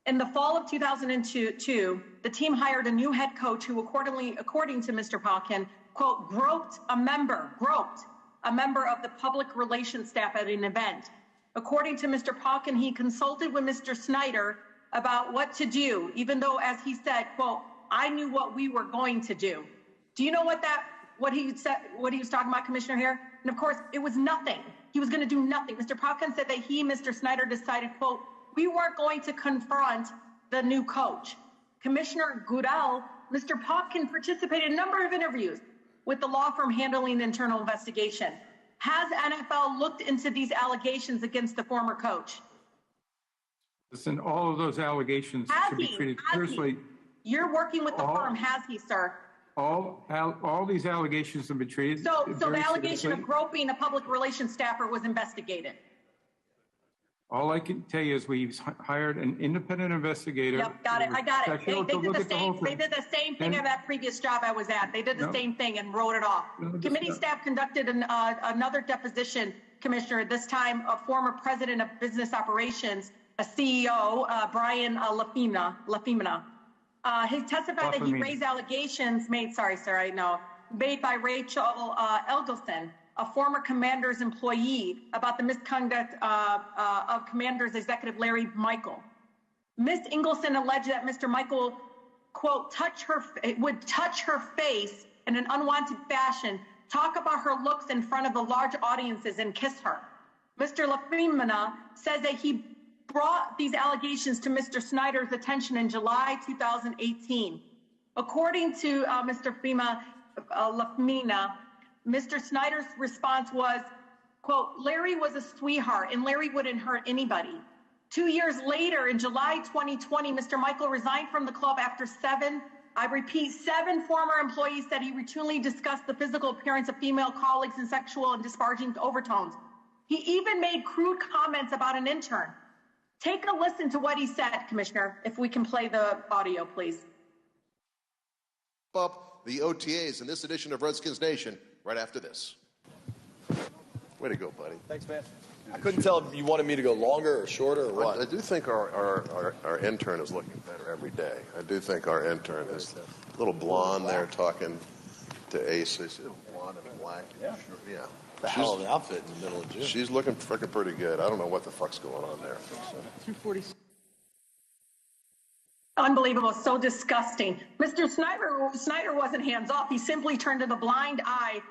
In the fall of 2002, the team hired a new head coach who, according to Mr. Pauken, quote, groped a member of the public relations staff at an event. According to Mr. Pauken, he consulted with Mr. Snyder about what to do, even though, as he said, quote, I knew what we were going to do. Do you know what he was talking about, Commissioner, here? And of course, it was nothing. He was going to do nothing. Mr. Pauken said that he, Mr. Snyder, decided, quote, we weren't going to confront the new coach. Commissioner Goodell, Mr. Pauken participated in a number of interviews with the law firm handling the internal investigation. Has NFL looked into these allegations against the former coach? Listen, all of those allegations should be treated seriously. You're working with the firm, has he, sir? All these allegations have been treated. So the allegation of groping a public relations staffer was investigated. All I can tell you is we've hired an independent investigator. Yep, got it. I got it. They did the same thing at that previous job I was at. They did the same thing and wrote it off. Committee staff conducted another deposition, Commissioner, this time a former president of business operations, a CEO, Brian Lafimina. He testified that he raised allegations made by Rachel Elgelson, a former Commander's employee, about the misconduct of Commander's executive Larry Michael. Ms. Ingleson alleged that Mr. Michael, quote, would touch her face in an unwanted fashion, talk about her looks in front of the large audiences, and kiss her. Mr. Lafimina says that he brought these allegations to Mr. Snyder's attention in July 2018. According to Mr. Lafimina, Mr. Snyder's response was, quote, Larry was a sweetheart and Larry wouldn't hurt anybody. 2 years later, in July 2020, Mr. Michael resigned from the club after seven former employees said he routinely discussed the physical appearance of female colleagues in sexual and disparaging overtones. He even made crude comments about an intern. Take a listen to what he said, Commissioner, if we can play the audio, please. Up the OTAs in this edition of Redskins Nation right after this. Way to go, buddy. Thanks, man. I couldn't tell if you wanted me to go longer or shorter or what. I do think our intern is looking better every day. I do think our intern is a little blonde there talking to Ace. Is it blonde and black? Yeah. Yeah. The hell of an outfit in the middle of June. She's looking freaking pretty good. I don't know what the fuck's going on there. 240. Unbelievable, so disgusting. Mr. Snyder wasn't hands off. He simply turned a blind eye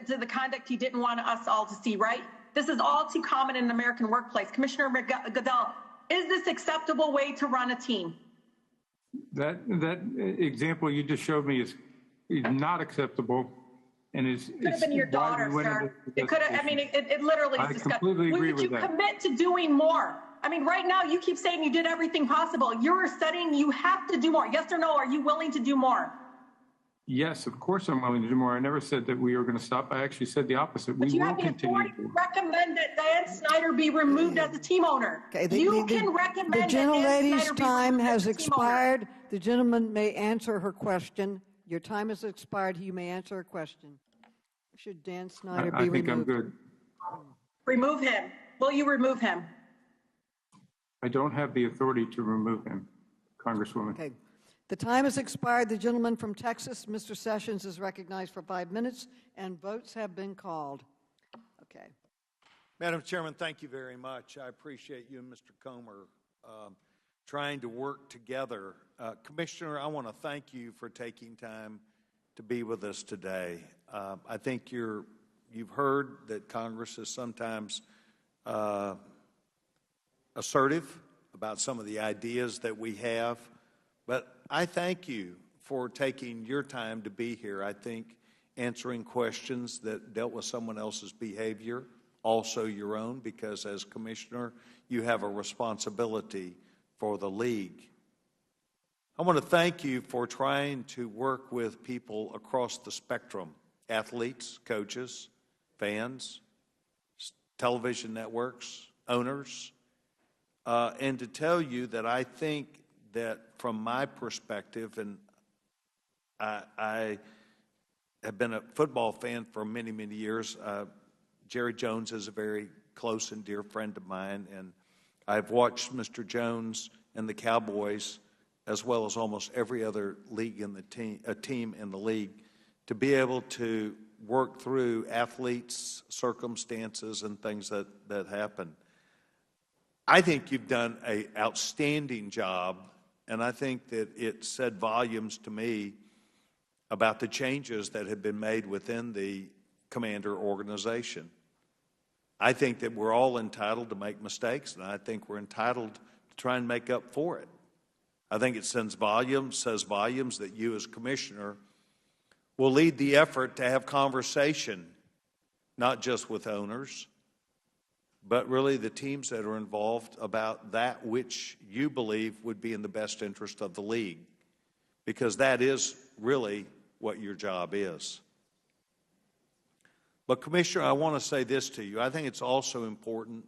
to the conduct he didn't want us all to see, right? This is all too common in the American workplace. Commissioner Goodell, is this acceptable way to run a team? That example you just showed me is not acceptable. And could have been your daughter, sir. It could have, it literally is disgusting. I completely agree with that. Would you commit to doing more? I mean, right now you keep saying you did everything possible. You're studying, you have to do more. Yes or no, are you willing to do more? Yes, of course I'm willing to do more. I never said that we were going to stop. I actually said the opposite. But you have the authority to recommend that Dan Snyder be removed as a team owner. Okay, you can recommend the that Dan gentlelady's Snyder be time removed has as a team owner. expired. The gentleman may answer her question. Your time has expired. You may answer her question. Should Dan Snyder be removed? I think I'm good. Remove him. Will you remove him? I don't have the authority to remove him, Congresswoman. Okay. The time has expired. The gentleman from Texas, Mr. Sessions, is recognized for 5 minutes, and votes have been called. Okay. Madam Chairman, thank you very much. I appreciate you and Mr. Comer trying to work together. Commissioner, I want to thank you for taking time to be with us today. I think you've heard that Congress is sometimes assertive about some of the ideas that we have, but I thank you for taking your time to be here. I think answering questions that dealt with someone else's behavior, also your own, because as Commissioner, you have a responsibility for the league. I want to thank you for trying to work with people across the spectrum, athletes, coaches, fans, television networks, owners, and to tell you that I think that from my perspective, and I have been a football fan for many, many years. Jerry Jones is a very close and dear friend of mine, and I've watched Mr. Jones and the Cowboys, as well as almost every other league in the team in the league, to be able to work through athletes' circumstances and things that happen. I think you've done an outstanding job, and I think that it said volumes to me about the changes that have been made within the Commander organization. I think that we're all entitled to make mistakes, and I think we're entitled to try and make up for it. I think it says volumes that you as Commissioner will lead the effort to have conversation, not just with owners, but really the teams that are involved about that which you believe would be in the best interest of the league, because that is really what your job is. But Commissioner, I want to say this to you. I think it's also important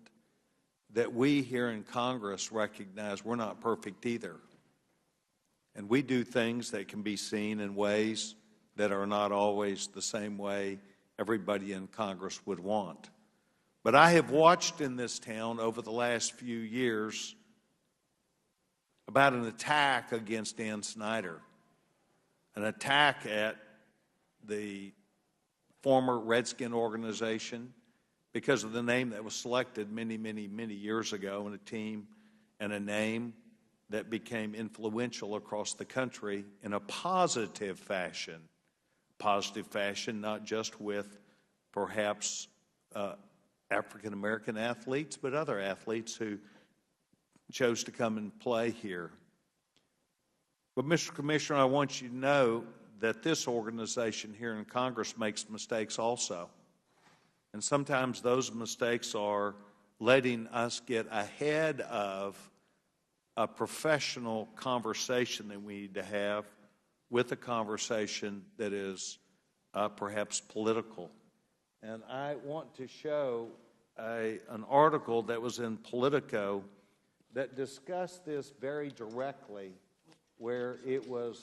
that we here in Congress recognize we're not perfect either. And we do things that can be seen in ways that are not always the same way everybody in Congress would want. But I have watched in this town over the last few years about an attack against Dan Snyder, an attack at the former Redskin organization because of the name that was selected many, many, many years ago, and a team and a name that became influential across the country in a positive fashion. Positive fashion, not just with perhaps African-American athletes, but other athletes who chose to come and play here. But, Mr. Commissioner, I want you to know that this organization here in Congress makes mistakes also. And sometimes those mistakes are letting us get ahead of a professional conversation that we need to have with a conversation that is perhaps political. And I want to show an article that was in Politico that discussed this very directly, where it was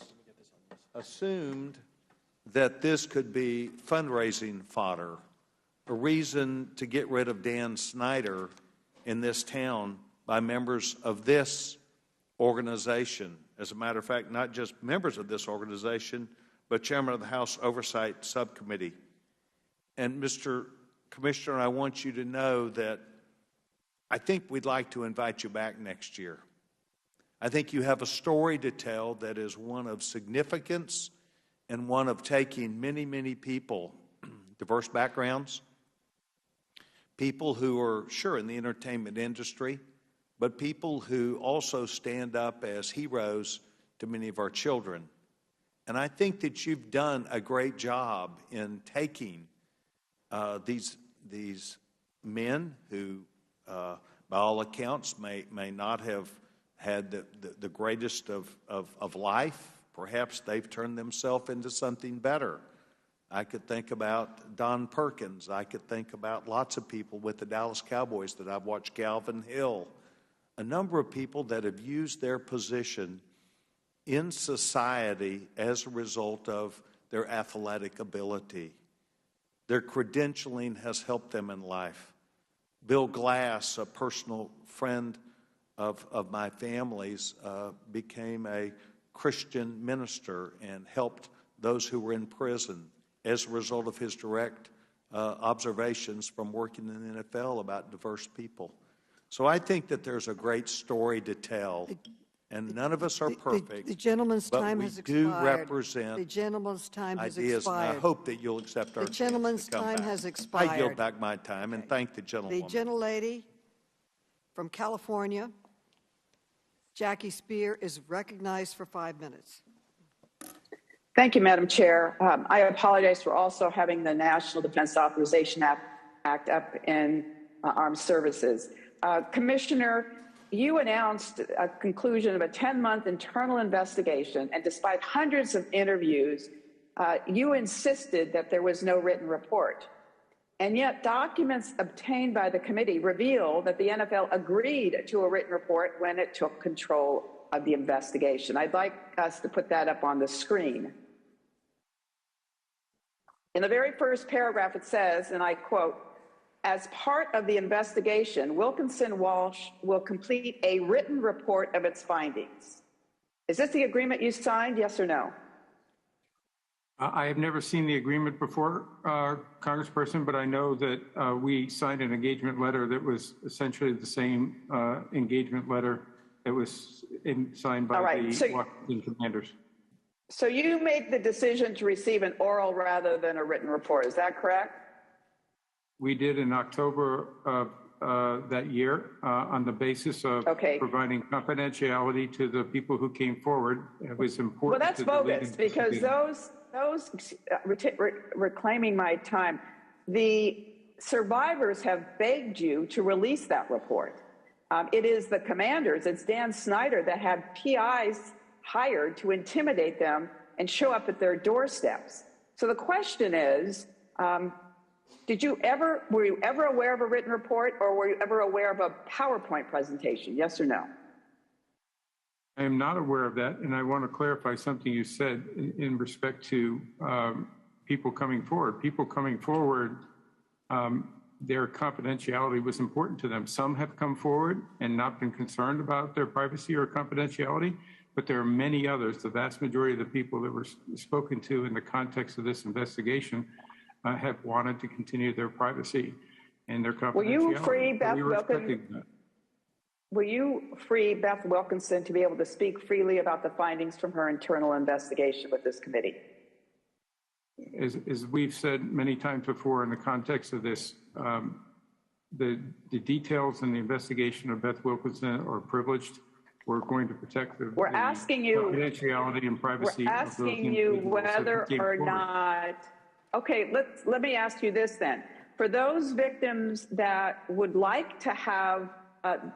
assumed that this could be fundraising fodder, a reason to get rid of Dan Snyder in this town by members of this organization. As a matter of fact, not just members of this organization, but Chairman of the House Oversight Subcommittee. And Mr. Commissioner, I want you to know that I think we'd like to invite you back next year. I think you have a story to tell that is one of significance and one of taking many, many people, diverse backgrounds, people who are, sure, in the entertainment industry, but people who also stand up as heroes to many of our children. And I think that you've done a great job in taking these men who, by all accounts, may not have had the greatest of life. Perhaps they've turned themselves into something better. I could think about Don Perkins. I could think about lots of people with the Dallas Cowboys that I've watched, Calvin Hill, a number of people that have used their position in society as a result of their athletic ability. Their credentialing has helped them in life. Bill Glass, a personal friend of my family's, became a Christian minister and helped those who were in prison as a result of his direct observations from working in the NFL about diverse people. So I think that there's a great story to tell, and none of us are perfect. The gentleman's time has expired. But we do represent the gentleman's time has ideas, expired. and I hope that you'll accept our The gentleman's chance to come time back. has expired. I yield back my time and thank the gentlewoman. The gentlelady from California, Jackie Spear, is recognized for 5 minutes. Thank you, Madam Chair. I apologize for also having the National Defense Authorization Act up in Armed Services. Commissioner, you announced a conclusion of a 10-month internal investigation, and despite hundreds of interviews, you insisted that there was no written report. And yet documents obtained by the committee reveal that the NFL agreed to a written report when it took control of the investigation. I'd like us to put that up on the screen. In the very first paragraph, it says, and I quote, "As part of the investigation, Wilkinson Walsh will complete a written report of its findings." Is this the agreement you signed, yes or no? I have never seen the agreement before, Congressperson, but I know that we signed an engagement letter that was essentially the same engagement letter that was signed by the Washington Commanders. So you made the decision to receive an oral rather than a written report, is that correct? We did in October of that year on the basis of providing confidentiality to the people who came forward. It was important. Well, that's bogus, because those reclaiming my time, the survivors have begged you to release that report. It is the commanders, it's Dan Snyder, that had PIs hired to intimidate them and show up at their doorsteps. So the question is, were you ever aware of a written report, or were you ever aware of a PowerPoint presentation, yes or no? I am not aware of that, and I want to clarify something you said in respect to people coming forward. People coming forward, their confidentiality was important to them. Some have come forward and not been concerned about their privacy or confidentiality, but there are many others. The vast majority of the people that were spoken to in the context of this investigation have wanted to continue their privacy and their confidentiality. Will you free Beth Wilkinson to be able to speak freely about the findings from her internal investigation with this committee? As we've said many times before in the context of this, the details in the investigation of Beth Wilkinson are privileged. We're going to protect the confidentiality and privacy of those individuals. We're asking you whether or not, okay, let me ask you this then. For those victims that would like to have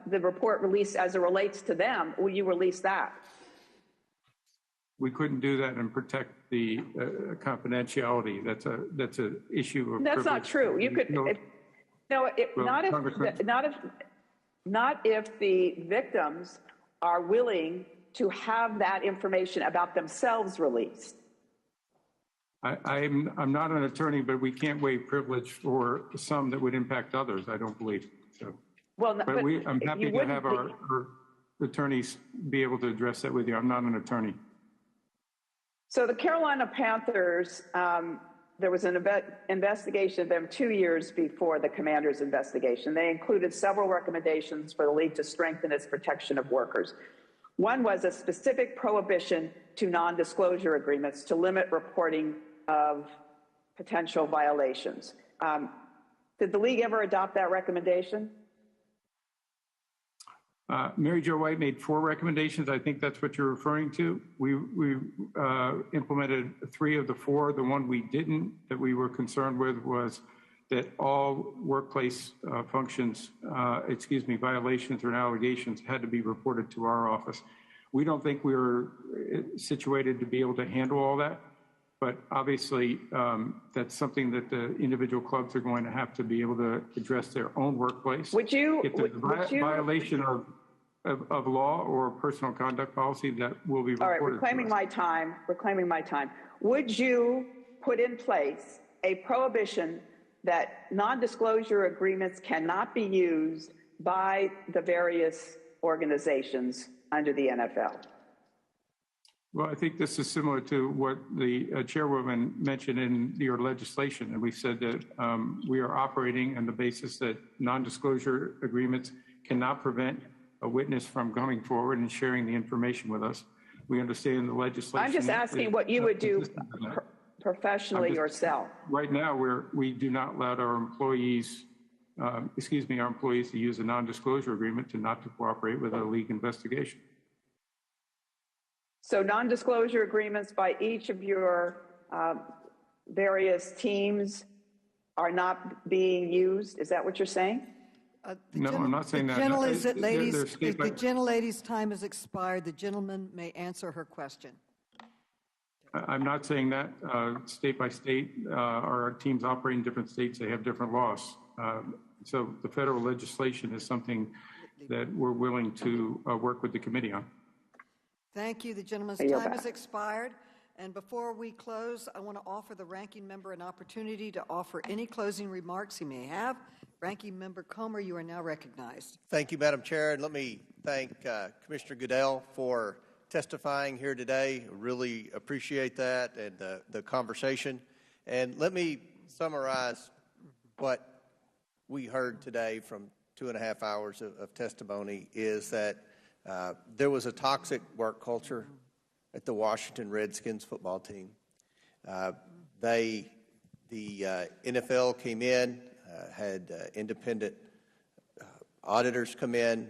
the report released as it relates to them, will you release that? We couldn't do that and protect the confidentiality. That's an issue of That's privilege. not true. You could, not if the victims are willing to have that information about themselves released. I'm not an attorney, but we can't waive privilege for some that would impact others, I don't believe. So, well, but I'm happy to have our attorneys be able to address that with you. I'm not an attorney. So the Carolina Panthers, there was an investigation of them 2 years before the Commanders' investigation. They included several recommendations for the league to strengthen its protection of workers. One was a specific prohibition to non-disclosure agreements to limit reporting of potential violations. Did the league ever adopt that recommendation? Mary Jo White made 4 recommendations. I think that's what you're referring to. We implemented 3 of the 4. The one we didn't, that we were concerned with, was that all workplace violations or allegations had to be reported to our office. We don't think we were situated to be able to handle all that, but obviously that's something that the individual clubs are going to have to be able to address their own workplace. Would you? If there's a violation of law or personal conduct policy, that will be reported. All right, reclaiming my time. Would you put in place a prohibition that non-disclosure agreements cannot be used by the various organizations under the NFL? Well, I think this is similar to what the chairwoman mentioned in your legislation. And we said that we are operating on the basis that non-disclosure agreements cannot prevent a witness from coming forward and sharing the information with us. We understand the legislation. I'm just asking what you would do professionally yourself. Right now, we do not allow our employees, to use a non-disclosure agreement to not to cooperate with a league investigation. So non-disclosure agreements by each of your various teams are not being used? Is that what you're saying? No, I'm not saying that. If the They're gentlelady's time has expired, the gentleman may answer her question. I'm not saying that. State by state, our teams operate in different states. They have different laws. So the federal legislation is something that we're willing to work with the committee on. Thank you. The gentleman's time has expired. And before we close, I want to offer the ranking member an opportunity to offer any closing remarks he may have. Ranking Member Comer, you are now recognized. Thank you, Madam Chair. And let me thank Commissioner Goodell for testifying here today. Really appreciate that and the conversation. And let me summarize what we heard today from 2.5 hours of testimony is that there was a toxic work culture at the Washington Redskins football team. The NFL came in, had independent auditors come in.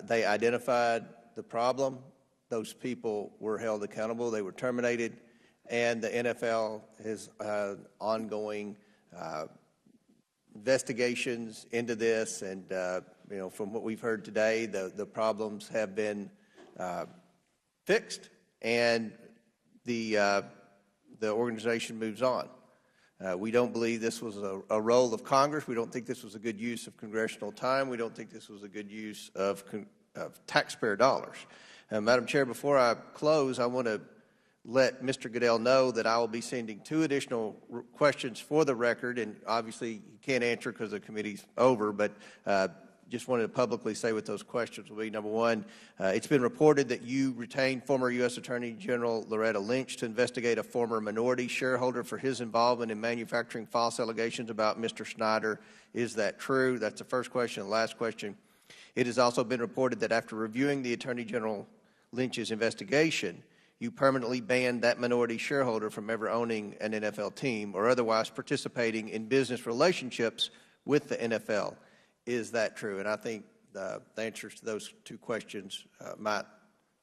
They identified the problem. Those people were held accountable. They were terminated. And the NFL has ongoing investigations into this. And, you know, from what we've heard today, the problems have been fixed. And the organization moves on. We don't believe this was a role of Congress. We don't think this was a good use of congressional time. We don't think this was a good use of taxpayer dollars. Madam Chair, before I close, I want to let Mr. Goodell know that I will be sending 2 additional questions for the record, and obviously you can't answer because the committee's over, but just wanted to publicly say what those questions will be. Number one, it's been reported that you retained former U.S. Attorney General Loretta Lynch to investigate a former minority shareholder for his involvement in manufacturing false allegations about Mr. Snyder. Is that true? That's the first question. The last question. It has also been reported that after reviewing the Attorney General Lynch's investigation, you permanently banned that minority shareholder from ever owning an NFL team or otherwise participating in business relationships with the NFL. Is that true? And I think the answers to those 2 questions might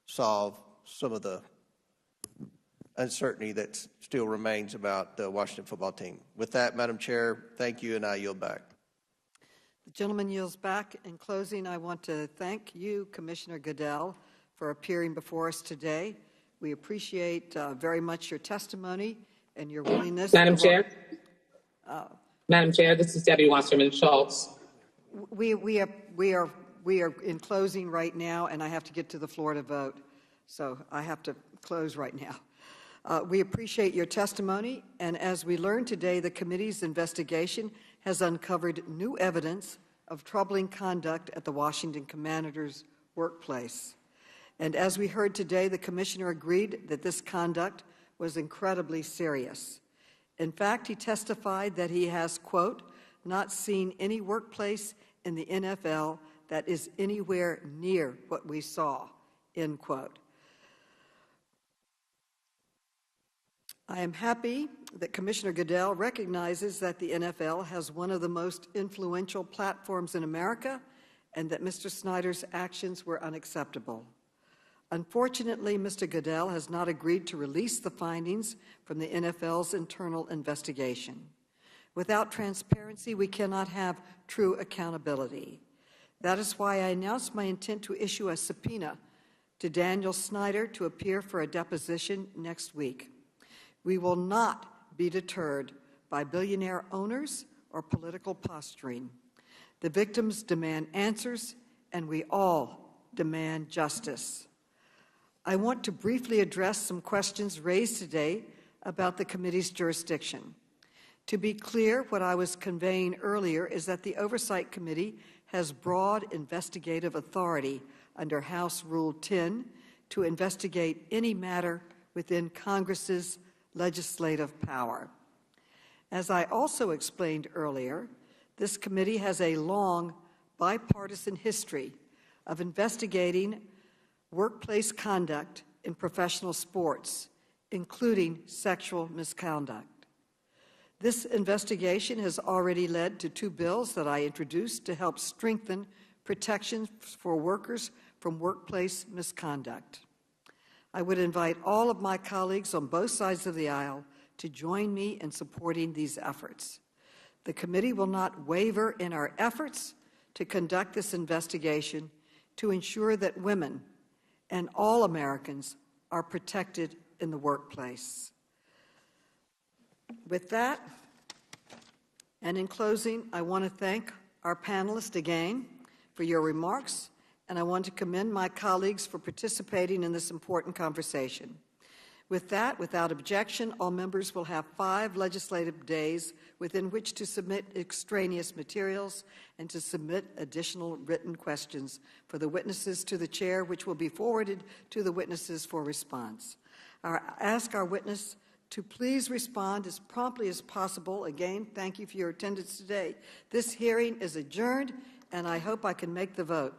solve some of the uncertainty that still remains about the Washington football team. With that, Madam Chair, thank you, and I yield back. The gentleman yields back. In closing, I want to thank you, Commissioner Goodell, for appearing before us today. We appreciate very much your testimony and your willingness. Madam Chair, this is Debbie Wasserman Schultz. We are in closing right now, and I have to get to the floor to vote, so I have to close right now. We appreciate your testimony, and as we learned today, the committee's investigation has uncovered new evidence of troubling conduct at the Washington Commanders' workplace. And as we heard today, the commissioner agreed that this conduct was incredibly serious. In fact, he testified that he has, quote, not seen any workplace in the NFL that is anywhere near what we saw, end quote. I am happy that Commissioner Goodell recognizes that the NFL has one of the most influential platforms in America and that Mr. Snyder's actions were unacceptable. Unfortunately, Mr. Goodell has not agreed to release the findings from the NFL's internal investigation. Without transparency, we cannot have true accountability. That is why I announced my intent to issue a subpoena to Daniel Snyder to appear for a deposition next week. We will not be deterred by billionaire owners or political posturing. The victims demand answers, and we all demand justice. I want to briefly address some questions raised today about the committee's jurisdiction. To be clear, what I was conveying earlier is that the Oversight Committee has broad investigative authority under House Rule 10 to investigate any matter within Congress's legislative power. As I also explained earlier, this committee has a long bipartisan history of investigating workplace conduct in professional sports, including sexual misconduct. This investigation has already led to 2 bills that I introduced to help strengthen protections for workers from workplace misconduct. I would invite all of my colleagues on both sides of the aisle to join me in supporting these efforts. The committee will not waver in our efforts to conduct this investigation to ensure that women and all Americans are protected in the workplace. With that, and in closing, I want to thank our panelists again for your remarks, and I want to commend my colleagues for participating in this important conversation. With that, without objection, all members will have 5 legislative days within which to submit extraneous materials and to submit additional written questions for the witnesses to the chair, which will be forwarded to the witnesses for response. I ask our witness to please respond as promptly as possible. Again, thank you for your attendance today. This hearing is adjourned, and I hope I can make the vote.